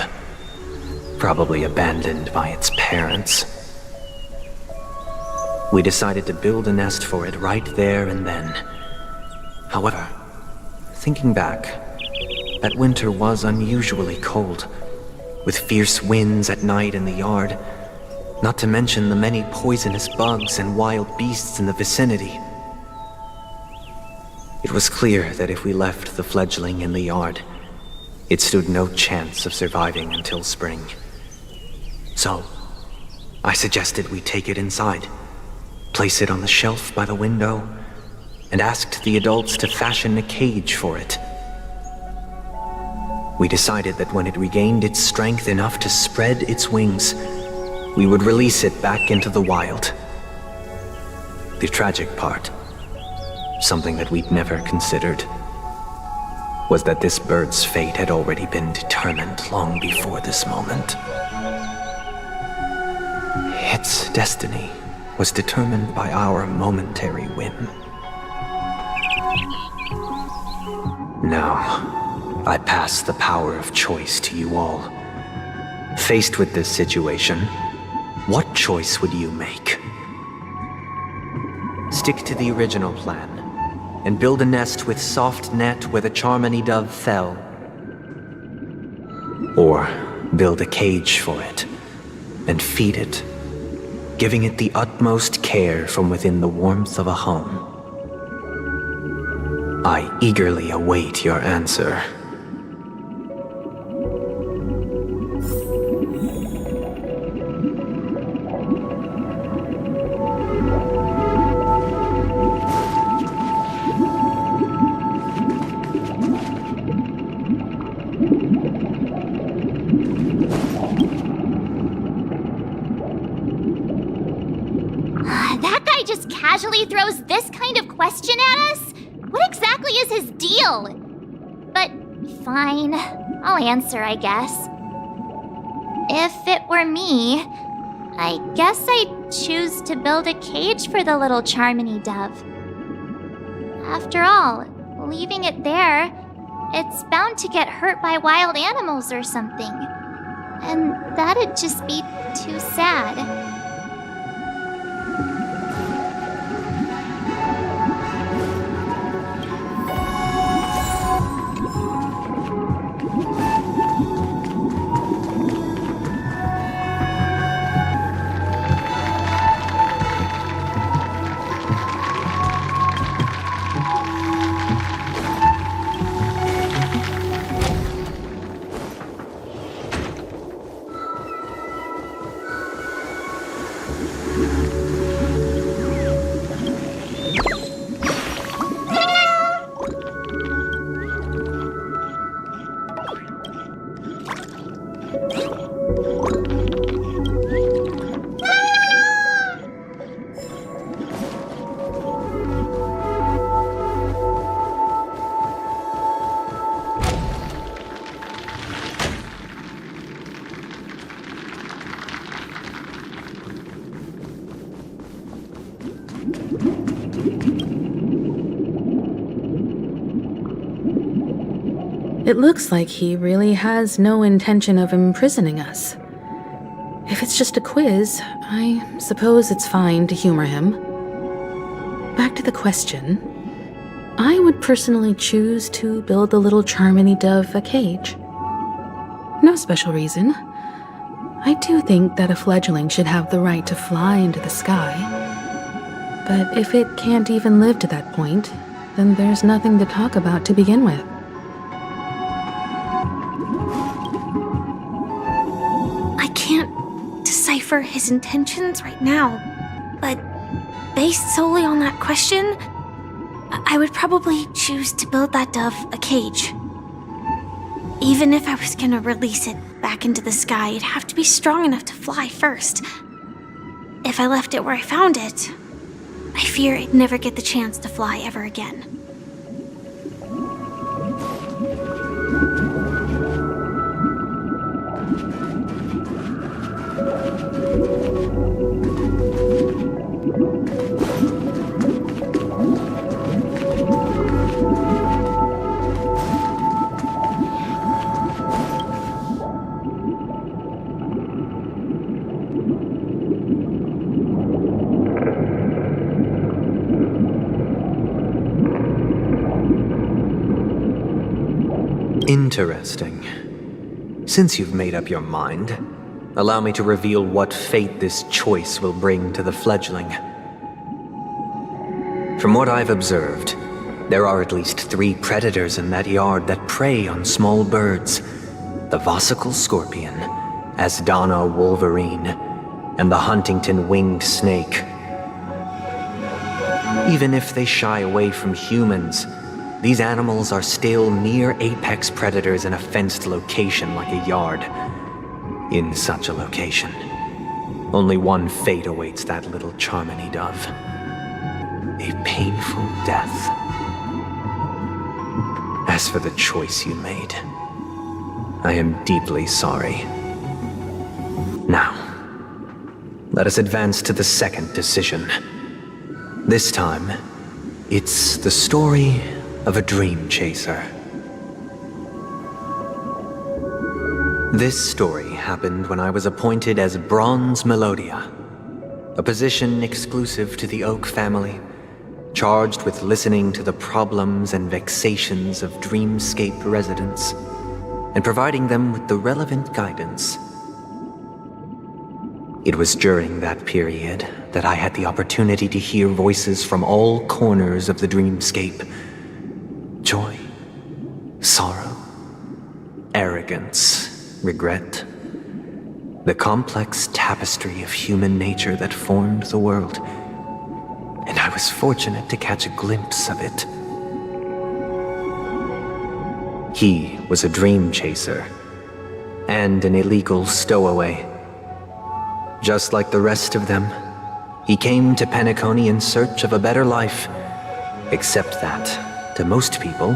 probably abandoned by its parents. We decided to build a nest for it right there and then. However, thinking back, that winter was unusually cold, with fierce winds at night in the yard, not to mention the many poisonous bugs and wild beasts in the vicinity. It It was clear that if we left the fledgling in the yard, it stood no chance of surviving until spring. So, I suggested we take it inside, place it on the shelf by the window, and asked the adults to fashion a cage for it. We decided that when it regained its strength enough to spread its wings, we would release it back into the wild. The tragic part, something that we'd never considered, was that this bird's fate had already been determined long before this moment. Its destiny was determined by our momentary whim. Now, I pass the power of choice to you all. Faced with this situation, what choice would you make? Stick to the original plan, and build a nest with soft net where the Charmony dove fell. Or build a cage for it, and feed it, giving it the utmost care from within the warmth of a home. I eagerly await your answer. That guy just casually throws this kind of question at us? What exactly is his deal? But fine, I'll answer, I guess. If it were me, I guess I'd choose to build a cage for the little Charmony dove. After all, leaving it there, it's bound to get hurt by wild animals or something. And that'd just be too sad. It looks like he really has no intention of imprisoning us. If it's just a quiz, I suppose it's fine to humor him. Back to the question. I would personally choose to build the little Charmony dove a cage. No special reason. I do think that a fledgling should have the right to fly into the sky. But if it can't even live to that point, then there's nothing to talk about to begin with. Decipher his intentions right now, but based solely on that question, I would probably choose to build that dove a cage. Even if I was gonna release it back into the sky, it'd have to be strong enough to fly first. If I left it where I found it, I fear it'd never get the chance to fly ever again. Interesting. Since you've made up your mind, allow me to reveal what fate this choice will bring to the fledgling. From what I've observed, There are at least 3 predators in that yard that prey on small birds. The Vossicle scorpion, Asdana wolverine, and the Huntington winged snake. Even if they shy away from humans, these animals are still near apex predators in a fenced location like a yard. In such a location, only one fate awaits that little Charmony dove. A painful death. As for the choice you made, I am deeply sorry. Now, let us advance to the second decision. This time, it's the story of a dream chaser. This story happened when I was appointed as Bronze Melodia, a position exclusive to the Oak family, charged with listening to the problems and vexations of Dreamscape residents and providing them with the relevant guidance. It was during that period that I had the opportunity to hear voices from all corners of the Dreamscape. Joy, sorrow, arrogance, regret. The complex tapestry of human nature that formed the world. And I was fortunate to catch a glimpse of it. He was a dream chaser and an illegal stowaway. Just like the rest of them, he came to Penacony in search of a better life, except that, to most people,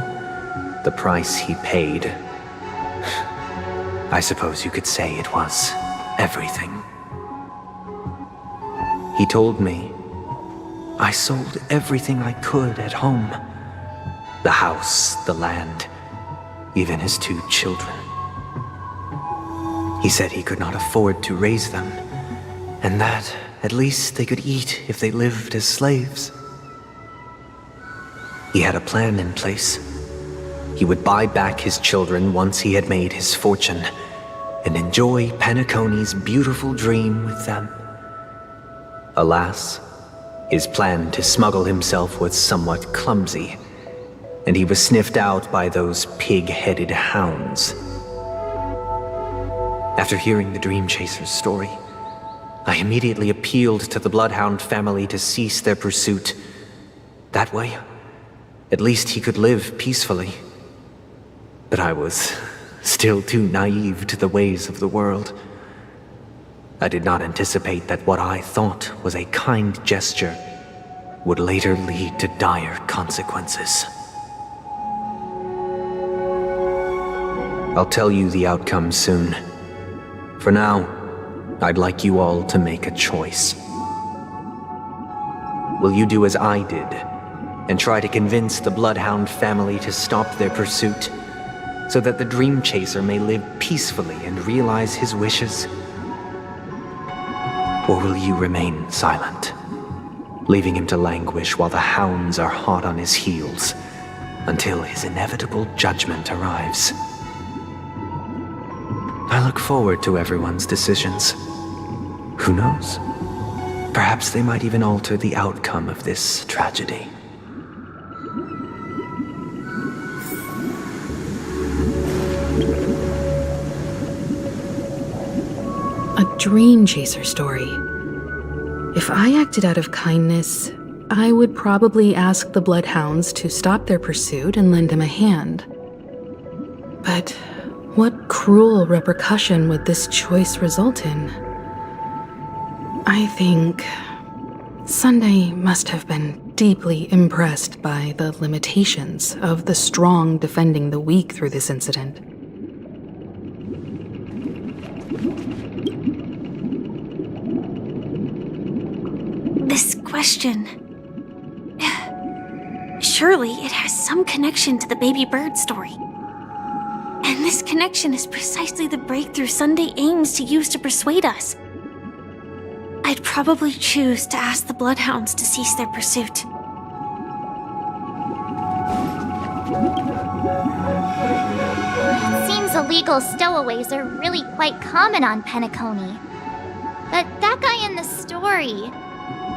the price he paid, I suppose you could say it was everything. He told me I sold everything I could at home. The house, the land, even his 2 children. He said he could not afford to raise them, and that at least they could eat if they lived as slaves. He had a plan in place. He would buy back his children once he had made his fortune, and enjoy Penacony's beautiful dream with them. Alas, his plan to smuggle himself was somewhat clumsy, and he was sniffed out by those pig-headed hounds. After hearing the Dream Chaser's story, I immediately appealed to the Bloodhound family to cease their pursuit. That way, at least he could live peacefully. But I was still too naive to the ways of the world. I did not anticipate that what I thought was a kind gesture would later lead to dire consequences. I'll tell you the outcome soon. For now, I'd like you all to make a choice. Will you do as I did and try to convince the Bloodhound family to stop their pursuit so that the Dream Chaser may live peacefully and realize his wishes? Or will you remain silent, leaving him to languish while the hounds are hot on his heels until his inevitable judgment arrives? I look forward to everyone's decisions. Who knows? Perhaps they might even alter the outcome of this tragedy. A dream chaser story. If I acted out of kindness, I would probably ask the Bloodhounds to stop their pursuit and lend him a hand. But what cruel repercussion would this choice result in? I think Sunday must have been deeply impressed by the limitations of the strong defending the weak through this incident. This question... Surely it has some connection to the baby bird story. And this connection is precisely the breakthrough Sunday aims to use to persuade us. I'd probably choose to ask the Bloodhounds to cease their pursuit. It seems illegal stowaways are really quite common on Penacony. But that guy in the story,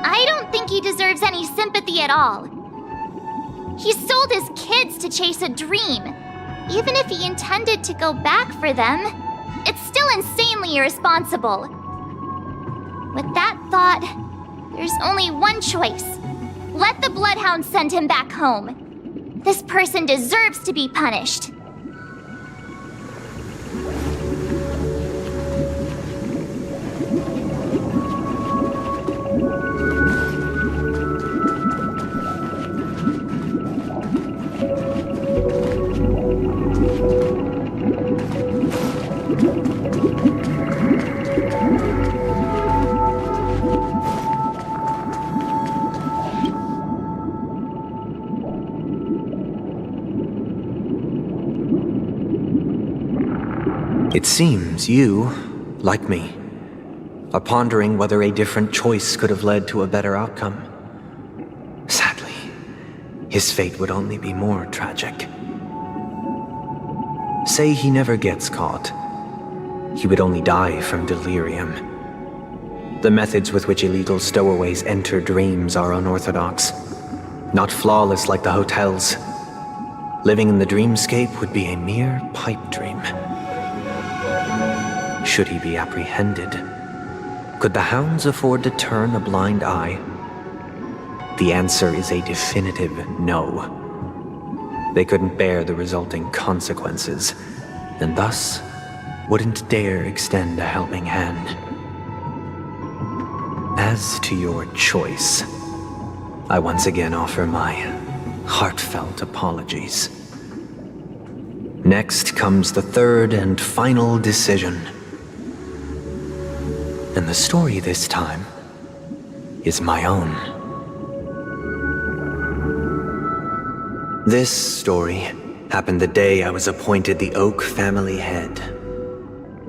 I don't think he deserves any sympathy at all. He sold his kids to chase a dream. Even if he intended to go back for them, it's still insanely irresponsible. With that thought, there's only one choice. Let the Bloodhound send him back home. This person deserves to be punished. It seems you, like me, are pondering whether a different choice could have led to a better outcome. Sadly, his fate would only be more tragic. Say he never gets caught. He would only die from delirium. The methods with which illegal stowaways enter dreams are unorthodox, not flawless like the hotels. Living in the dreamscape would be a mere pipe dream. Should he be apprehended? Could the hounds afford to turn a blind eye? The answer is a definitive no. They couldn't bear the resulting consequences, and thus wouldn't dare extend a helping hand. As to your choice, I once again offer my heartfelt apologies. Next comes the third and final decision. And the story this time is my own. This story happened the day I was appointed the Oak family head.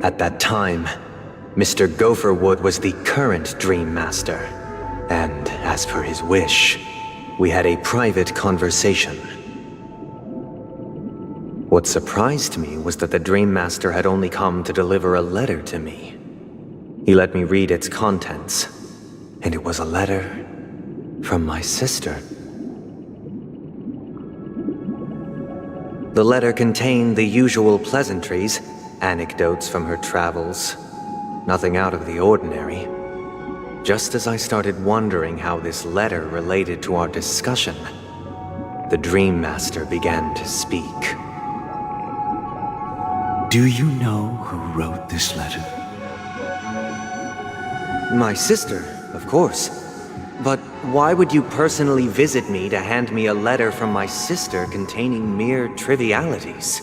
At that time, Mr. Gopherwood was the current Dream Master, and as per his wish, we had a private conversation. What surprised me was that the Dream Master had only come to deliver a letter to me. He let me read its contents, and it was a letter from my sister. The letter contained the usual pleasantries, anecdotes from her travels, nothing out of the ordinary. Just as I started wondering how this letter related to our discussion, the Dream Master began to speak. Do you know who wrote this letter? My sister, of course. But why would you personally visit me to hand me a letter from my sister containing mere trivialities?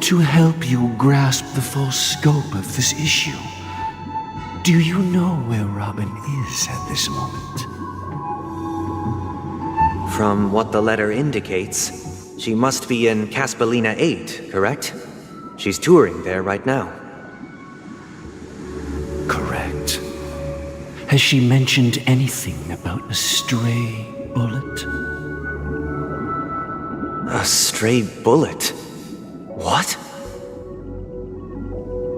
To help you grasp the full scope of this issue. Do you know where Robin is at this moment? From what the letter indicates, she must be in Caspelina 8, correct? She's touring there right now. Correct. Has she mentioned anything about a stray bullet? A stray bullet? What?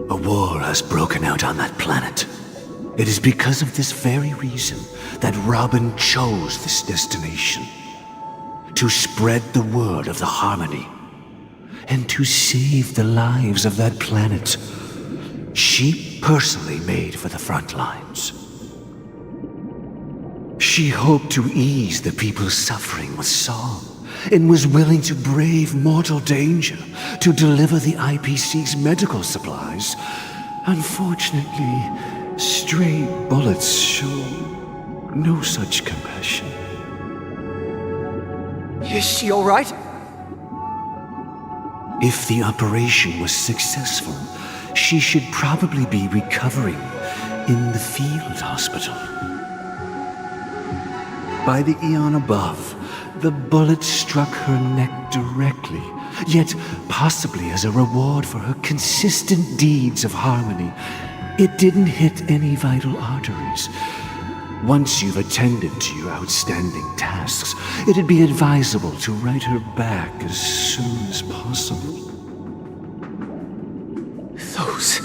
A war has broken out on that planet. It is because of this very reason that Robin chose this destination. To spread the word of the Harmony. And to save the lives of that planet. She personally made for the front lines. She hoped to ease the people's suffering with song, and was willing to brave mortal danger to deliver the IPC's medical supplies. Unfortunately, stray bullets show no such compassion. Is she all right? If the operation was successful, she should probably be recovering in the field hospital. By the eon above, the bullet struck her neck directly, yet possibly as a reward for her consistent deeds of harmony, it didn't hit any vital arteries. Once you've attended to your outstanding tasks, it'd be advisable to write her back as soon as possible. Those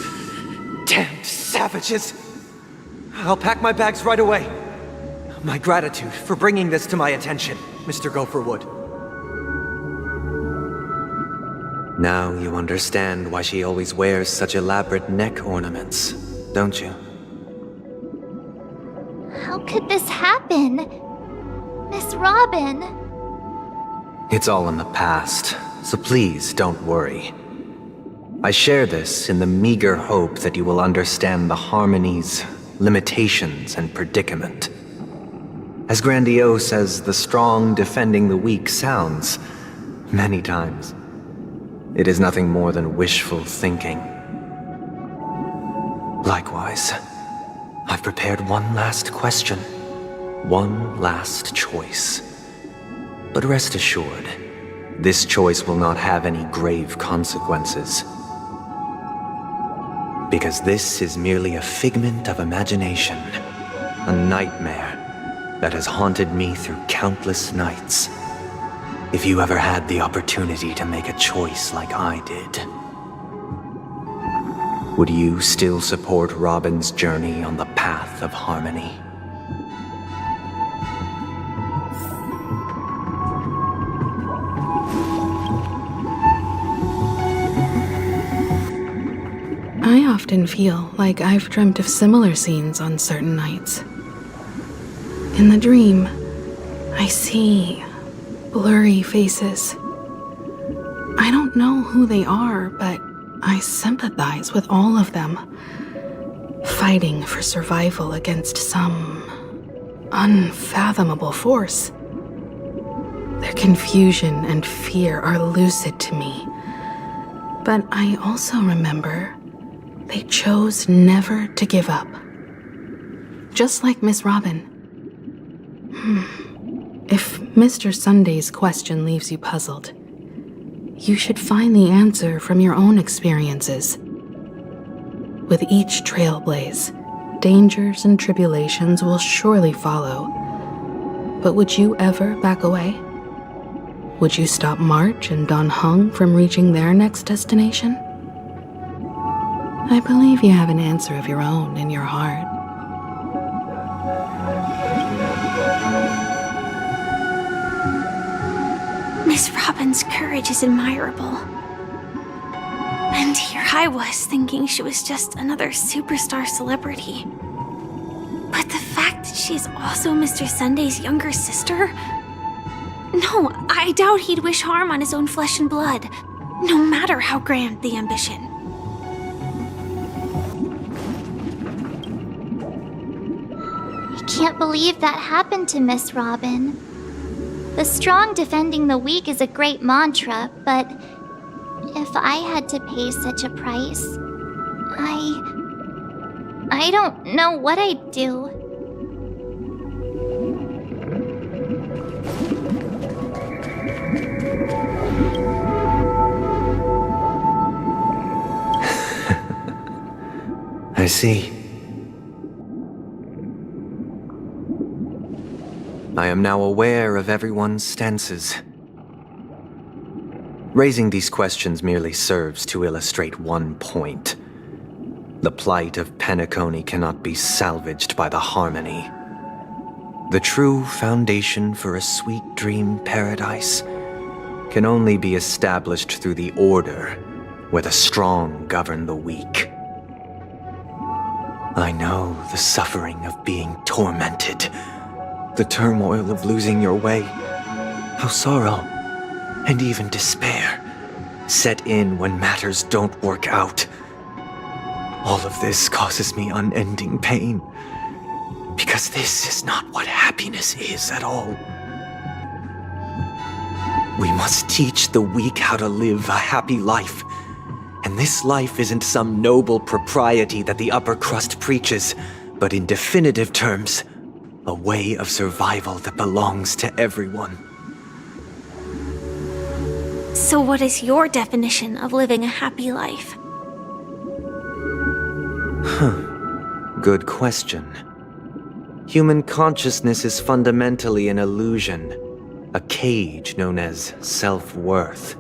damned savages! I'll pack my bags right away. My gratitude for bringing this to my attention, Mr. Gopherwood. Now you understand why she always wears such elaborate neck ornaments, don't you? How could this happen? Miss Robin! It's all in the past, so please don't worry. I share this in the meager hope that you will understand the harmony's limitations and predicament. As grandiose as the strong defending the weak sounds, many times, it is nothing more than wishful thinking. Likewise, I've prepared one last question, one last choice. But rest assured, this choice will not have any grave consequences. Because this is merely a figment of imagination, a nightmare that has haunted me through countless nights. If you ever had the opportunity to make a choice like I did, would you still support Robin's journey on the path of harmony? I often feel like I've dreamt of similar scenes on certain nights. In the dream, I see blurry faces. I don't know who they are, but I sympathize with all of them, fighting for survival against some unfathomable force. Their confusion and fear are lucid to me, but I also remember they chose never to give up. Just like Miss Robin. If Mr. Sunday's question leaves you puzzled, you should find the answer from your own experiences. With each trailblaze, dangers and tribulations will surely follow. But would you ever back away? Would you stop March and Don Hung from reaching their next destination? I believe you have an answer of your own in your heart. Miss Robin's courage is admirable. And here I was thinking she was just another superstar celebrity. But the fact that she is also Mr. Sunday's younger sister? No, I doubt he'd wish harm on his own flesh and blood, no matter how grand the ambition. I can't believe that happened to Miss Robin. The strong defending the weak is a great mantra, but if I had to pay such a price, I don't know what I'd do. I see. I am now aware of everyone's stances. Raising these questions merely serves to illustrate one point. The plight of Penacony cannot be salvaged by the harmony. The true foundation for a sweet dream paradise can only be established through the order where the strong govern the weak. I know the suffering of being tormented, the turmoil of losing your way, how sorrow and even despair set in when matters don't work out. All of this causes me unending pain, because this is not what happiness is at all. We must teach the weak how to live a happy life. And this life isn't some noble propriety that the upper crust preaches, but in definitive terms, a way of survival that belongs to everyone. So what is your definition of living a happy life? Good question. Human consciousness is fundamentally an illusion, a cage known as self-worth.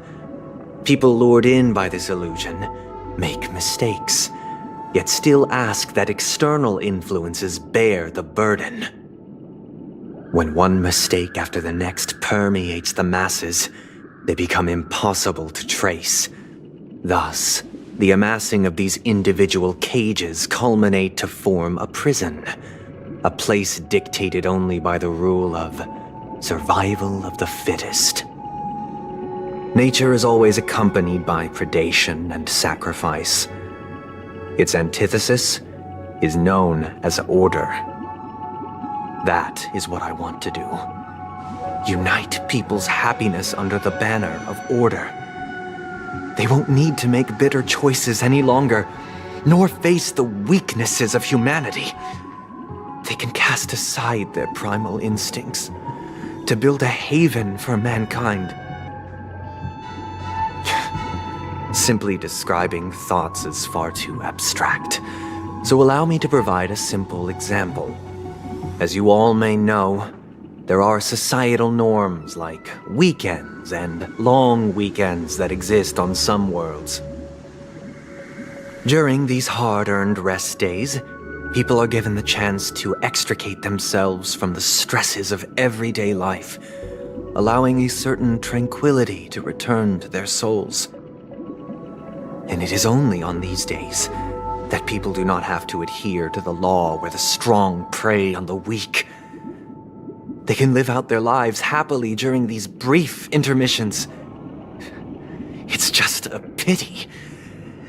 People lured in by this illusion make mistakes, yet still ask that external influences bear the burden. When one mistake after the next permeates the masses, they become impossible to trace. Thus, the amassing of these individual cages culminate to form a prison, a place dictated only by the rule of survival of the fittest. Nature is always accompanied by predation and sacrifice. Its antithesis is known as order. That is what I want to do. Unite people's happiness under the banner of order. They won't need to make bitter choices any longer, nor face the weaknesses of humanity. They can cast aside their primal instincts to build a haven for mankind. Simply describing thoughts is far too abstract, so allow me to provide a simple example. As you all may know, there are societal norms like weekends and long weekends that exist on some worlds. During these hard-earned rest days, people are given the chance to extricate themselves from the stresses of everyday life, allowing a certain tranquility to return to their souls. And it is only on these days that people do not have to adhere to the law where the strong prey on the weak. They can live out their lives happily during these brief intermissions. It's just a pity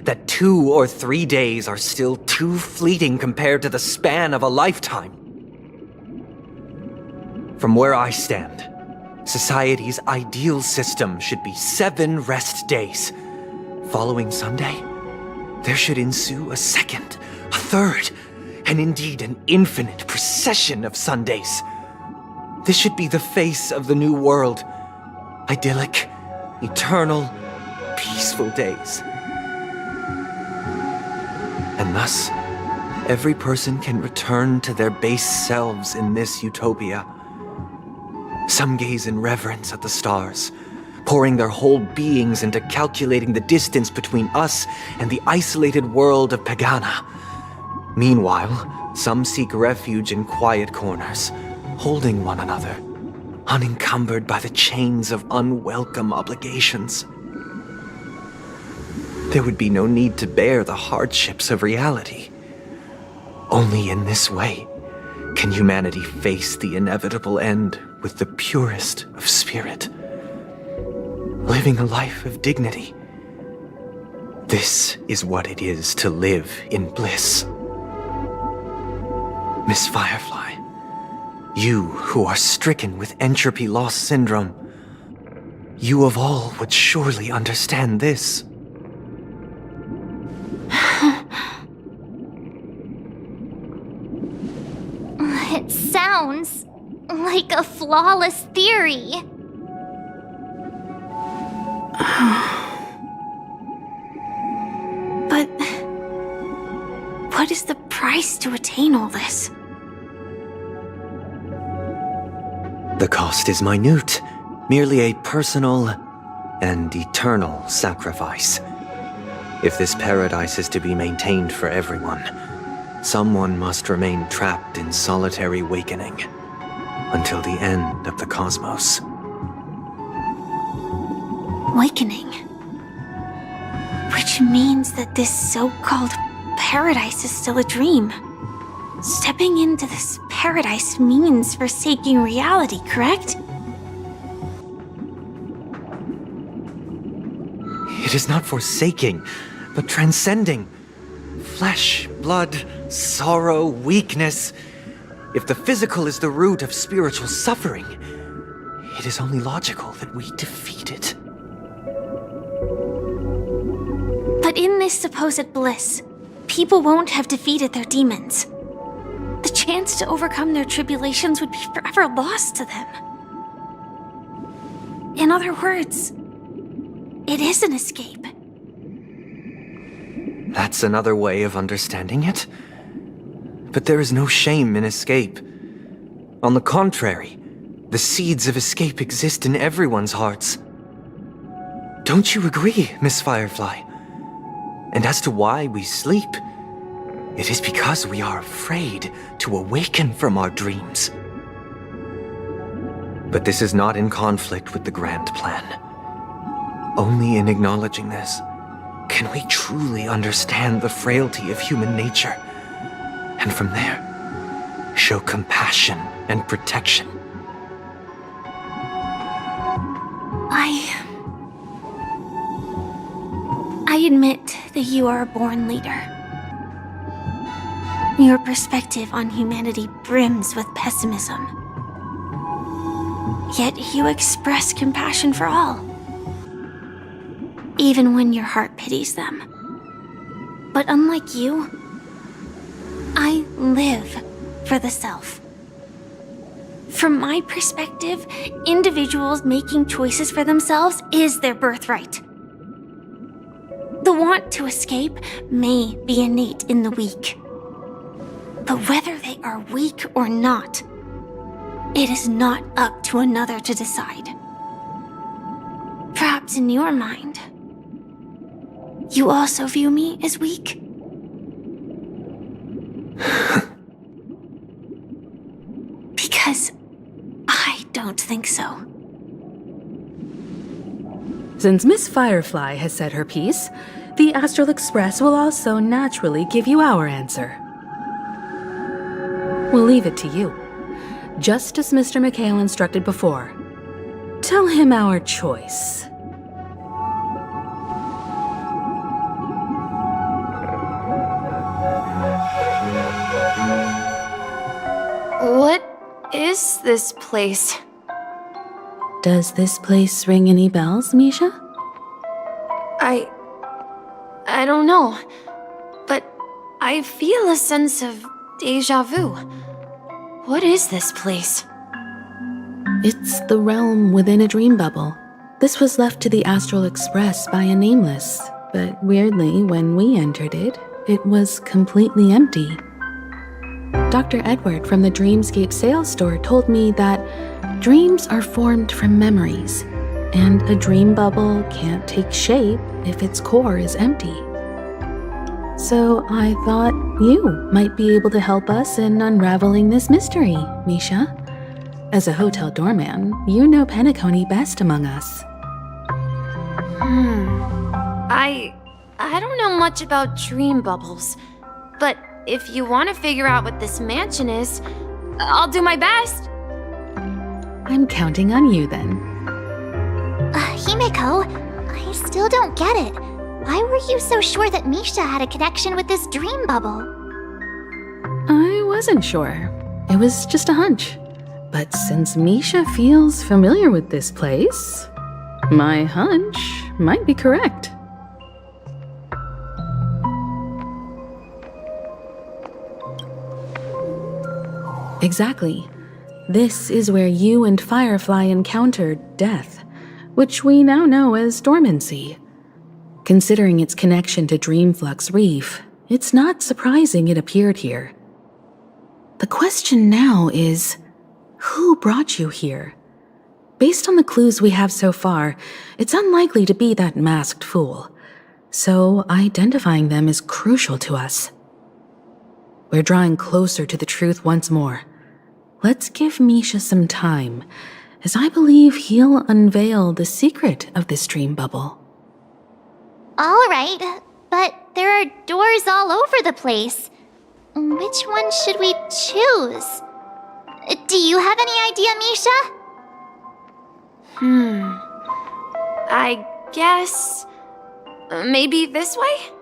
that 2 or 3 days are still too fleeting compared to the span of a lifetime. From where I stand, society's ideal system should be 7 rest days. Following Sunday, there should ensue a second, a third, and indeed an infinite procession of Sundays. This should be the face of the new world. Idyllic, eternal, peaceful days. And thus, every person can return to their base selves in this utopia. Some gaze in reverence at the stars, pouring their whole beings into calculating the distance between us and the isolated world of Pagana. Meanwhile, some seek refuge in quiet corners, holding one another, unencumbered by the chains of unwelcome obligations. There would be no need to bear the hardships of reality. Only in this way can humanity face the inevitable end with the purest of spirit, living a life of dignity. This is what it is to live in bliss. Miss Firefly, you who are stricken with entropy loss syndrome, you of all would surely understand this. It sounds like a flawless theory. But what is the price to attain all this? The cost is minute, merely a personal and eternal sacrifice. If this paradise is to be maintained for everyone, someone must remain trapped in solitary awakening until the end of the cosmos. Awakening. Which means that this so-called paradise is still a dream. Stepping into this paradise means forsaking reality, correct? It is not forsaking, but transcending. Flesh, blood, sorrow, weakness. If the physical is the root of spiritual suffering, it is only logical that we defeat it. But in this supposed bliss, people won't have defeated their demons. The chance to overcome their tribulations would be forever lost to them. In other words, it is an escape. That's another way of understanding it. But there is no shame in escape. On the contrary, the seeds of escape exist in everyone's hearts. Don't you agree, Miss Firefly? And as to why we sleep, it is because we are afraid to awaken from our dreams. But this is not in conflict with the grand plan. Only in acknowledging this can we truly understand the frailty of human nature, and from there, show compassion and protection. I admit that you are a born leader. Your perspective on humanity brims with pessimism. Yet you express compassion for all, even when your heart pities them. But unlike you, I live for the self. From my perspective, individuals making choices for themselves is their birthright. The want to escape may be innate in the weak. But whether they are weak or not, it is not up to another to decide. Perhaps in your mind, you also view me as weak? Because I don't think so. Since Miss Firefly has said her piece, the Astral Express will also naturally give you our answer. We'll leave it to you, just as Mr. McHale instructed before. Tell him our choice. What is this place? Does this place ring any bells, Misha? I don't know, but I feel a sense of déjà vu. What is this place? It's the realm within a dream bubble. This was left to the Astral Express by a nameless, but weirdly, when we entered it, it was completely empty. Dr. Edward from the Dreamscape sales store told me that dreams are formed from memories, and a dream bubble can't take shape if its core is empty. So I thought you might be able to help us in unraveling this mystery, Misha. As a hotel doorman, you know Penacony best among us. I don't know much about dream bubbles, but if you want to figure out what this mansion is, I'll do my best. I'm counting on you then. Himeko, I still don't get it. Why were you so sure that Misha had a connection with this dream bubble? I wasn't sure. It was just a hunch. But since Misha feels familiar with this place, my hunch might be correct. Exactly. This is where you and Firefly encountered death, which we now know as dormancy. Considering its connection to Dreamflux Reef, it's not surprising it appeared here. The question now is, who brought you here? Based on the clues we have so far, it's unlikely to be that masked fool. So identifying them is crucial to us. We're drawing closer to the truth once more. Let's give Misha some time, as I believe he'll unveil the secret of this dream bubble. All right, but there are doors all over the place. Which one should we choose? Do you have any idea, Misha? I guess maybe this way?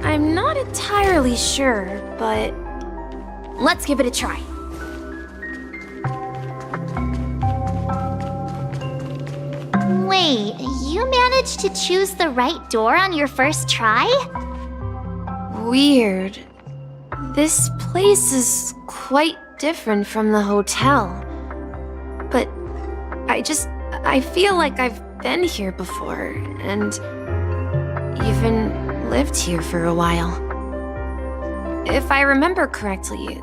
I'm not entirely sure, but let's give it a try. Wait, you managed to choose the right door on your first try? Weird. This place is quite different from the hotel. But I feel like I've been here before, and even lived here for a while. If I remember correctly,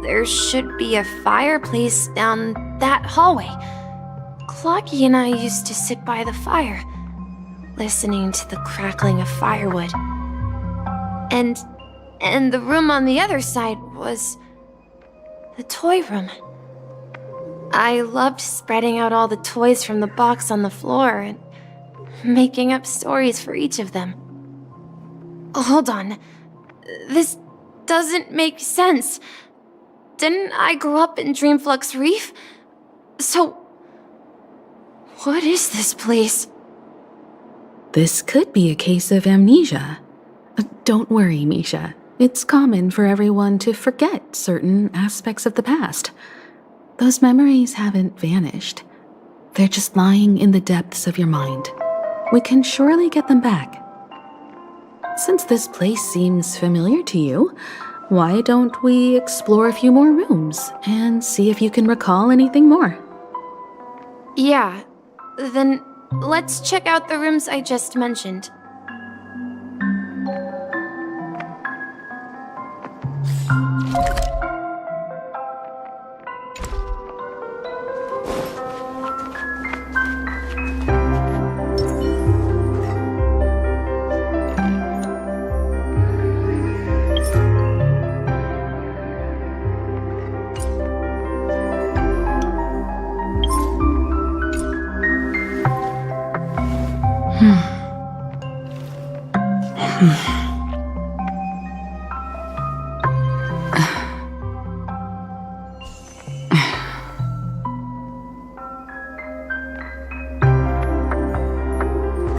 there should be a fireplace down that hallway. Clocky and I used to sit by the fire, listening to the crackling of firewood. And the room on the other side was the toy room. I loved spreading out all the toys from the box on the floor and making up stories for each of them. Hold on. This doesn't make sense. Didn't I grow up in Dreamflux Reef? So, what is this place? This could be a case of amnesia. Don't worry, Misha. It's common for everyone to forget certain aspects of the past. Those memories haven't vanished. They're just lying in the depths of your mind. We can surely get them back. Since this place seems familiar to you, why don't we explore a few more rooms and see if you can recall anything more? Yeah, then let's check out the rooms I just mentioned. Hmm.